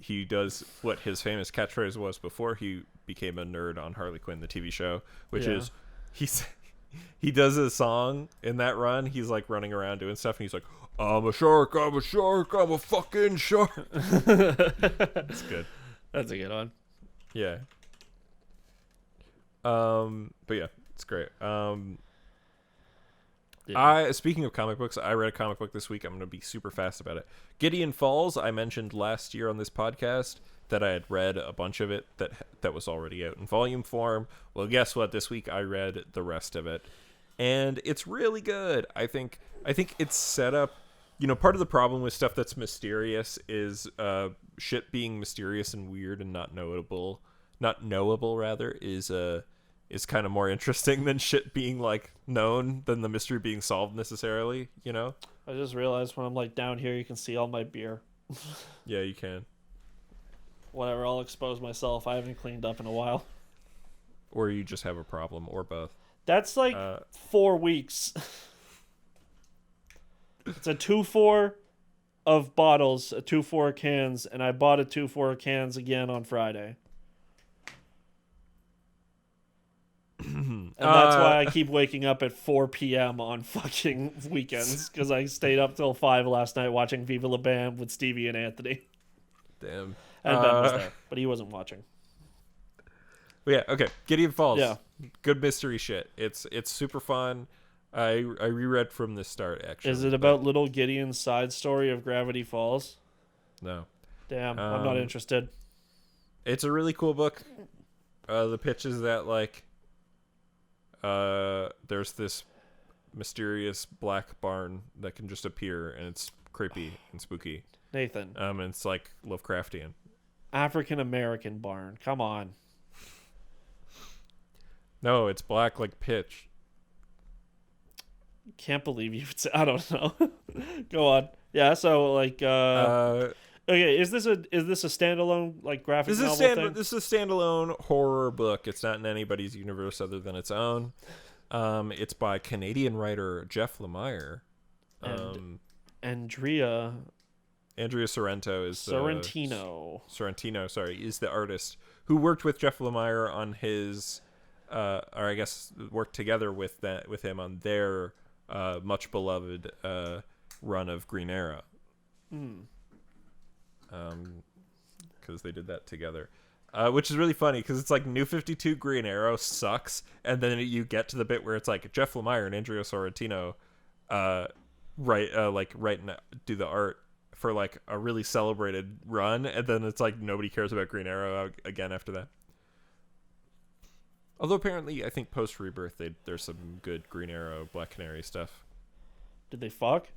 Speaker 2: he does what his famous catchphrase was before he became a nerd on Harley Quinn, the TV show, which is he does a song in that run. He's like running around doing stuff, and he's like, I'm a shark, I'm a shark, I'm a fucking shark. That's good.
Speaker 1: That's a good one.
Speaker 2: Yeah. But yeah, it's great. Speaking of comic books, I read a comic book this week. I'm going to be super fast about it. Gideon Falls, I mentioned last year on this podcast that I had read a bunch of it that was already out in volume form. Well, guess what? This week I read the rest of it, and it's really good. I think it's set up. Part of the problem with stuff that's mysterious is shit being mysterious and weird and not knowable rather is kind of more interesting than shit being like known than the mystery being solved necessarily,
Speaker 1: I just realized when I'm like down here, you can see all my beer.
Speaker 2: Yeah, you can.
Speaker 1: Whatever, I'll expose myself. I haven't cleaned up in a while.
Speaker 2: Or you just have a problem, or both.
Speaker 1: That's like 4 weeks. It's a 2-4 of bottles, a 2-4 cans, and I bought a 2-4 cans again on Friday. And that's why I keep waking up at 4 p.m. on fucking weekends, because I stayed up till 5 last night watching Viva La Bam with Stevie and Anthony.
Speaker 2: Damn.
Speaker 1: And Ben was there, but he wasn't watching.
Speaker 2: But yeah, okay. Gideon Falls.
Speaker 1: Yeah.
Speaker 2: Good mystery shit. It's super fun. I reread from the start, actually.
Speaker 1: Is it about little Gideon's side story of Gravity Falls?
Speaker 2: No.
Speaker 1: Damn, I'm not interested.
Speaker 2: It's a really cool book. The pitch is that, like, there's this mysterious black barn that can just appear, and it's creepy and spooky.
Speaker 1: Nathan.
Speaker 2: And it's, like, Lovecraftian.
Speaker 1: African-American barn. Come on.
Speaker 2: No, it's black like pitch.
Speaker 1: Can't believe you would say. I don't know. Go on. Yeah. So like. Okay. Is this a standalone like graphic novel thing?
Speaker 2: This is a standalone horror book. It's not in anybody's universe other than its own. It's by Canadian writer Jeff Lemire.
Speaker 1: And Andrea
Speaker 2: Sorrento is
Speaker 1: Sorrentino.
Speaker 2: Sorry, is the artist who worked with Jeff Lemire on his, or I guess worked together with him on their much beloved run of Green Arrow. Because they did that together. Which is really funny because it's like New 52 Green Arrow sucks, and then you get to the bit where it's like Jeff Lemire and Andrea Sorrentino do the art for like a really celebrated run, and then it's like nobody cares about Green Arrow again after that. Although apparently I think post Rebirth there's some good Green Arrow Black Canary stuff.
Speaker 1: Did they fuck?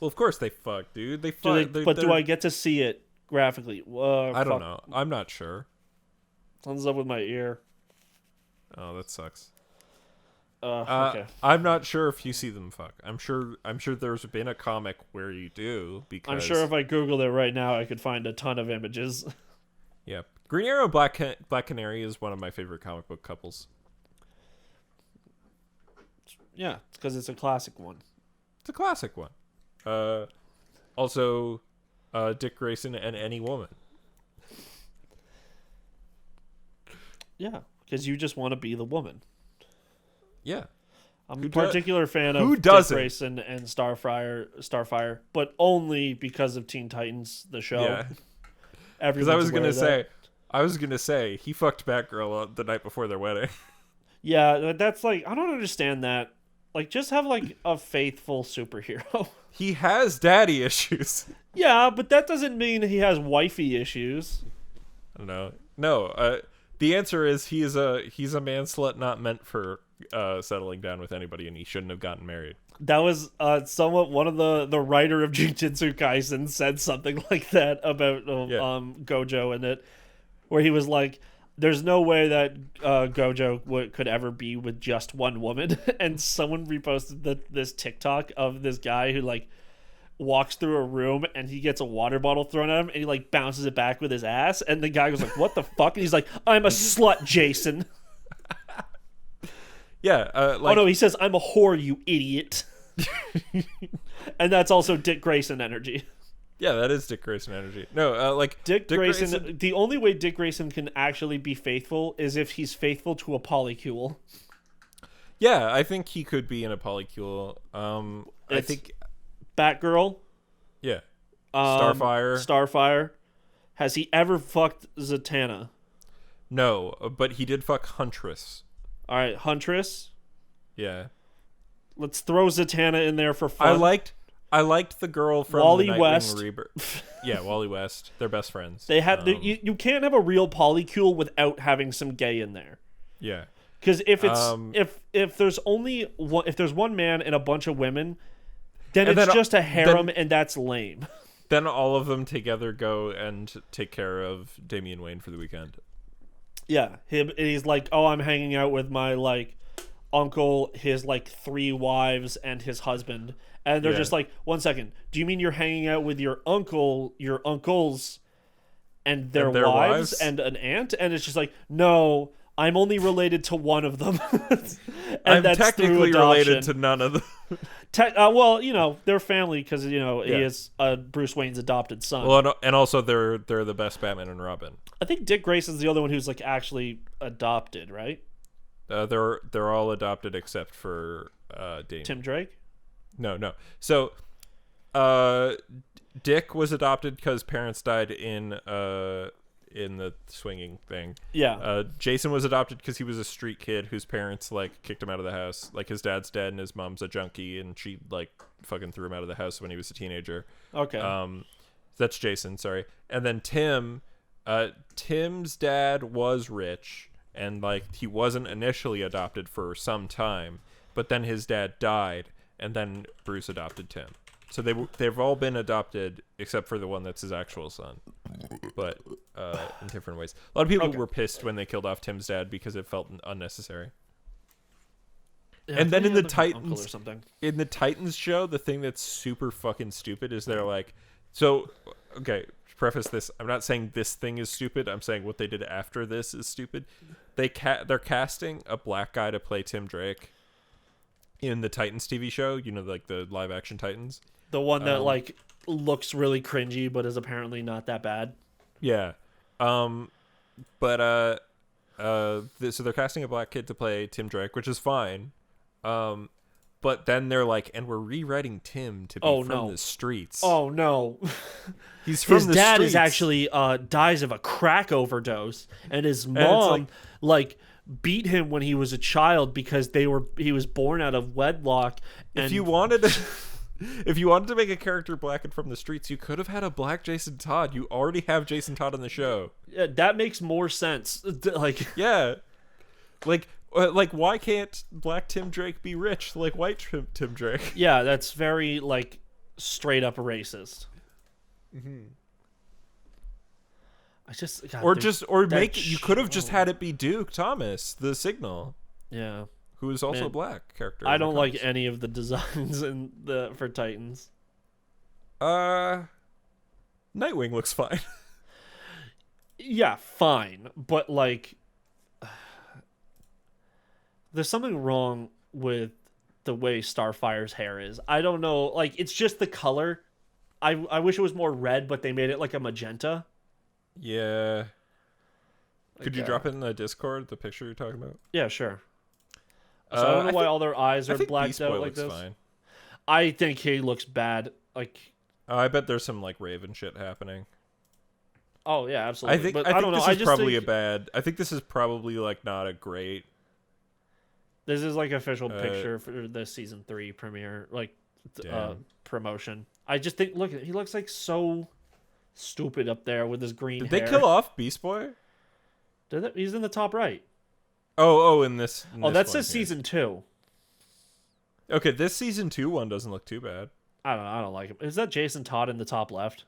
Speaker 2: Well, of course they fuck, dude. They fuck.
Speaker 1: Do I get to see it graphically?
Speaker 2: I don't know. I'm not sure.
Speaker 1: Something's up with my ear.
Speaker 2: Oh, that sucks.
Speaker 1: Okay.
Speaker 2: I'm not sure if you see them fuck. I'm sure there's been a comic where you do, because
Speaker 1: I'm sure if I Googled it right now, I could find a ton of images.
Speaker 2: Yeah, Green Arrow Black Canary is one of my favorite comic book couples.
Speaker 1: Yeah, it's because it's a classic one.
Speaker 2: It's a classic one. Also, Dick Grayson and Any Woman.
Speaker 1: Yeah, because you just want to be the woman.
Speaker 2: Yeah.
Speaker 1: I'm a particular fan of Dick Grayson and Starfire, but only because of Teen Titans, the show.
Speaker 2: Yeah. Because I was gonna say he fucked Batgirl the night before their wedding.
Speaker 1: Yeah, that's like, I don't understand that. Like, just have like a faithful superhero.
Speaker 2: He has daddy issues.
Speaker 1: Yeah, but that doesn't mean he has wifey issues.
Speaker 2: No. The answer is he's a man slut not meant for settling down with anybody, and he shouldn't have gotten married.
Speaker 1: That was somewhat one of the writer of Jujutsu Kaisen said something like that about Gojo in it, where he was like, there's no way that Gojo could ever be with just one woman. And someone reposted this TikTok of this guy who like walks through a room and he gets a water bottle thrown at him and he like bounces it back with his ass, and the guy goes like, what the fuck? And he's like, I'm a slut, Jason.
Speaker 2: Yeah.
Speaker 1: Oh no, he says, I'm a whore, you idiot. And that's also Dick Grayson energy.
Speaker 2: Yeah, that is Dick Grayson energy. No, like
Speaker 1: Dick Grayson. The only way Dick Grayson can actually be faithful is if he's faithful to a polycule.
Speaker 2: Yeah, I think he could be in a polycule. I think
Speaker 1: Batgirl.
Speaker 2: Yeah.
Speaker 1: Starfire. Starfire. Has he ever fucked Zatanna?
Speaker 2: No, but he did fuck Huntress.
Speaker 1: All right, Huntress.
Speaker 2: Yeah.
Speaker 1: Let's throw Zatanna in there for fun.
Speaker 2: I liked the girl from
Speaker 1: Wally
Speaker 2: the Nightwing
Speaker 1: West.
Speaker 2: Rebirth. Yeah, Wally West. They're best friends.
Speaker 1: They had you can't have a real polycule without having some gay in there.
Speaker 2: Yeah.
Speaker 1: Because if it's if there's only one, if there's one man and a bunch of women, then it's just a harem, and that's lame.
Speaker 2: Then all of them together go and take care of Damian Wayne for the weekend.
Speaker 1: Yeah, he's like, oh, I'm hanging out with my like uncle, his like 3 wives, and his husband, and they're just like, 1 second, do you mean you're hanging out with your uncle, your uncles, and their wives and an aunt? And it's just like, no, I'm only related to one of them. And
Speaker 2: I'm
Speaker 1: that's
Speaker 2: technically related to none of them.
Speaker 1: Well, you know, they're family because, you know, he is Bruce Wayne's adopted son.
Speaker 2: Well, and also they're the best Batman and Robin.
Speaker 1: I think Dick Grayson's the other one who's like actually adopted, right?
Speaker 2: They're all adopted except for Damian.
Speaker 1: Tim Drake?
Speaker 2: No. So, Dick was adopted because parents died in the swinging thing.
Speaker 1: Yeah.
Speaker 2: Jason was adopted because he was a street kid whose parents like kicked him out of the house. Like his dad's dead and his mom's a junkie, and she like fucking threw him out of the house when he was a teenager.
Speaker 1: Okay.
Speaker 2: That's Jason. Sorry. And then Tim. Tim's dad was rich, and like he wasn't initially adopted for some time, but then his dad died, and then Bruce adopted Tim. So they've all been adopted except for the one that's his actual son, but in different ways. A lot of people were pissed when they killed off Tim's dad because it felt unnecessary. Yeah, and then in the Titans show, the thing that's super fucking stupid is they're like, preface this, I'm not saying this thing is stupid, I'm saying what they did after this is stupid. They're casting a black guy to play Tim Drake in the Titans TV show, you know, like the live action Titans.
Speaker 1: The one that like looks really cringy but is apparently not that bad.
Speaker 2: Yeah. So they're casting a black kid to play Tim Drake, which is fine. But then they're like, and we're rewriting Tim to be from the streets.
Speaker 1: Oh no.
Speaker 2: He's from the streets. His
Speaker 1: dad is actually dies of a crack overdose, and his mom like beat him when he was a child because he was born out of wedlock. And
Speaker 2: if you wanted to make a character black and from the streets, you could have had a black Jason Todd. You already have Jason Todd on the show.
Speaker 1: Yeah, that makes more sense. Like,
Speaker 2: yeah, like why can't black Tim Drake be rich like white Tim Drake?
Speaker 1: Yeah, that's very like straight up racist.
Speaker 2: Mm-hmm. You could have just had it be Duke Thomas, the Signal.
Speaker 1: Yeah.
Speaker 2: Who is also a black character.
Speaker 1: I don't like any of the designs for Titans.
Speaker 2: Nightwing looks fine.
Speaker 1: Yeah, fine, but like there's something wrong with the way Starfire's hair is. I don't know, like it's just the color. I wish it was more red, but they made it like a magenta.
Speaker 2: Yeah. Could you drop it in the Discord, the picture you're talking about?
Speaker 1: Yeah, sure. So I don't know why all their eyes are blacked out like this. Fine. I think he looks bad. Like,
Speaker 2: I bet there's some like Raven shit happening.
Speaker 1: Oh yeah, absolutely.
Speaker 2: I don't know. I think this is probably like not a great.
Speaker 1: This is like official picture for the season 3 premiere, like promotion. I just think, look, he looks like so stupid up there with his green hair.
Speaker 2: Did they kill off Beast Boy?
Speaker 1: Did they? He's in the top right.
Speaker 2: In this.
Speaker 1: That says season 2.
Speaker 2: Okay, this season 2 one doesn't look too bad.
Speaker 1: I don't like him. Is that Jason Todd in the top left?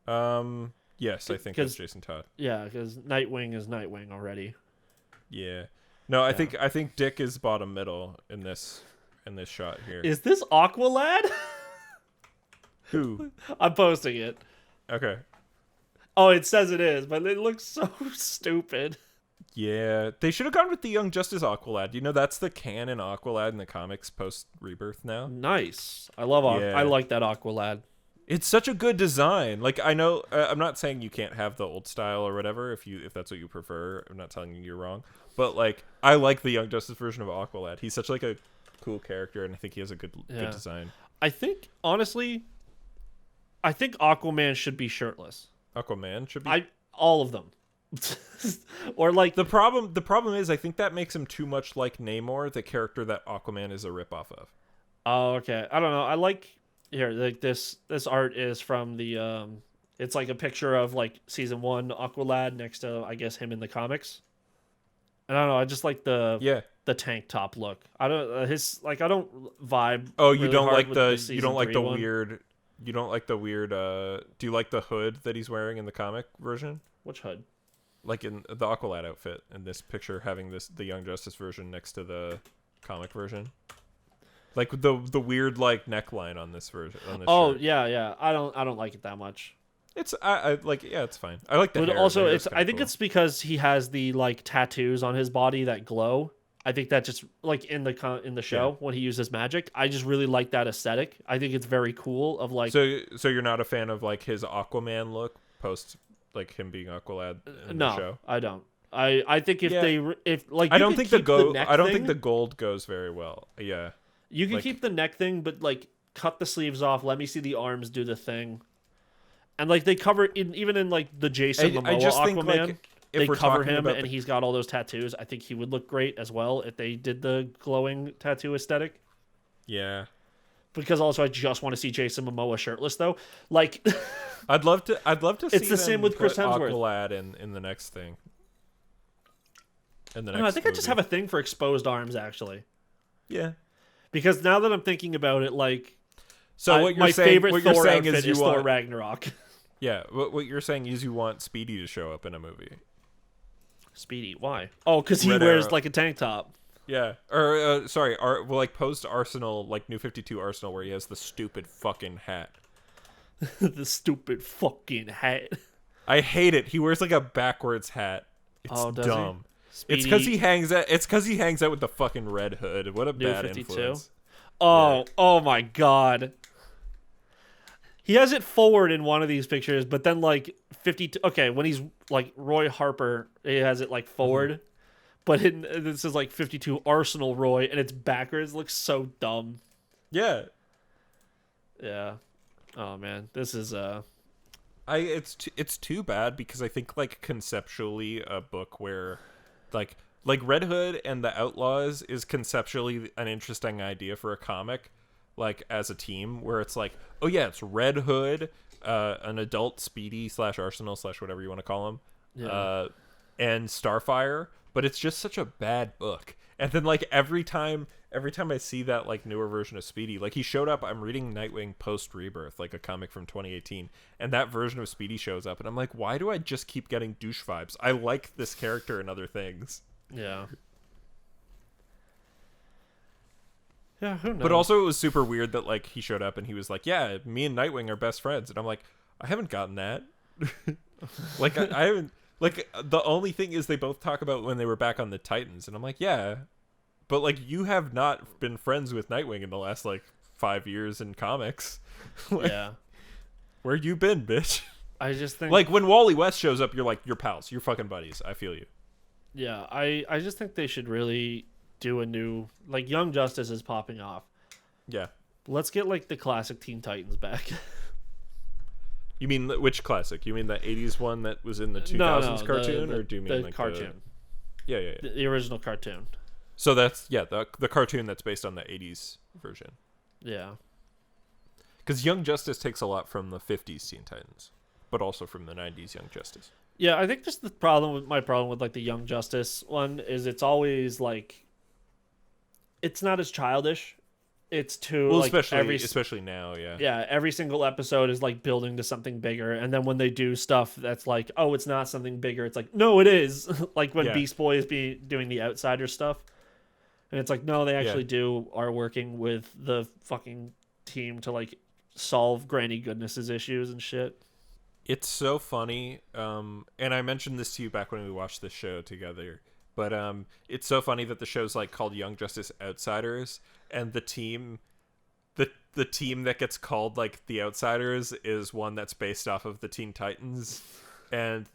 Speaker 2: Yes, I think that's Jason Todd.
Speaker 1: Yeah, because Nightwing is Nightwing already.
Speaker 2: Yeah. No, I think Dick is bottom middle in this shot here.
Speaker 1: Is this Aqualad?
Speaker 2: Who?
Speaker 1: I'm posting it.
Speaker 2: Okay.
Speaker 1: Oh, it says it is, but it looks so stupid.
Speaker 2: Yeah, they should have gone with the Young Justice Aqualad. You know, that's the canon Aqualad in the comics post Rebirth now.
Speaker 1: Nice. I love I like that Aqualad.
Speaker 2: It's such a good design. Like, I know, I'm not saying you can't have the old style or whatever if that's what you prefer. I'm not telling you you're wrong. But like, I like the Young Justice version of Aqualad. He's such like a cool character, and I think he has a good design.
Speaker 1: I think honestly, I think Aquaman should be shirtless.
Speaker 2: Aquaman should be.
Speaker 1: All of them. Or like
Speaker 2: the problem is I think that makes him too much like Namor, the character that Aquaman is a ripoff of.
Speaker 1: Oh, okay. I don't know. I like here like this art is from the it's like a picture of like season 1 Aqualad next to I guess him in the comics. And I don't know, I just like the tank top look. I don't I don't vibe.
Speaker 2: Oh, you
Speaker 1: really
Speaker 2: don't
Speaker 1: hard
Speaker 2: like
Speaker 1: with
Speaker 2: the you don't like the
Speaker 1: one.
Speaker 2: weird you don't like the weird do you like the hood that he's wearing in the comic version?
Speaker 1: Which hood?
Speaker 2: Like in the Aqualad outfit in this picture, having the Young Justice version next to the comic version. Like the weird like neckline on this version. On this shirt.
Speaker 1: Yeah. I don't like it that much.
Speaker 2: It's I like it's fine. I like the
Speaker 1: But
Speaker 2: hair.
Speaker 1: also
Speaker 2: The hair's
Speaker 1: it's
Speaker 2: kinda
Speaker 1: I think
Speaker 2: cool.
Speaker 1: it's because he has the like tattoos on his body that glow. I think that just like in the show when he uses magic, I just really like that aesthetic. I think it's very cool of like
Speaker 2: So you're not a fan of like his Aquaman look post like him being Aqualad in the show?
Speaker 1: I don't. I think if like
Speaker 2: I don't think the
Speaker 1: the
Speaker 2: gold goes very well. Yeah.
Speaker 1: You can
Speaker 2: like,
Speaker 1: keep the neck thing, but like cut the sleeves off. Let me see the arms do the thing. And like they cover even in like the Jason Momoa
Speaker 2: I just
Speaker 1: Aquaman,
Speaker 2: think, like, if
Speaker 1: they
Speaker 2: we're
Speaker 1: cover
Speaker 2: talking
Speaker 1: him
Speaker 2: about
Speaker 1: and he's got all those tattoos. I think he would look great as well if they did the glowing tattoo aesthetic.
Speaker 2: Yeah.
Speaker 1: Because also I just want to see Jason Momoa shirtless though. Like
Speaker 2: I'd love to see
Speaker 1: it's the same
Speaker 2: them
Speaker 1: with Chris
Speaker 2: put
Speaker 1: Hemsworth.
Speaker 2: Aqualad in the next thing.
Speaker 1: I think I just have a thing for exposed arms actually.
Speaker 2: Yeah.
Speaker 1: Because now that I'm thinking about it, like
Speaker 2: so
Speaker 1: my favorite
Speaker 2: what
Speaker 1: Thor
Speaker 2: you're saying
Speaker 1: outfit
Speaker 2: is
Speaker 1: Thor Ragnarok.
Speaker 2: Yeah, what you're saying is you want Speedy to show up in a movie.
Speaker 1: Speedy, why? Oh, because he
Speaker 2: Red
Speaker 1: wears
Speaker 2: Arrow.
Speaker 1: like a tank top.
Speaker 2: Yeah, or sorry, like post Arsenal, like New 52 Arsenal, where he has the stupid fucking hat.
Speaker 1: The stupid fucking hat.
Speaker 2: I hate it. He wears like a backwards hat. It's dumb. It's because he hangs out. It's because he hangs out with the fucking Red Hood. What a
Speaker 1: New
Speaker 2: bad
Speaker 1: 52?
Speaker 2: influence.
Speaker 1: Oh my god. He has it forward in one of these pictures, but then like 52. Okay, when he's like Roy Harper, he has it like forward, but this is like 52 Arsenal Roy, and it's backwards. It looks so dumb.
Speaker 2: Yeah.
Speaker 1: Yeah. Oh man, this is
Speaker 2: It's too bad because I think like conceptually a book where like Red Hood and the Outlaws is conceptually an interesting idea for a comic, like as a team where it's like, oh yeah, it's Red Hood, an adult Speedy / Arsenal / whatever you want to call him, and Starfire, but it's just such a bad book. And then like every time I see that like newer version of Speedy, like he showed up, I'm reading Nightwing post Rebirth, like a comic from 2018, and that version of Speedy shows up, and I'm like, why do I just keep getting douche vibes? I like this character and other things.
Speaker 1: Yeah. Yeah, who knows?
Speaker 2: But also it was super weird that like he showed up and he was like, yeah, me and Nightwing are best friends, and I'm like, I haven't gotten that. Like I haven't. Like, the only thing is they both talk about when they were back on the Titans, and I'm like, yeah, but like you have not been friends with Nightwing in the last like 5 years in comics. Like,
Speaker 1: yeah.
Speaker 2: Where you been, bitch?
Speaker 1: I just think
Speaker 2: like when Wally West shows up, you're like, you're pals, you're fucking buddies. I feel you.
Speaker 1: Yeah, I just think they should really do a new like Young Justice is popping off.
Speaker 2: Yeah.
Speaker 1: Let's get like the classic Teen Titans back.
Speaker 2: You mean which classic? You mean the 80s one that was in the 2000s cartoon, or do you mean
Speaker 1: the
Speaker 2: like
Speaker 1: cartoon?
Speaker 2: Yeah.
Speaker 1: The original cartoon.
Speaker 2: So that's the cartoon that's based on the 80s version.
Speaker 1: Yeah.
Speaker 2: Because Young Justice takes a lot from the 50s Teen Titans, but also from the 90s Young Justice.
Speaker 1: Yeah, I think just my problem with like the Young Justice one is it's always like it's not as childish. It's too like
Speaker 2: especially now, yeah.
Speaker 1: Yeah, every single episode is like building to something bigger, and then when they do stuff that's like, oh, it's not something bigger, it's like, no, it is. Like when Beast Boy is doing the Outsider stuff, and it's like, no, they actually are working with the fucking team to like solve Granny Goodness's issues and shit.
Speaker 2: It's so funny, and I mentioned this to you back when we watched this show together, but it's so funny that the show's like called Young Justice Outsiders, and the the team that gets called like the Outsiders is one that's based off of the Teen Titans, and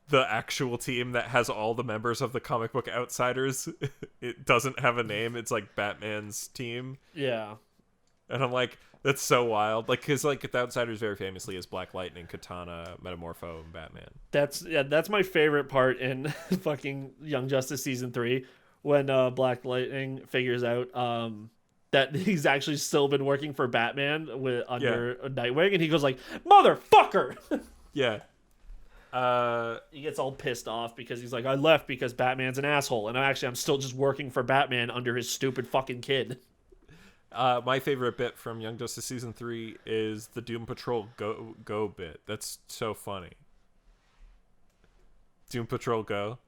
Speaker 2: the actual team that has all the members of the comic book Outsiders, it doesn't have a name. It's like Batman's team.
Speaker 1: Yeah.
Speaker 2: And I'm like, that's so wild. Like, because like the Outsiders very famously is Black Lightning, Katana, Metamorpho, and Batman.
Speaker 1: That's my favorite part in fucking Young Justice season 3, when Black Lightning figures out that he's actually still been working for Batman under Nightwing, and he goes like, "Motherfucker!"
Speaker 2: Yeah.
Speaker 1: He gets all pissed off because he's like, "I left because Batman's an asshole, and I'm still just working for Batman under his stupid fucking kid."
Speaker 2: My favorite bit from Young Justice season 3 is the Doom Patrol go bit. That's so funny. Doom Patrol Go,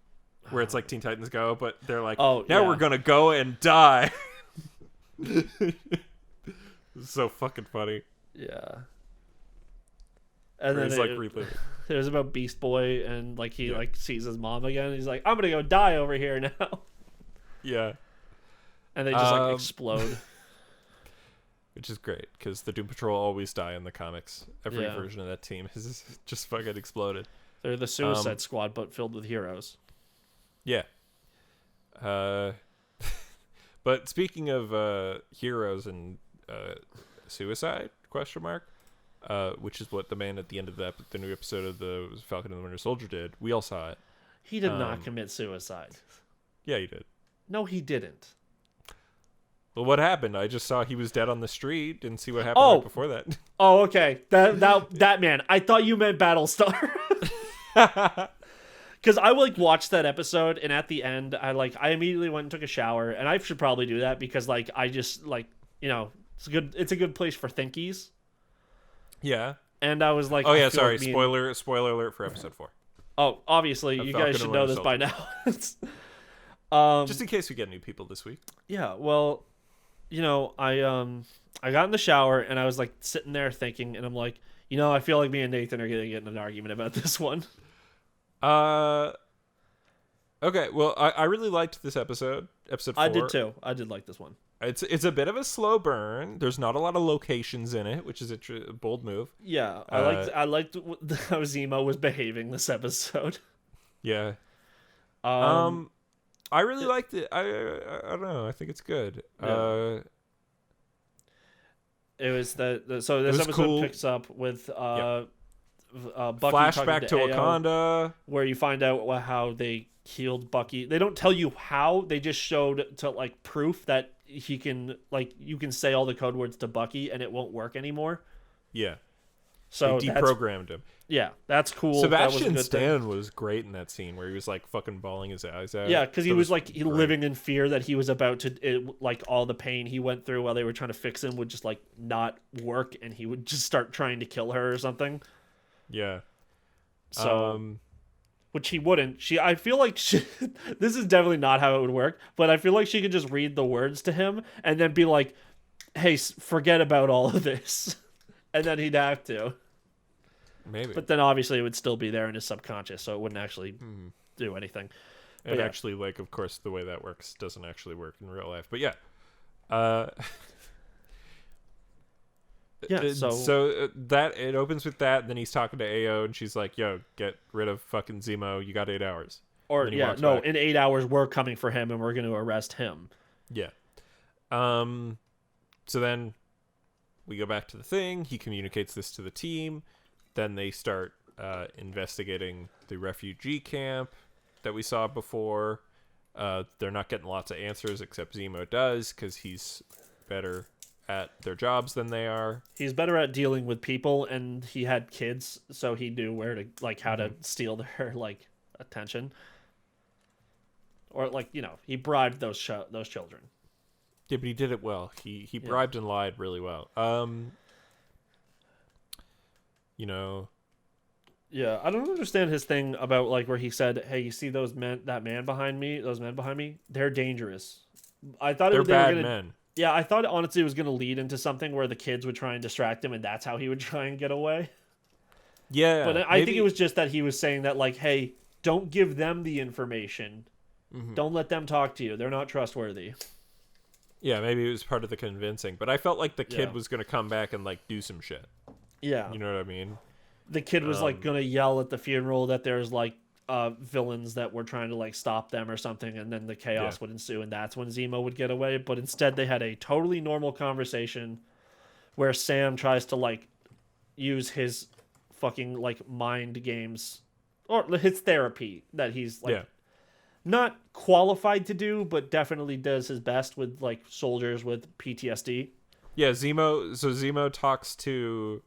Speaker 2: where it's like Teen Titans Go, but they're like, now we're gonna go and die. So fucking funny.
Speaker 1: Yeah. And then
Speaker 2: it's like reliving.
Speaker 1: It was about Beast Boy, and like he like sees his mom again, and he's like, "I'm gonna go die over here now."
Speaker 2: Yeah.
Speaker 1: And they just like explode.
Speaker 2: Which is great, because the Doom Patrol always die in the comics. Every version of that team has just fucking exploded.
Speaker 1: They're the Suicide Squad, but filled with heroes.
Speaker 2: Yeah. But speaking of heroes and suicide, question mark, which is what the man at the end of the new episode of the Falcon and the Winter Soldier did. We all saw it.
Speaker 1: He did not commit suicide.
Speaker 2: Yeah, he did.
Speaker 1: No, he didn't.
Speaker 2: Well, what happened? I just saw he was dead on the street. Didn't see what happened right before that.
Speaker 1: Oh, okay. That man. I thought you meant Battlestar. Because I like watched that episode, and at the end, I immediately went and took a shower, and I should probably do that because like I just like, you know, it's a good place for thinkies.
Speaker 2: Yeah.
Speaker 1: And I was like,
Speaker 2: oh yeah, sorry. Spoiler alert for episode 4.
Speaker 1: Oh, obviously, you guys should know this by now.
Speaker 2: Just in case we get new people this week.
Speaker 1: Yeah. Well, you know, I got in the shower and I was like sitting there thinking, and I'm like, you know, I feel like me and Nathan are gonna get in an argument about this one.
Speaker 2: Okay. Well, I really liked this episode 4.
Speaker 1: I did too. I did like this one.
Speaker 2: It's a bit of a slow burn. There's not a lot of locations in it, which is a bold move.
Speaker 1: Yeah, I liked how Zemo was behaving this episode.
Speaker 2: Yeah. I really liked it. I don't know. I think it's good. Yeah.
Speaker 1: It was so this episode cool. Picks up with Bucky
Speaker 2: flashback to Wakanda,
Speaker 1: where you find out how they healed Bucky. They don't tell you how. They just showed to like proof that he can, like, you can say all the code words to Bucky and it won't work anymore.
Speaker 2: Yeah.
Speaker 1: So
Speaker 2: they deprogrammed him.
Speaker 1: Yeah, that's cool.
Speaker 2: Sebastian Stan was great in that scene where he was like fucking bawling his eyes out.
Speaker 1: Yeah, because he was like living in fear that he was about to like all the pain he went through while they were trying to fix him would just like not work, and he would just start trying to kill her or something.
Speaker 2: Yeah.
Speaker 1: So, which he wouldn't. I feel like this is definitely not how it would work, but I feel like she could just read the words to him and then be like, "Hey, forget about all of this," and then he'd have to.
Speaker 2: Maybe.
Speaker 1: But then obviously it would still be there in his subconscious, so it wouldn't actually do anything.
Speaker 2: And actually, like, of course, the way that works doesn't actually work in real life. But yeah.
Speaker 1: Yeah,
Speaker 2: so that it opens with that, and then he's talking to AO, and she's like, "Yo, get rid of fucking Zemo. You got 8 hours."
Speaker 1: Or yeah, no, back. In 8 hours we're coming for him, and we're going to arrest him.
Speaker 2: Yeah. So then we go back to the thing. He communicates this to the team. Then they start investigating the refugee camp that we saw before. They're not getting lots of answers, except Zemo does, because he's better at their jobs than they are.
Speaker 1: He's better at dealing with people, and he had kids, so he knew where to, like, how to steal their, like, attention. Or, like, you know, he bribed those children.
Speaker 2: Yeah, but he did it well. He bribed and lied really well. You know.
Speaker 1: Yeah, I don't understand his thing about, like, where he said, "Hey, you see those men behind me? They're dangerous." I thought
Speaker 2: they're bad men.
Speaker 1: Yeah, I thought honestly it was going to lead into something where the kids would try and distract him, and that's how he would try and get away.
Speaker 2: Yeah,
Speaker 1: but I think it was just that he was saying that, like, hey, don't give them the information. Mm-hmm. Don't let them talk to you. They're not trustworthy.
Speaker 2: Yeah, maybe it was part of the convincing, but I felt like the kid
Speaker 1: Yeah.
Speaker 2: was gonna come back and like do some shit.
Speaker 1: Yeah.
Speaker 2: You know what I mean?
Speaker 1: The kid was like gonna yell at the funeral that there's like villains that were trying to like stop them or something, and then the chaos would ensue, and that's when Zemo would get away. But instead, they had a totally normal conversation where Sam tries to like use his fucking like mind games or his therapy that he's like not qualified to do, but definitely does his best with like soldiers with PTSD.
Speaker 2: Yeah, Zemo talks to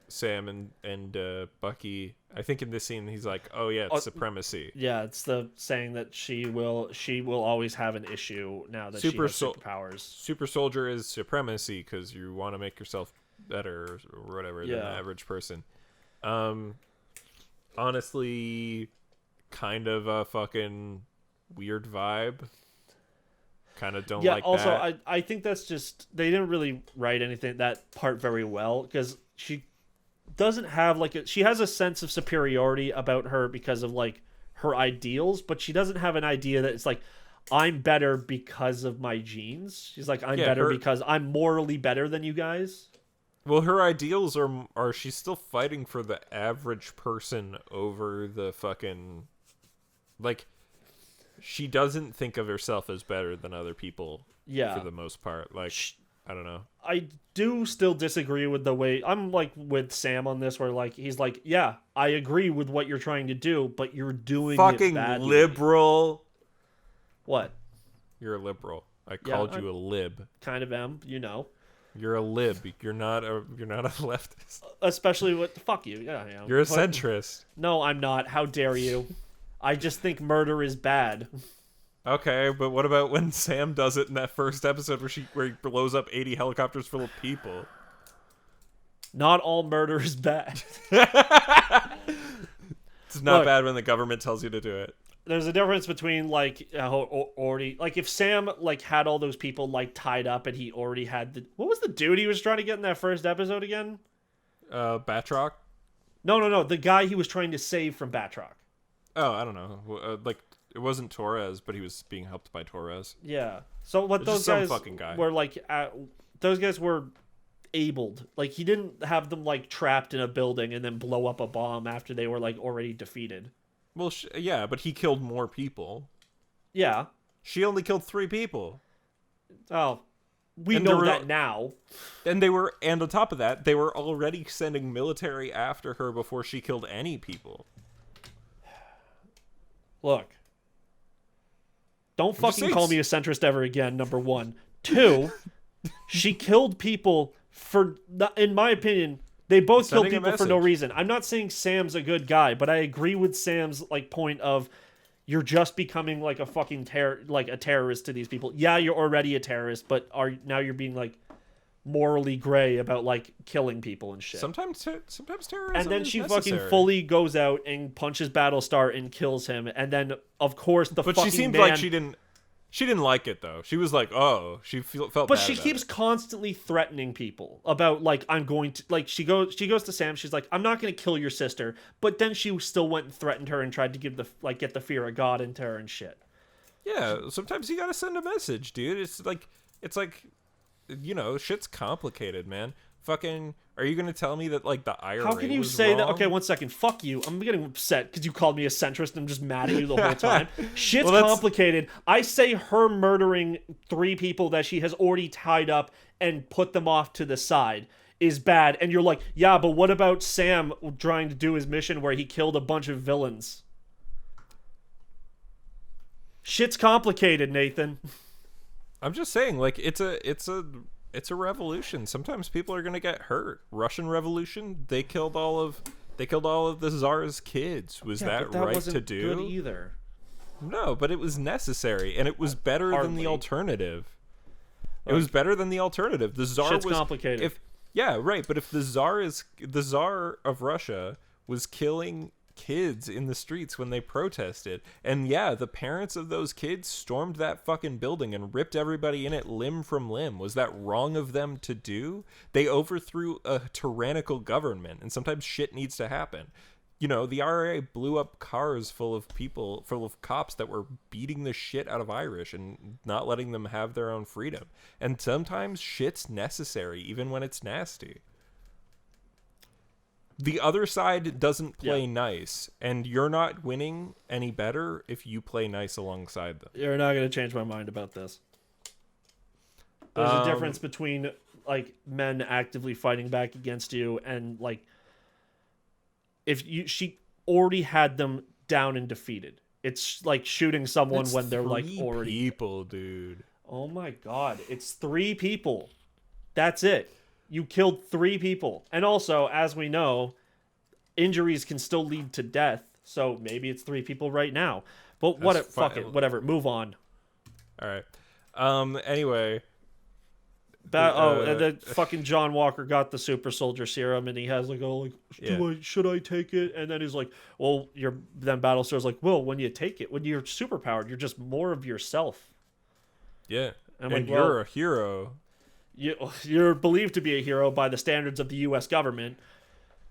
Speaker 2: Sam and Bucky. I think in this scene he's like, "Oh yeah, it's supremacy."
Speaker 1: Yeah, it's the saying that she will always have an issue now that she has superpowers.
Speaker 2: Super soldier is supremacy because you want to make yourself better or whatever than the average person. Honestly, kind of a fucking weird vibe. Kind of don't like
Speaker 1: also,
Speaker 2: that.
Speaker 1: I think that's just they didn't really write anything that part very well because she doesn't have like she has a sense of superiority about her because of like her ideals, but she doesn't have an idea that it's like I'm better because of my genes. She's like I'm better because I'm morally better than you guys.
Speaker 2: Well, her ideals are she's still fighting for the average person over the fucking like she doesn't think of herself as better than other people for the most part. Like I don't know.
Speaker 1: I do still disagree with the way I'm like with Sam on this where like he's like, yeah, I agree with what you're trying to do, but you're doing
Speaker 2: fucking
Speaker 1: it badly.
Speaker 2: Liberal.
Speaker 1: What?
Speaker 2: You're a liberal. I called you a lib.
Speaker 1: Kind of am, you know.
Speaker 2: You're a lib. You're not a leftist.
Speaker 1: Especially with fuck you. Yeah, I am.
Speaker 2: You're a centrist.
Speaker 1: No, I'm not. How dare you? I just think murder is bad.
Speaker 2: Okay, but what about when Sam does it in that first episode where he blows up 80 helicopters full of people?
Speaker 1: Not all murder is bad.
Speaker 2: It's not bad when the government tells you to do it.
Speaker 1: There's a difference between like already like if Sam like had all those people like tied up and he already had the what was the dude he was trying to get in that first episode again?
Speaker 2: Batroc?
Speaker 1: No, the guy he was trying to save from Batroc.
Speaker 2: Oh, I don't know. Like it wasn't Torres, but he was being helped by Torres.
Speaker 1: Yeah. So what those guys were like those guys were abled. Like he didn't have them like trapped in a building and then blow up a bomb after they were like already defeated.
Speaker 2: Well, yeah, but he killed more people.
Speaker 1: Yeah.
Speaker 2: She only killed 3 people.
Speaker 1: Oh, we know that now.
Speaker 2: And on top of that, they were already sending military after her before she killed any people.
Speaker 1: Look. Don't fucking call me a centrist ever again, number 1. 2, she killed people for, in my opinion, they both killed people for no reason. I'm not saying Sam's a good guy, but I agree with Sam's like point of you're just becoming like a fucking like a terrorist to these people. Yeah, you're already a terrorist, but now you're being like morally gray about like killing people and shit.
Speaker 2: Sometimes terrorism.
Speaker 1: And then she
Speaker 2: necessary.
Speaker 1: fucking fully goes out and punches Battlestar and kills him. And then of course
Speaker 2: but she seemed like she didn't like it though. She was like, oh, she felt bad.
Speaker 1: But she keeps constantly threatening people about like I'm going to like she goes to Sam. She's like I'm not going to kill your sister. But then she still went and threatened her and tried to get the fear of God into her and shit.
Speaker 2: Yeah, sometimes you got to send a message, dude. It's like you know, shit's complicated, man. Fucking, are you gonna tell me that like the IRA?
Speaker 1: How can you say
Speaker 2: wrong?
Speaker 1: that? Okay, 1 second. Fuck you. I'm getting upset because you called me a centrist and I'm just mad at you the whole time. Shit's complicated. I say her murdering 3 people that she has already tied up and put them off to the side is bad. And you're like, yeah, but what about Sam trying to do his mission where he killed a bunch of villains? Shit's complicated, Nathan.
Speaker 2: I'm just saying, like, it's a revolution. Sometimes people are gonna get hurt. Russian Revolution, they killed all of the Tsar's kids. Was that right
Speaker 1: wasn't
Speaker 2: to do?
Speaker 1: Good either.
Speaker 2: No, but it was necessary, and it was better than the alternative. It was better than the alternative. The Tsar
Speaker 1: was complicated.
Speaker 2: But if the Tsar of Russia was killing kids in the streets when they protested, and the parents of those kids stormed that fucking building and ripped everybody in it limb from limb. Was that wrong of them to do? They overthrew a tyrannical government, and sometimes shit needs to happen. the RA blew up cars full of cops that were beating the shit out of Irish and not letting them have their own freedom. And sometimes shit's necessary, even when it's nasty. The other side doesn't play nice, and you're not winning any better if you play nice alongside them.
Speaker 1: You're not going to change my mind about this. There's a difference between, like, men actively fighting back against you and, like, she already had them down and defeated. It's like shooting someone when they're, like, already...
Speaker 2: people, dude.
Speaker 1: Oh, my God. It's 3 people. That's it. You killed 3 people. And also, as we know, injuries can still lead to death. So maybe it's 3 people right now. But fuck it. Whatever. Move on.
Speaker 2: All right. Anyway.
Speaker 1: And then fucking John Walker got the super soldier serum, and he has should I take it? And then he's like, well, then Battlestar's like, well, when you take it, when you're superpowered, you're just more of yourself.
Speaker 2: Yeah.
Speaker 1: And
Speaker 2: like, you're a hero.
Speaker 1: You're believed to be a hero by the standards of the U.S. government.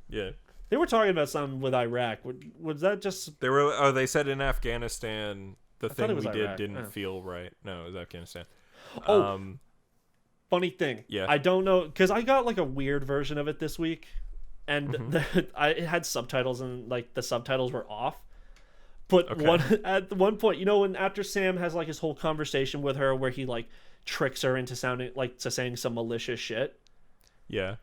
Speaker 2: Yeah.
Speaker 1: They were talking about something with Iraq. Was that just...
Speaker 2: They said in Afghanistan, the thing we did didn't feel right. No, it was Afghanistan.
Speaker 1: Funny thing.
Speaker 2: Yeah.
Speaker 1: I don't know, because I got, like, a weird version of it this week, and it had subtitles, and, like, the subtitles were off. But at one point, when after Sam has, like, his whole conversation with her where he, like, tricks her into saying some malicious shit.
Speaker 2: Yeah.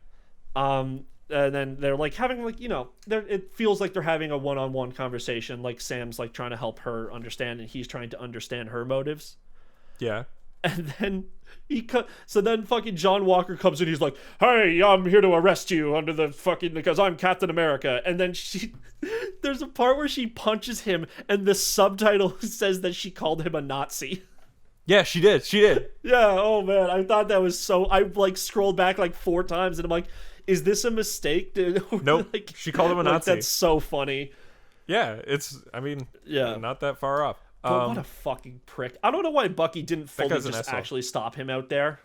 Speaker 1: And then they're like having it feels like they're having a one-on-one conversation. Like Sam's like trying to help her understand, and he's trying to understand her motives.
Speaker 2: Yeah.
Speaker 1: And then so then fucking John Walker comes in. He's like, "Hey, I'm here to arrest you under the because I'm Captain America." And then there's a part where she punches him, and the subtitle says that she called him a Nazi.
Speaker 2: Yeah, she did.
Speaker 1: Yeah, oh man, I thought that was so... I, like, scrolled back, like, 4 times, and I'm like, is this a mistake?
Speaker 2: Nope,
Speaker 1: like,
Speaker 2: she called him a Nazi.
Speaker 1: That's so funny.
Speaker 2: Yeah, not that far off.
Speaker 1: But what a fucking prick. I don't know why Bucky didn't fully just actually stop him out there.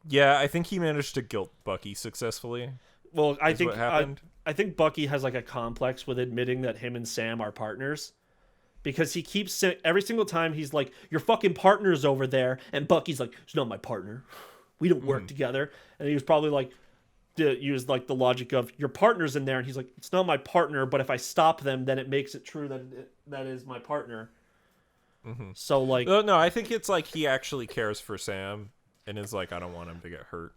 Speaker 2: Yeah, I think he managed to guilt Bucky successfully.
Speaker 1: Well, I think...
Speaker 2: what happened.
Speaker 1: I think Bucky has, like, a complex with admitting that him and Sam are partners. Because he keeps saying, every single time he's like, your fucking partner's over there. And Bucky's like, it's not my partner. We don't work together. And he was probably like, use like the logic of your partner's in there. And he's like, it's not my partner. But if I stop them, then it makes it true that that is my partner. Mm-hmm. So like,
Speaker 2: no, I think it's like he actually cares for Sam and is like, I don't want him to get hurt.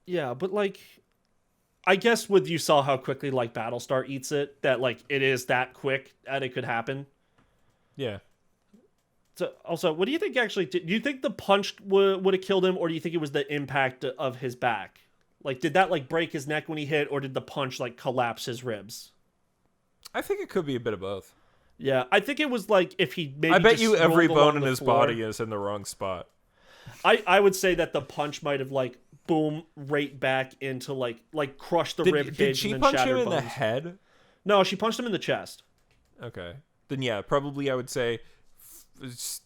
Speaker 1: Yeah, but like, I guess you saw how quickly like Battlestar eats it, that like it is that quick that it could happen.
Speaker 2: Yeah.
Speaker 1: So, also, what do you think actually... Do you think the punch would have killed him, or do you think it was the impact of his back? Like, did that, like, break his neck when he hit, or did the punch, like, collapse his ribs?
Speaker 2: I think it could be a bit of both.
Speaker 1: Yeah, I think it was, like, if he maybe
Speaker 2: I bet you every bone in
Speaker 1: his
Speaker 2: body is in the wrong spot.
Speaker 1: I would say that the punch might have, like, boom, right back into, like crushed the rib cage.
Speaker 2: Did she punch him in the head?
Speaker 1: No, she punched him in the chest.
Speaker 2: Okay. Then yeah, probably I would say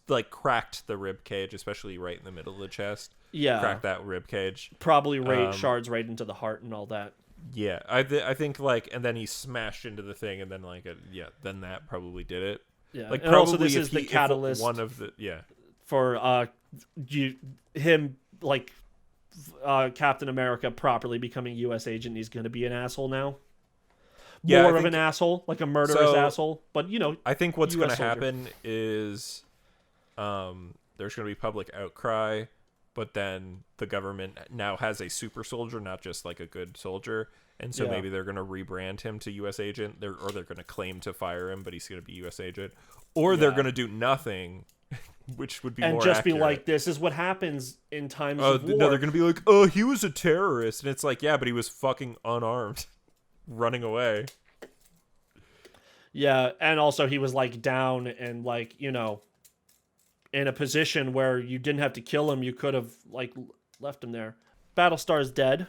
Speaker 2: like cracked the rib cage, especially right in the middle of the chest.
Speaker 1: Yeah,
Speaker 2: cracked that rib cage.
Speaker 1: Probably shards right into the heart and all that.
Speaker 2: Yeah, I think like, and then he smashed into the thing, and then like then that probably did it.
Speaker 1: Yeah,
Speaker 2: like
Speaker 1: and also this is the catalyst.
Speaker 2: One of the
Speaker 1: for him like Captain America properly becoming U.S. agent. He's going to be an asshole now. More of an asshole, like a murderous asshole. But,
Speaker 2: I think what's going to happen is there's going to be public outcry, but then the government now has a super soldier, not just like a good soldier. And so maybe they're going to rebrand him to U.S. agent, or they're going to claim to fire him, but he's going to be U.S. agent. Or they're going to do nothing, which would be more accurate. And just be
Speaker 1: like, this is what happens in times of war.
Speaker 2: No, they're going to be like, oh, he was a terrorist. And it's like, yeah, but he was fucking unarmed. Running away.
Speaker 1: Yeah, and also he was like down and like, in a position where you didn't have to kill him, you could have like left him there. Battlestar's dead.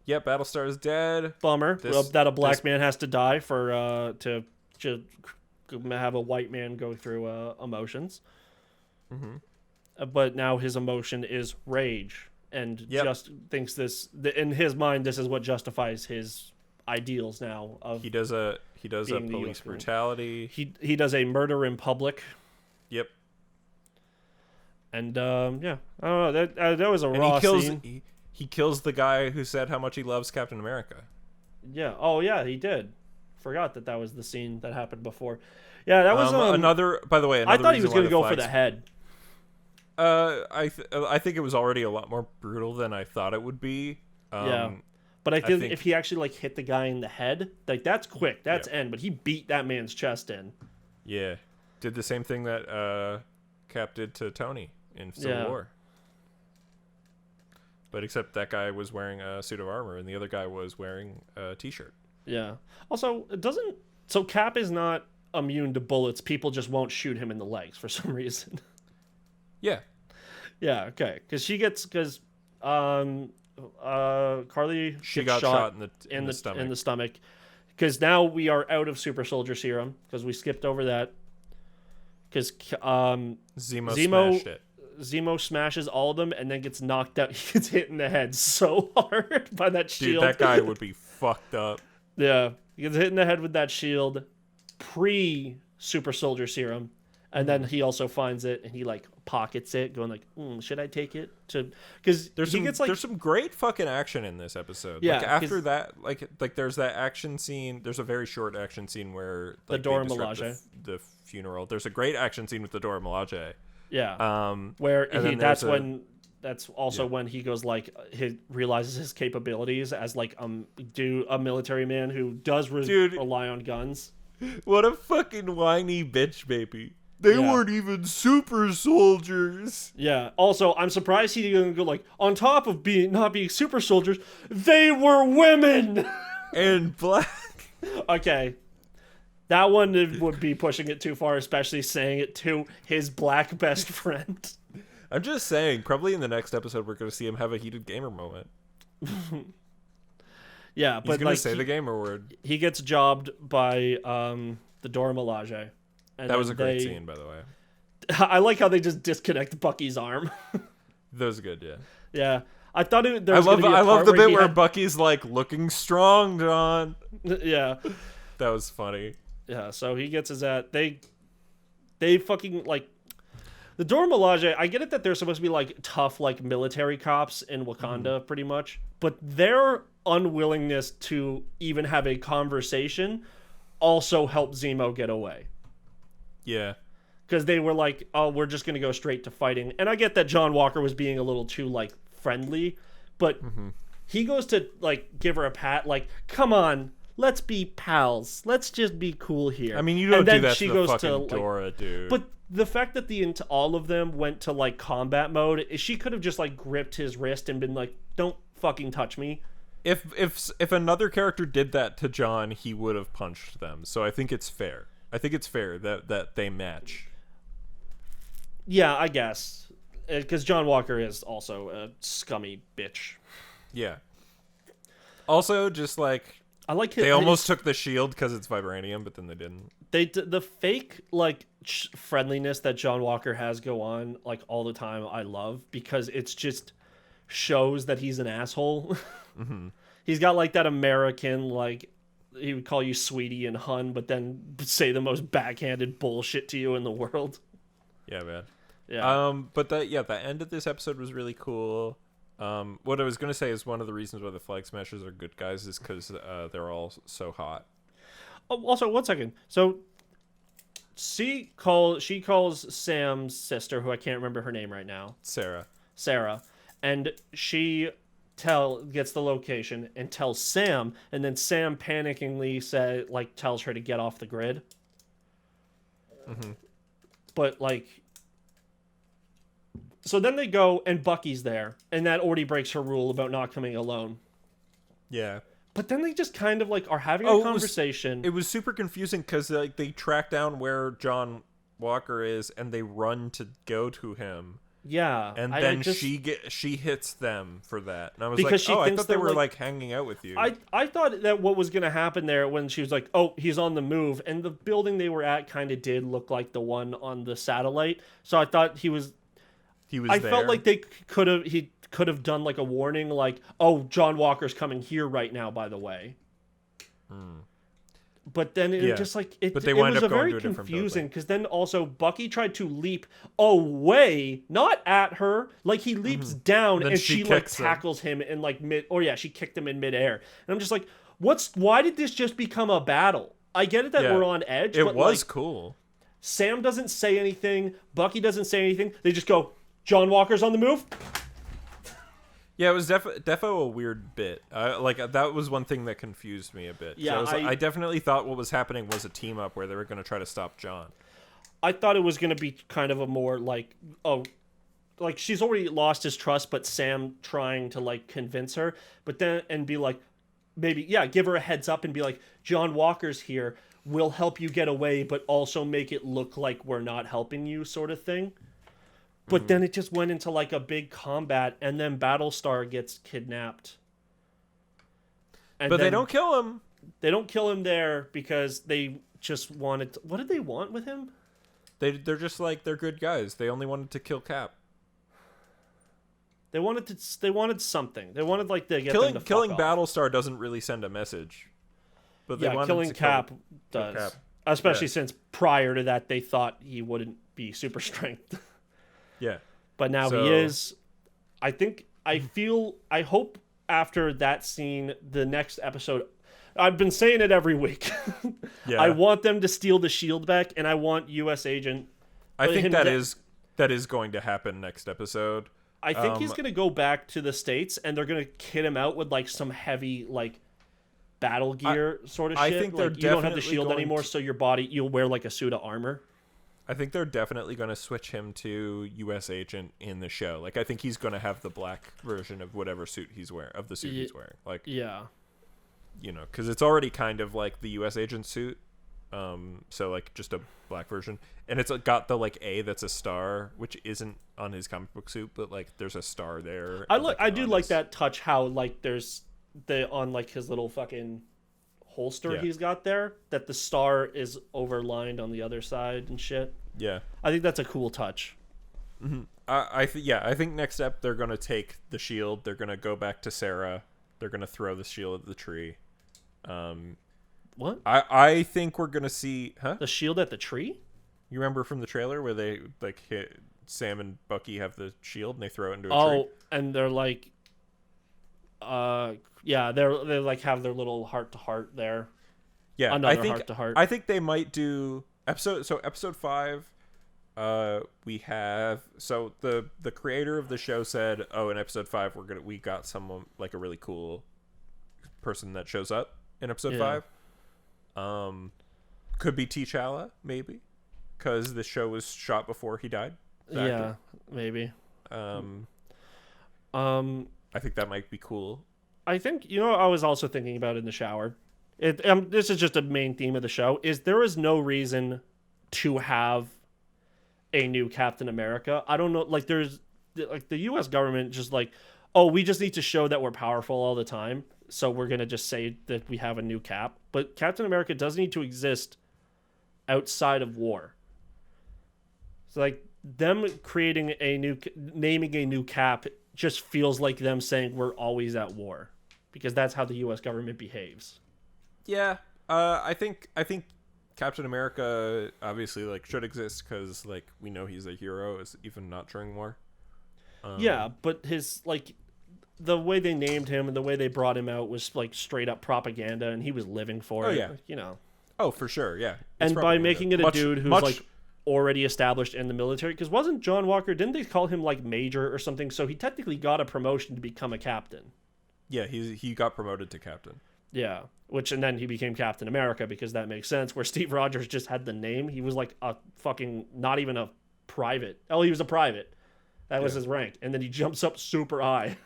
Speaker 2: Yeah, Battlestar is dead.
Speaker 1: Bummer that a black man has to die for to have a white man go through emotions. Mm-hmm. But now his emotion is rage, and just thinks in his mind this is what justifies his ideals now.
Speaker 2: He does a He does
Speaker 1: being the
Speaker 2: police
Speaker 1: US Marine.
Speaker 2: brutality.
Speaker 1: He does a murder in public.
Speaker 2: Yep.
Speaker 1: And yeah, I don't know. That was a
Speaker 2: And
Speaker 1: raw
Speaker 2: he kills
Speaker 1: scene.
Speaker 2: he kills the guy who said how much he loves Captain America.
Speaker 1: Yeah. Oh yeah, he did. Forgot that was the scene that happened before. Yeah, that was
Speaker 2: another. By the way,
Speaker 1: I
Speaker 2: another
Speaker 1: thought he was
Speaker 2: going to
Speaker 1: go for the head.
Speaker 2: I think it was already a lot more brutal than I thought it would be.
Speaker 1: Yeah. But I think
Speaker 2: think-
Speaker 1: if he actually like hit the guy in the head, like that's quick, that's end. But he beat that man's chest in.
Speaker 2: Yeah, did the same thing that Cap did to Tony in Civil War. But except that guy was wearing a suit of armor and the other guy was wearing a t-shirt.
Speaker 1: Yeah. Also, so Cap is not immune to bullets. People just won't shoot him in the legs for some reason.
Speaker 2: Yeah.
Speaker 1: Yeah. Okay. Because Carly
Speaker 2: She
Speaker 1: gets
Speaker 2: got shot in the stomach.
Speaker 1: In the stomach. Because now we are out of super soldier serum because we skipped over that. Because
Speaker 2: Zemo smashed it.
Speaker 1: Zemo smashes all of them and then gets knocked out. He gets hit in the head so hard by that shield.
Speaker 2: Dude, that guy would be fucked up.
Speaker 1: Yeah, he gets hit in the head with that shield pre-super soldier serum, and then he also finds it and he like pockets it, going like, "Should I take it?" Because
Speaker 2: there's some great fucking action in this episode.
Speaker 1: Yeah,
Speaker 2: like after that, like there's that action scene. There's a very short action scene where like,
Speaker 1: the Dora
Speaker 2: they disrupt
Speaker 1: Milaje.
Speaker 2: the funeral. There's a great action scene with the Dora Milaje.
Speaker 1: Yeah. Where that's also
Speaker 2: Yeah.
Speaker 1: when he goes like he realizes his capabilities as like a military man who does rely on guns.
Speaker 2: What a fucking whiny bitch, baby. They weren't even super soldiers.
Speaker 1: Yeah. Also, I'm surprised he didn't go like on top of not being super soldiers, they were women.
Speaker 2: And black.
Speaker 1: Okay. That one would be pushing it too far, especially saying it to his black best friend.
Speaker 2: I'm just saying, probably in the next episode, we're going to see him have a heated gamer moment.
Speaker 1: Yeah, but
Speaker 2: he's going to say the gamer word.
Speaker 1: He gets jobbed by the Dora Milaje.
Speaker 2: That was a great scene, by the way.
Speaker 1: I like how they just disconnect Bucky's arm.
Speaker 2: That was good, yeah.
Speaker 1: Yeah. I thought there
Speaker 2: I
Speaker 1: was gonna be a
Speaker 2: love
Speaker 1: part
Speaker 2: the bit where
Speaker 1: had...
Speaker 2: Bucky's like looking strong, John.
Speaker 1: Yeah.
Speaker 2: That was funny.
Speaker 1: Yeah, so he gets his they fucking like the Dora Milaje. I get it that they're supposed to be like tough like military cops in Wakanda pretty much, but their unwillingness to even have a conversation also helped Zemo get away.
Speaker 2: Yeah.
Speaker 1: Because they were like, oh, we're just going to go straight to fighting. And I get that John Walker was being a little too, like, friendly. But he goes to, like, give her a pat. Like, come on, let's be pals. Let's just be cool here.
Speaker 2: I mean, you don't do that
Speaker 1: she
Speaker 2: to
Speaker 1: goes
Speaker 2: the fucking
Speaker 1: like,
Speaker 2: Dora, dude.
Speaker 1: But the fact that all of them went to, like, combat mode, she could have just, like, gripped his wrist and been like, don't fucking touch me.
Speaker 2: If another character did that to John, he would have punched them. So I think it's fair. I think it's fair that they match.
Speaker 1: Yeah, I guess. Because John Walker is also a scummy bitch.
Speaker 2: Yeah. Also, just like...
Speaker 1: I like
Speaker 2: they almost took the shield because it's vibranium, but then they didn't.
Speaker 1: The fake, like, friendliness that John Walker has go on, like, all the time, I love. Because it's just shows that he's an asshole. He's got, like, that American, like... He would call you sweetie and hun, but then say the most backhanded bullshit to you in the world.
Speaker 2: Yeah, man.
Speaker 1: Yeah.
Speaker 2: But the end of this episode was really cool. What I was gonna say is one of the reasons why the Flag Smashers are good guys is because they're all so hot.
Speaker 1: Oh, also, 1 second. So she calls Sam's sister, who I can't remember her name right now, Sarah, and she gets the location and tells Sam, and then Sam panickingly tells her to get off the grid. But like, so then they go and Bucky's there, and that already breaks her rule about not coming alone.
Speaker 2: Yeah.
Speaker 1: But then they just kind of like are having a conversation.
Speaker 2: It was super confusing because like they track down where John Walker is and they run to go to him.
Speaker 1: Yeah,
Speaker 2: and then she hits them for that, and I was
Speaker 1: because
Speaker 2: like, "Oh, I thought they were like hanging out with you."
Speaker 1: I thought that what was going to happen there when she was like, "Oh, he's on the move," and the building they were at kind of did look like the one on the satellite, so I thought he was. I felt like he could have done like a warning, like, "Oh, John Walker's coming here right now." By the way, But then it
Speaker 2: Yeah.
Speaker 1: just like
Speaker 2: But they
Speaker 1: it
Speaker 2: wind
Speaker 1: was
Speaker 2: up
Speaker 1: a
Speaker 2: going
Speaker 1: very
Speaker 2: to a different
Speaker 1: confusing
Speaker 2: building.
Speaker 1: because then also Bucky tried to leap away, not at her. Like he leaps down
Speaker 2: Then
Speaker 1: and
Speaker 2: she
Speaker 1: she like
Speaker 2: kicks him.
Speaker 1: tackles him in like mid. Or yeah, she kicked him in midair. And I'm just like, why did this just become a battle? I get it that
Speaker 2: Yeah.
Speaker 1: we're on edge,
Speaker 2: It
Speaker 1: but
Speaker 2: was
Speaker 1: like
Speaker 2: cool.
Speaker 1: Sam doesn't say anything. Bucky doesn't say anything. They just go, John Walker's on the move.
Speaker 2: Yeah, it was defo a weird bit. Like that was one thing that confused me a bit.
Speaker 1: Yeah,
Speaker 2: I definitely thought what was happening was a team up where they were going to try to stop John.
Speaker 1: I thought it was going to be kind of a more like, oh, like she's already lost his trust, but Sam trying to like convince her, but then and be like, maybe yeah, give her a heads up and be like, John Walker's here, we'll help you get away, but also make it look like we're not helping you, sort of thing. But then it just went into like a big combat, and then Battlestar gets kidnapped. And
Speaker 2: But they
Speaker 1: then
Speaker 2: don't kill him.
Speaker 1: They don't kill him there because they just wanted. What did they want with him?
Speaker 2: They're just like they're good guys. They only wanted to kill Cap.
Speaker 1: They wanted to. They wanted something. They wanted like to get
Speaker 2: Killing
Speaker 1: them to
Speaker 2: killing
Speaker 1: fuck off.
Speaker 2: Battlestar doesn't really send a message. But they
Speaker 1: Yeah,
Speaker 2: wanted
Speaker 1: killing
Speaker 2: to
Speaker 1: Cap
Speaker 2: kill
Speaker 1: does.
Speaker 2: Cap.
Speaker 1: Especially
Speaker 2: Yeah.
Speaker 1: since prior to that they thought he wouldn't be super strength.
Speaker 2: Yeah.
Speaker 1: But now
Speaker 2: So-
Speaker 1: he is. I hope after that scene, the next episode. I've been saying it every week.
Speaker 2: Yeah.
Speaker 1: I want them to steal the shield back, and I want U.S. Agent.
Speaker 2: I think
Speaker 1: him
Speaker 2: that
Speaker 1: to-
Speaker 2: is going to happen next episode.
Speaker 1: I think he's gonna go back to the States, and they're gonna kit him out with like some heavy like battle gear sort of
Speaker 2: I
Speaker 1: shit.
Speaker 2: think they're
Speaker 1: like you don't have the
Speaker 2: definitely
Speaker 1: shield
Speaker 2: going
Speaker 1: anymore,
Speaker 2: to-
Speaker 1: so your body you'll wear like a suit of armor.
Speaker 2: I think they're definitely going to switch him to U.S. Agent in the show. Like I think he's going to have the black version of whatever suit he's wearing, of the suit he's wearing. Like
Speaker 1: Yeah.
Speaker 2: you know, because it's already kind of like the U.S. Agent suit. So like just a black version, and it's got the like A that's a star, which isn't on his comic book suit, but like there's a star there.
Speaker 1: I do
Speaker 2: on
Speaker 1: like
Speaker 2: his-
Speaker 1: that touch. How like there's on like his little fucking holster
Speaker 2: Yeah.
Speaker 1: he's got there that the star is overlined on the other side and shit.
Speaker 2: Yeah.
Speaker 1: I think that's a cool touch.
Speaker 2: I think next step they're gonna take the shield. They're gonna go back to Sarah. They're gonna throw the shield at the tree.
Speaker 1: What?
Speaker 2: I think we're gonna see. Huh?
Speaker 1: The shield at the tree?
Speaker 2: You remember from the trailer where they like hit Sam and Bucky have the shield and they throw it into a
Speaker 1: Oh,
Speaker 2: tree?
Speaker 1: and they're like, yeah, they like have their little heart to heart there.
Speaker 2: Yeah,
Speaker 1: Another
Speaker 2: I think
Speaker 1: heart-to-heart.
Speaker 2: I think they might do episode 5. We have the creator of the show said, "Oh, in episode 5 we got someone like a really cool person that shows up in episode
Speaker 1: Yeah.
Speaker 2: 5." Could be T'Challa maybe, because the show was shot before he died. the
Speaker 1: Yeah,
Speaker 2: actor.
Speaker 1: maybe.
Speaker 2: I think that might be cool.
Speaker 1: I think I was also thinking about in the shower. This is just a main theme of the show. Is there is no reason to have a new Captain America. I don't know. Like there's like the U.S. government just like, oh, we just need to show that we're powerful all the time. So we're gonna just say that we have a new Cap. But Captain America does need to exist outside of war. So like them creating naming a new Cap just feels like them saying we're always at war, because that's how the U.S. government behaves.
Speaker 2: Yeah, I think Captain America obviously like should exist because like we know he's a hero, is even not during war.
Speaker 1: Yeah, but his like the way they named him and the way they brought him out was like straight up propaganda, and he was living for
Speaker 2: Oh,
Speaker 1: it.
Speaker 2: yeah. Oh, for sure, yeah.
Speaker 1: And by making it a dude who's
Speaker 2: much,
Speaker 1: like already established in the military, because wasn't John Walker? Didn't they call him like major or something? So he technically got a promotion to become a captain.
Speaker 2: yeah, he got promoted to captain.
Speaker 1: Yeah, and then he became Captain America because that makes sense. Where Steve Rogers just had the name, he was like a fucking not even a private. Oh, he was a private. That was his rank, and then he jumps up super high.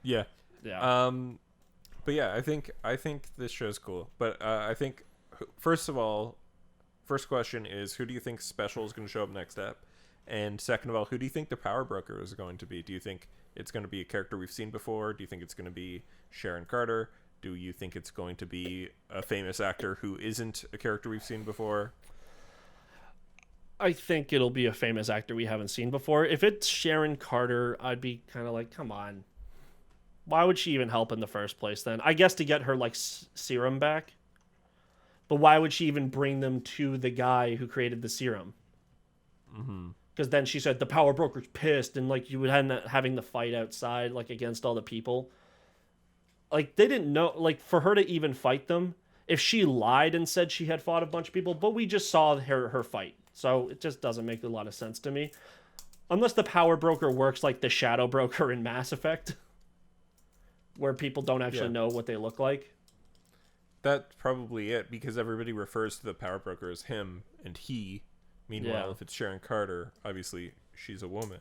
Speaker 2: Yeah.
Speaker 1: Yeah.
Speaker 2: But yeah, I think this show's cool. But I think first of all, first question is who do you think special is going to show up next ep? And second of all, who do you think the power broker is going to be? Do you think it's going to be a character we've seen before? Do you think it's going to be Sharon Carter? Do you think it's going to be a famous actor who isn't a character we've seen before?
Speaker 1: I think it'll be a famous actor we haven't seen before. If it's Sharon Carter, I'd be kind of like, come on. Why would she even help in the first place then? I guess to get her like serum back. But why would she even bring them to the guy who created the serum? Because then she said the power broker's pissed, and like you would end up having the fight outside, like against all the people. Like they didn't know, like for her to even fight them, if she lied and said she had fought a bunch of people, but we just saw her fight, so it just doesn't make a lot of sense to me, unless the power broker works like the shadow broker in Mass Effect, where people don't actually know what they look like.
Speaker 2: That's probably it, because everybody refers to the power broker as him and he. Meanwhile, if it's Sharon Carter, obviously she's a woman.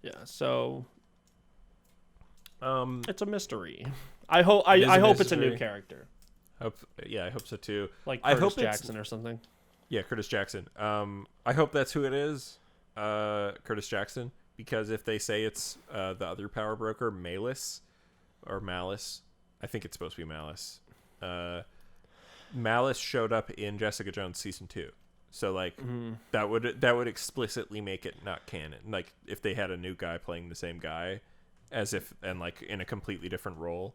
Speaker 1: Yeah, so it's a mystery. I hope it's a new character.
Speaker 2: I hope so too.
Speaker 1: Like Curtis Jackson or something.
Speaker 2: Yeah, Curtis Jackson. I hope that's who it is, Curtis Jackson, because if they say it's the other power broker, Malice, I think it's supposed to be Malice. Malice showed up in Jessica Jones season 2, so like that would explicitly make it not canon. Like if they had a new guy playing the same guy, and like in a completely different role,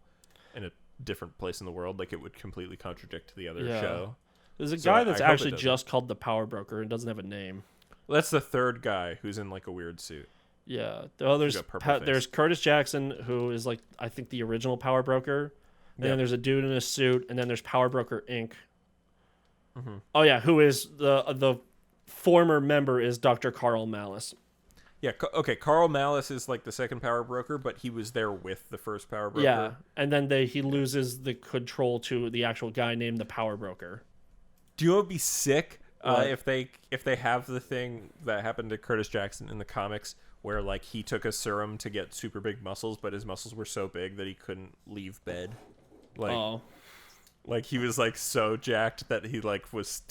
Speaker 2: in a different place in the world, like it would completely contradict the other show.
Speaker 1: There's a guy that's actually just called the Power Broker and doesn't have a name.
Speaker 2: Well, that's the third guy who's in like a weird suit.
Speaker 1: Yeah. Oh, there's Curtis Jackson, who is like I think the original Power Broker. And then there's a dude in a suit, and then there's Power Broker Inc. Oh yeah, who is the former member is Dr. Carl Malice.
Speaker 2: Yeah, okay. Carl Malice is like the second power broker, but he was there with the first power broker.
Speaker 1: Yeah, and then he loses the control to the actual guy named the Power Broker.
Speaker 2: Do you know what would be sick if they have the thing that happened to Curtis Jackson in the comics, where like he took a serum to get super big muscles, but his muscles were so big that he couldn't leave bed. Like, like he was like so jacked that he was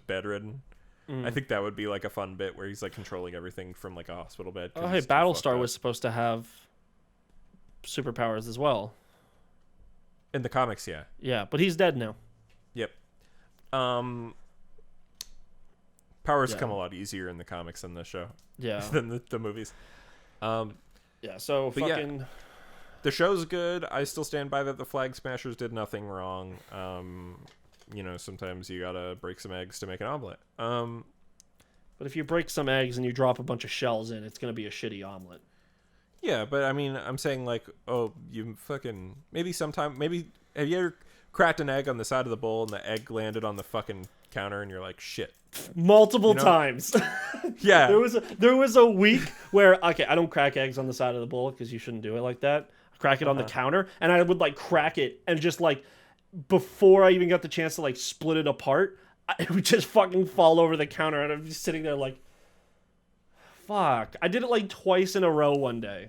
Speaker 2: bedridden. I think that would be like a fun bit where he's like controlling everything from like a hospital bed.
Speaker 1: Oh, hey, Battlestar was supposed to have superpowers as well.
Speaker 2: In the comics, yeah.
Speaker 1: Yeah, but he's dead now.
Speaker 2: Yep. Powers come a lot easier in the comics than the show.
Speaker 1: Yeah.
Speaker 2: than the movies.
Speaker 1: Yeah, so fucking...
Speaker 2: Yeah. The show's good. I still stand by that the Flag Smashers did nothing wrong. Sometimes you gotta break some eggs to make an omelet.
Speaker 1: But if you break some eggs and you drop a bunch of shells in, it's gonna be a shitty omelet.
Speaker 2: Yeah, but I mean, I'm saying like, maybe have you ever cracked an egg on the side of the bowl and the egg landed on the fucking counter and you're like, shit.
Speaker 1: Multiple times.
Speaker 2: Yeah.
Speaker 1: There was a week where, I don't crack eggs on the side of the bowl because you shouldn't do it like that. I crack it on the counter, and I would like crack it, and just like before I even got the chance to like split it apart, it would just fucking fall over the counter, and I'm just sitting there like, fuck. I did it like twice in a row one day.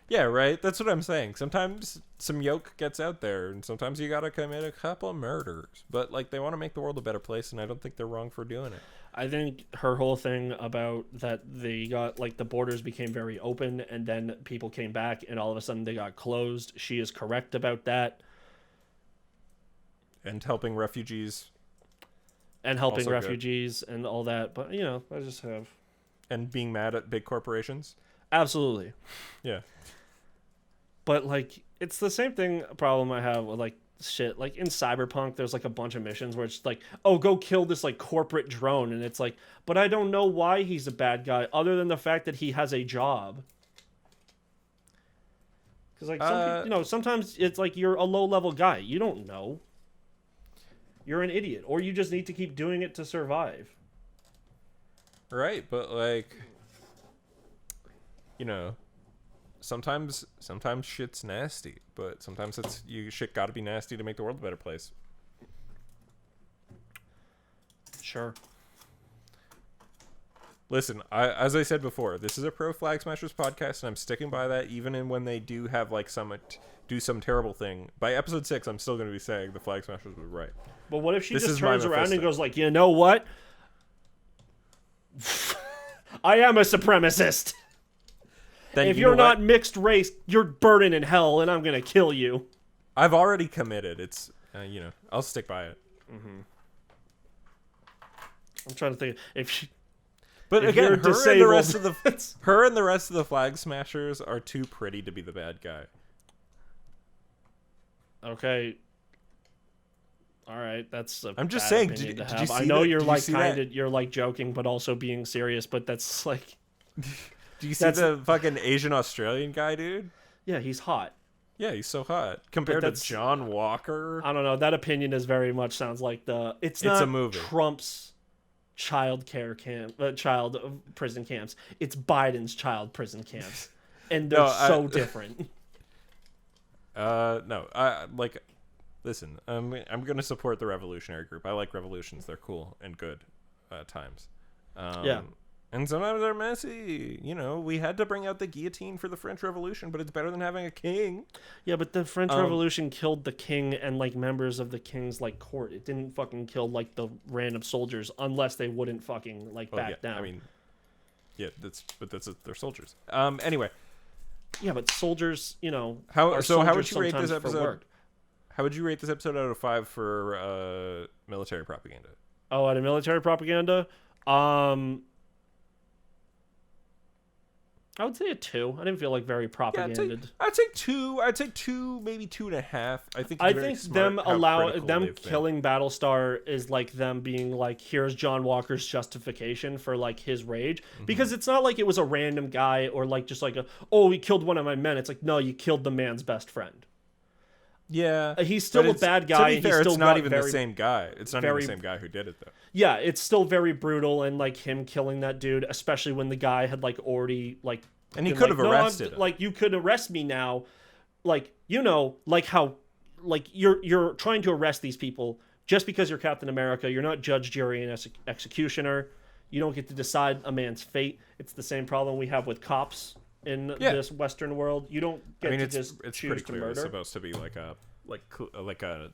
Speaker 2: Yeah, right? That's what I'm saying. Sometimes some yolk gets out there, and sometimes you gotta commit a couple of murders. But, like, they want to make the world a better place, and I don't think they're wrong for doing it.
Speaker 1: I think her whole thing about that they got, like, the borders became very open, and then people came back, and all of a sudden they got closed. She is correct about that.
Speaker 2: And helping refugees.
Speaker 1: And helping refugees and all that. But, I just have...
Speaker 2: And being mad at big corporations.
Speaker 1: Absolutely.
Speaker 2: Yeah.
Speaker 1: But, like, it's the same problem I have with, like, shit. Like, in Cyberpunk, there's, like, a bunch of missions where it's like, oh, go kill this, like, corporate drone. And it's like, but I don't know why he's a bad guy other than the fact that he has a job. Because, like, sometimes it's like you're a low-level guy. You don't know. You're an idiot. Or you just need to keep doing it to survive.
Speaker 2: Right, but, like... sometimes shit's nasty, but sometimes shit gotta be nasty to make the world a better place.
Speaker 1: Sure.
Speaker 2: Listen, as I said before, this is a pro Flag Smashers podcast, and I'm sticking by that, even when they do have like do some terrible thing. By episode 6, I'm still going to be saying the Flag Smashers were right.
Speaker 1: But what if she just turns around and goes like, you know what? I am a supremacist. Then if you're not mixed race, you're burning in hell, and I'm gonna kill you.
Speaker 2: I've already committed. It's I'll stick by it.
Speaker 1: Mm-hmm. I'm trying to think
Speaker 2: But again, her and the rest of the Flag Smashers are too pretty to be the bad guy.
Speaker 1: Okay. All right, that's a
Speaker 2: I'm just
Speaker 1: bad
Speaker 2: saying.
Speaker 1: opinion
Speaker 2: Did
Speaker 1: to
Speaker 2: you
Speaker 1: have.
Speaker 2: see
Speaker 1: I know
Speaker 2: that?
Speaker 1: you're
Speaker 2: Did you
Speaker 1: like
Speaker 2: see
Speaker 1: kind
Speaker 2: that?
Speaker 1: of you're like joking, but also being serious. But that's like,
Speaker 2: Do you see the fucking Asian Australian guy, dude?
Speaker 1: yeah, he's hot.
Speaker 2: Yeah, he's so hot
Speaker 1: But
Speaker 2: compared to
Speaker 1: that's
Speaker 2: John Walker.
Speaker 1: I don't know. That opinion is very much sounds like it's
Speaker 2: It's a
Speaker 1: not
Speaker 2: movie.
Speaker 1: Trump's child prison camps. It's Biden's child prison camps, and they're so different.
Speaker 2: No, I like. Listen, I'm gonna support the revolutionary group. I like revolutions; they're cool and good times.
Speaker 1: Yeah.
Speaker 2: And sometimes they're messy. You know, we had to bring out the guillotine for the French Revolution, but it's better than having a king.
Speaker 1: Yeah, but the French Revolution killed the king and like members of the king's like court. It didn't fucking kill like the random soldiers unless they wouldn't fucking like back down.
Speaker 2: I mean, yeah, they're soldiers. Anyway.
Speaker 1: Yeah, but soldiers, you know,
Speaker 2: how
Speaker 1: are
Speaker 2: would you rate
Speaker 1: sometimes
Speaker 2: this
Speaker 1: for
Speaker 2: episode?
Speaker 1: work.
Speaker 2: How would you rate this episode out of 5 for military propaganda?
Speaker 1: Oh, out of military propaganda, I would say a 2. I didn't feel like very propaganded.
Speaker 2: I'd say 2. I'd say 2, maybe 2.5. I think
Speaker 1: them killing Battlestar is like them being like, here's John Walker's justification for like his rage, because it's not like it was a random guy or like just like he killed one of my men. It's like, no, you killed the man's best friend.
Speaker 2: Yeah,
Speaker 1: he's still a bad guy.
Speaker 2: To be fair,
Speaker 1: he's still
Speaker 2: it's not even the same guy. It's not even the same guy who did it though.
Speaker 1: Yeah, it's still very brutal, and like him killing that dude, especially when the guy had like already like.
Speaker 2: And he could have arrested him.
Speaker 1: Like, you could arrest me now, like, you know, like how, like you're trying to arrest these people just because you're Captain America. You're not judge, jury, and executioner. You don't get to decide a man's fate. It's the same problem we have with cops in this Western world. You don't get to just choose to murder.
Speaker 2: It's supposed to be like a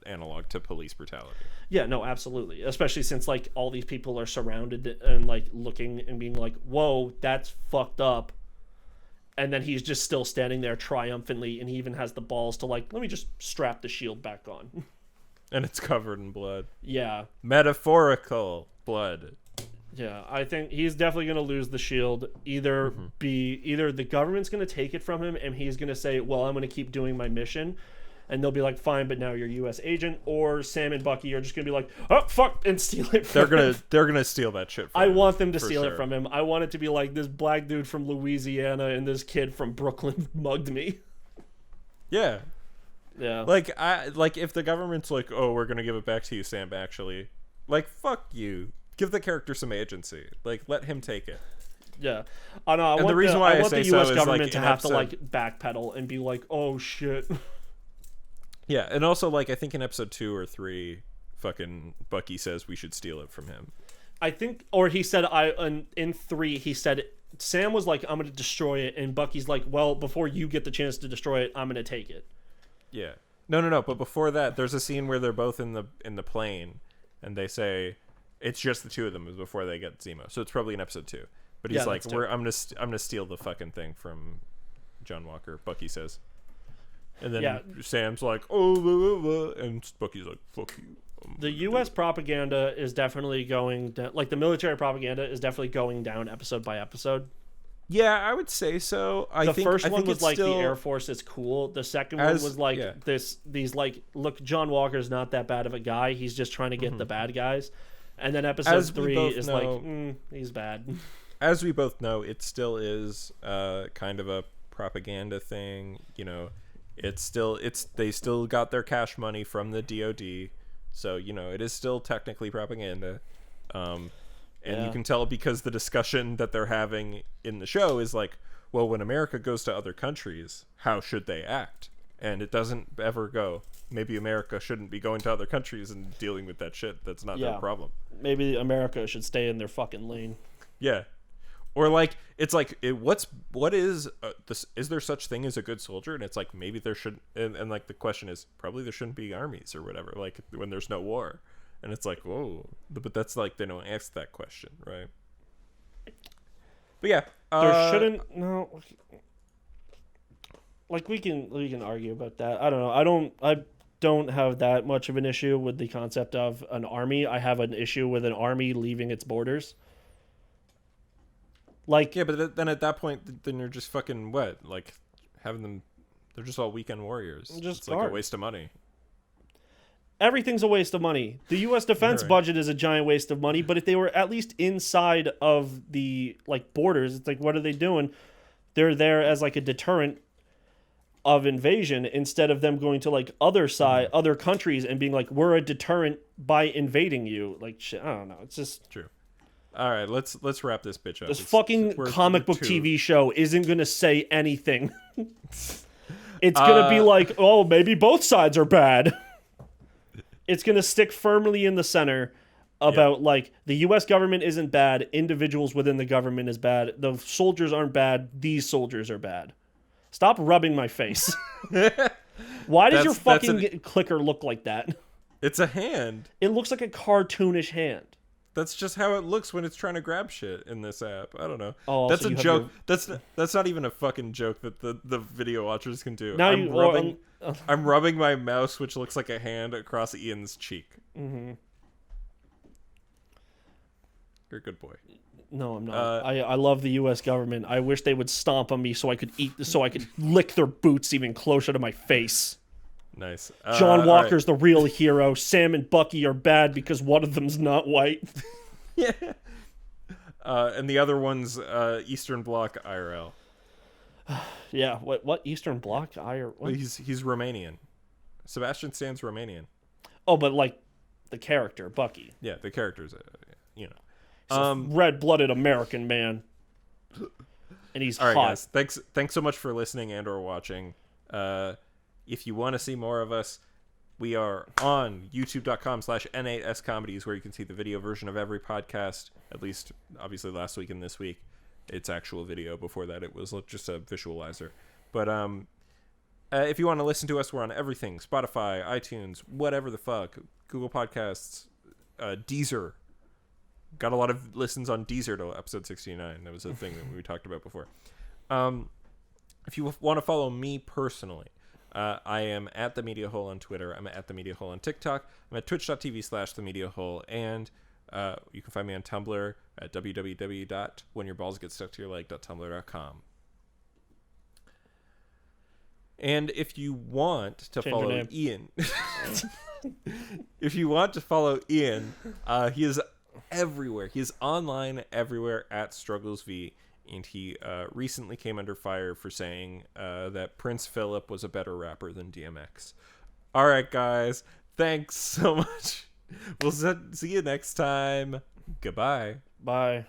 Speaker 2: analog to police brutality.
Speaker 1: Yeah, no, absolutely. Especially since like all these people are surrounded and like looking and being like, "Whoa, that's fucked up." And then he's just still standing there triumphantly, and he even has the balls to like, let me just strap the shield back on.
Speaker 2: And it's covered in blood.
Speaker 1: Yeah.
Speaker 2: Metaphorical blood.
Speaker 1: Yeah, I think he's definitely going to lose the shield. Either the government's going to take it from him, and he's going to say, well, I'm going to keep doing my mission. And they'll be like, fine, but now you're U.S. agent. Or Sam and Bucky are just going to be like, oh, fuck, and steal it from him.
Speaker 2: They're gonna steal that shit from
Speaker 1: I
Speaker 2: him,
Speaker 1: want them to steal it from him. I want it to be like, this black dude from Louisiana and this kid from Brooklyn mugged me.
Speaker 2: Yeah.
Speaker 1: Yeah.
Speaker 2: Like if the government's like, oh, we're going to give it back to you, Sam, actually. Like, fuck you. Give the character some agency. Like, let him take it.
Speaker 1: Yeah. I know. I want the U.S. government to have to, like, backpedal and be like, oh, shit.
Speaker 2: Yeah, and also, like, I think in episode 2 or 3, fucking Bucky says we should steal it from him.
Speaker 1: I think, or he said, in 3, he said, Sam was like, I'm going to destroy it, and Bucky's like, well, before you get the chance to destroy it, I'm going to take it.
Speaker 2: Yeah. No, but before that, there's a scene where they're both in the plane, and they say, it's just the two of them before they get Zemo, so it's probably in episode 2. But he's like, I'm gonna steal the fucking thing from John Walker, Bucky says. And then Sam's like, oh, blah, blah, blah, and Bucky's like, fuck you.
Speaker 1: The U.S. propaganda is definitely going down, like the military propaganda is definitely going down episode by episode.
Speaker 2: Yeah, I would say so. The
Speaker 1: first one was like the Air Force is cool. The second one was like these like, look, John Walker's not that bad of a guy. He's just trying to get the bad guys. And then episode 3 is like, he's bad.
Speaker 2: As we both know, it still is kind of a propaganda thing. You know, they still got their cash money from the DoD. So, you know, it is still technically propaganda. And you can tell because the discussion that they're having in the show is like, well, when America goes to other countries, how should they act? And it doesn't ever go, maybe America shouldn't be going to other countries and dealing with that shit. That's not their problem.
Speaker 1: Maybe America should stay in their fucking lane.
Speaker 2: Yeah. Or like, it's like, what is this? Is there such thing as a good soldier? And it's like, maybe there should, and like the question is, probably there shouldn't be armies or whatever, like when there's no war. And it's like, whoa, but that's like, they don't ask that question, right? But yeah,
Speaker 1: there shouldn't, like we can argue about that. I don't know. I don't have that much of an issue with the concept of an army. I have an issue with an army leaving its borders. Like,
Speaker 2: yeah, but then at that point, then you're just fucking what? Like having them, they're just all weekend warriors.
Speaker 1: Just
Speaker 2: it's like a waste of money.
Speaker 1: Everything's a waste of money. The U.S. defense budget is a giant waste of money, but if they were at least inside of the like borders, it's like, what are they doing? They're there as like a deterrent of invasion instead of them going to like other countries and being like, we're a deterrent by invading you. Like, shit, I don't know. It's just
Speaker 2: true. All right, let's wrap this bitch up.
Speaker 1: This fucking comic book TV show isn't going to say anything. It's going to be like, oh, maybe both sides are bad. It's going to stick firmly in the center about like the U.S. government isn't bad. Individuals within the government is bad. The soldiers aren't bad. These soldiers are bad. Stop rubbing my face. Why does your fucking clicker look like that?
Speaker 2: It's a hand.
Speaker 1: It looks like a cartoonish hand.
Speaker 2: That's just how it looks when it's trying to grab shit in this app. I don't know.
Speaker 1: Oh,
Speaker 2: that's a joke. That's not even a fucking joke that the video watchers can do.
Speaker 1: Now
Speaker 2: I'm rubbing my mouse, which looks like a hand, across Ian's cheek.
Speaker 1: Mm-hmm.
Speaker 2: You're a good boy.
Speaker 1: No, I'm not. I love the U.S. government. I wish they would stomp on me so I could lick their boots even closer to my face.
Speaker 2: Nice.
Speaker 1: John Walker's the real hero. Sam and Bucky are bad because one of them's not white.
Speaker 2: Yeah. And the other one's Eastern Bloc IRL.
Speaker 1: Yeah. What Eastern Bloc IRL?
Speaker 2: Well, he's Romanian. Sebastian Stan's Romanian.
Speaker 1: Oh, but like the character Bucky.
Speaker 2: Yeah, the character's you know.
Speaker 1: He's a red-blooded American man. And he's hot.
Speaker 2: All right, guys. Thanks so much for listening and or watching. If you want to see more of us, we are on youtube.com/N8SComedies, where you can see the video version of every podcast, at least, obviously, last week and this week. It's actual video. Before that, it was just a visualizer. But if you want to listen to us, we're on everything. Spotify, iTunes, whatever the fuck. Google Podcasts, Deezer. Got a lot of listens on Deezer to episode 69. That was a thing that we talked about before. If you want to follow me personally, I am at The Media Hole on Twitter. I'm at The Media Hole on TikTok. I'm at twitch.tv/TheMediaHole. And you can find me on Tumblr at www.whenyourballs.get-stuck-to-your-leg.tumblr.com. And if you want to follow Ian... if you want to follow Ian, he is everywhere. He is online everywhere at StrugglesV. And he recently came under fire for saying that Prince Philip was a better rapper than DMX. All right, guys. Thanks so much. We'll see you next time. Goodbye.
Speaker 1: Bye.